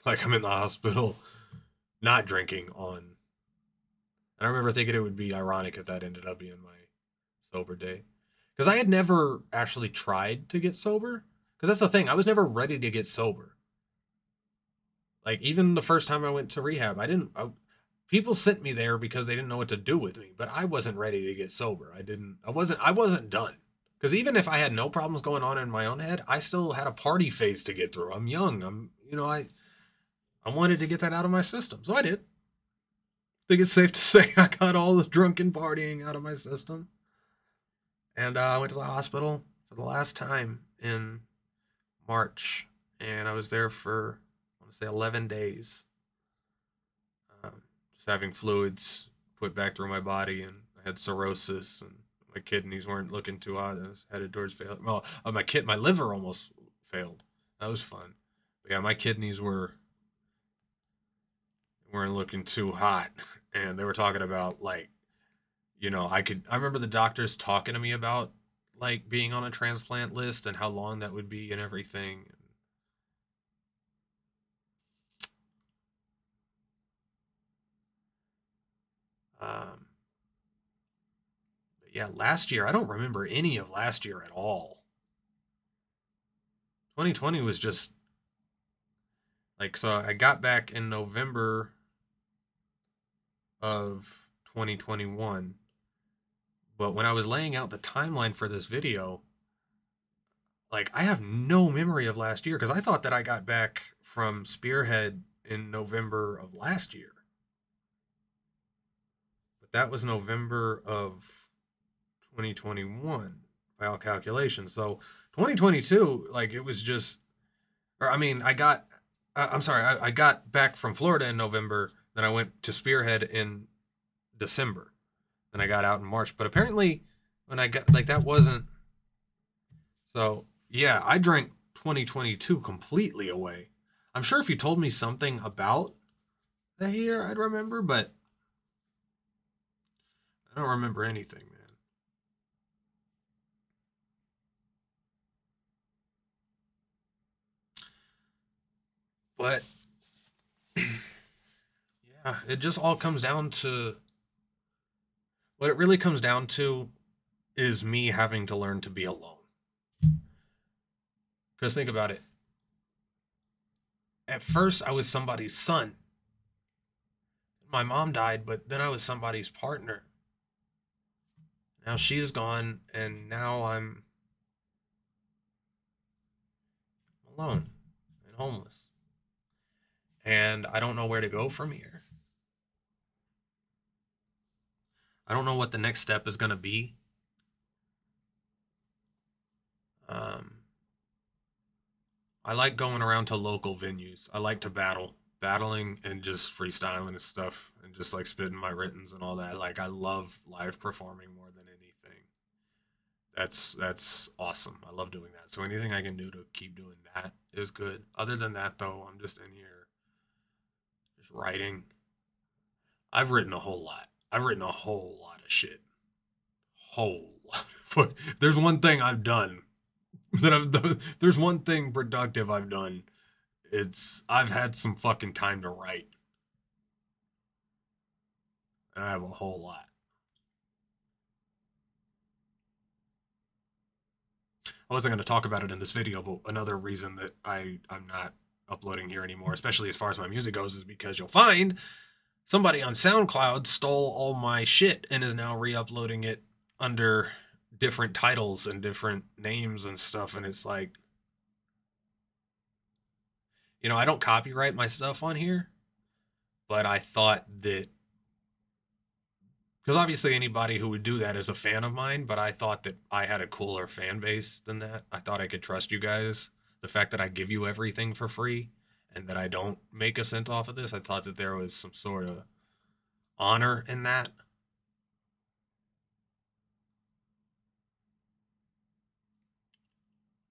like I'm in the hospital not drinking on. And I remember thinking it would be ironic if that ended up being my sober day. Because I had never actually tried to get sober. Because that's the thing, I was never ready to get sober. Like even the first time I went to rehab, people sent me there because they didn't know what to do with me, but I wasn't ready to get sober. I wasn't done. Because even if I had no problems going on in my own head, I still had a party phase to get through. I'm young. I wanted to get that out of my system. So I did. I think it's safe to say I got all the drunken partying out of my system. And I went to the hospital for the last time in March. And I was there for, I want to say, 11 days. Just having fluids put back through my body, and I had cirrhosis, and my kidneys weren't looking too hot. I was headed towards failure. Well, my liver almost failed. That was fun. But yeah, my kidneys weren't looking too hot, and they were talking about like, I remember the doctors talking to me about like being on a transplant list and how long that would be and everything. Um, but yeah, last year I don't remember any of last year at all. 2020 was just like, so I got back in November of 2021, but when I was laying out the timeline for this video, like I have no memory of last year because I thought that I got back from Spearhead in November of last year. But that was November of 2021 by all calculations. So 2022, like it was just, or I mean, I'm sorry, I got back from Florida in November, then I went to Spearhead in December, then I got out in March. But apparently, when I got, like, that wasn't, so yeah, I drank 2022 completely away. I'm sure if you told me something about the year, I'd remember, but I don't remember anything, man. But yeah, it just all comes down to what it really comes down to is me having to learn to be alone. Because think about it. At first, I was somebody's son. My mom died, but then I was somebody's partner. Now she's gone, and now I'm alone and homeless. And I don't know where to go from here. I don't know what the next step is going to be. Um, I like going around to local venues. I like to battling and just freestyling and stuff, and just like spitting my writtens and all that. Like I love live performing more than anything. That's awesome. I love doing that. So anything I can do to keep doing that is good. Other than that, though, I'm just in here just writing. I've written a whole lot. I've written a whole lot of shit. Whole lot. But there's one thing I've done that I've done. There's one thing productive I've done. I've had some fucking time to write, and I have a whole lot. I wasn't going to talk about it in this video, but another reason that I'm not uploading here anymore, especially as far as my music goes, is because you'll find somebody on SoundCloud stole all my shit and is now re-uploading it under different titles and different names and stuff. And it's like, I don't copyright my stuff on here, but I thought that, because obviously anybody who would do that is a fan of mine, but I thought that I had a cooler fan base than that. I thought I could trust you guys. The fact that I give you everything for free and that I don't make a cent off of this, I thought that there was some sort of honor in that.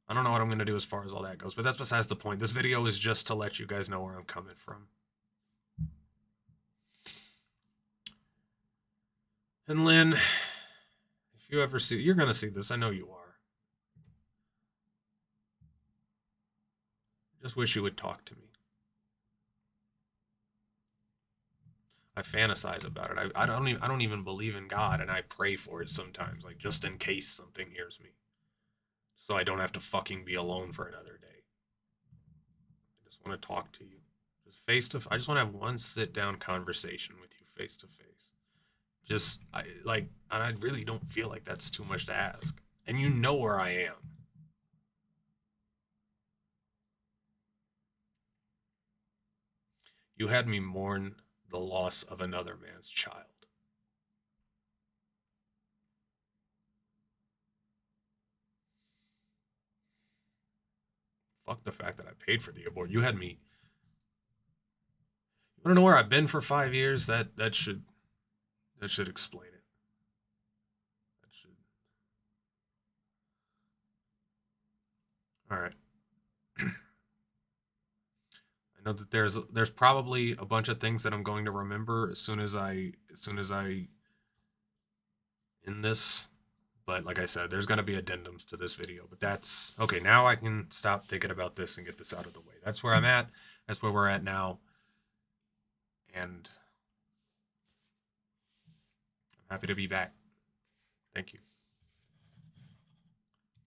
I don't know what I'm going to do as far as all that goes, but that's besides the point. This video is just to let you guys know where I'm coming from. And Lynn, if you ever see, you're going to see this. I know you are. Just wish you would talk to me. I fantasize about it. I don't even believe in God, and I pray for it sometimes, like just in case something hears me, so I don't have to fucking be alone for another day. I just want to talk to you, just face to. I just want to have one sit down conversation with you, face to face. Just and I really don't feel like that's too much to ask, and you know where I am. You had me mourn the loss of another man's child. Fuck the fact that I paid for the abort. You had me. You want to know where I've been for 5 years? That should That should explain it. That should. All right. I know that there's probably a bunch of things that I'm going to remember as soon as I end this. But like I said, there's going to be addendums to this video. But that's okay. Now I can stop thinking about this and get this out of the way. That's where I'm at. That's where we're at now. And I'm happy to be back. Thank you.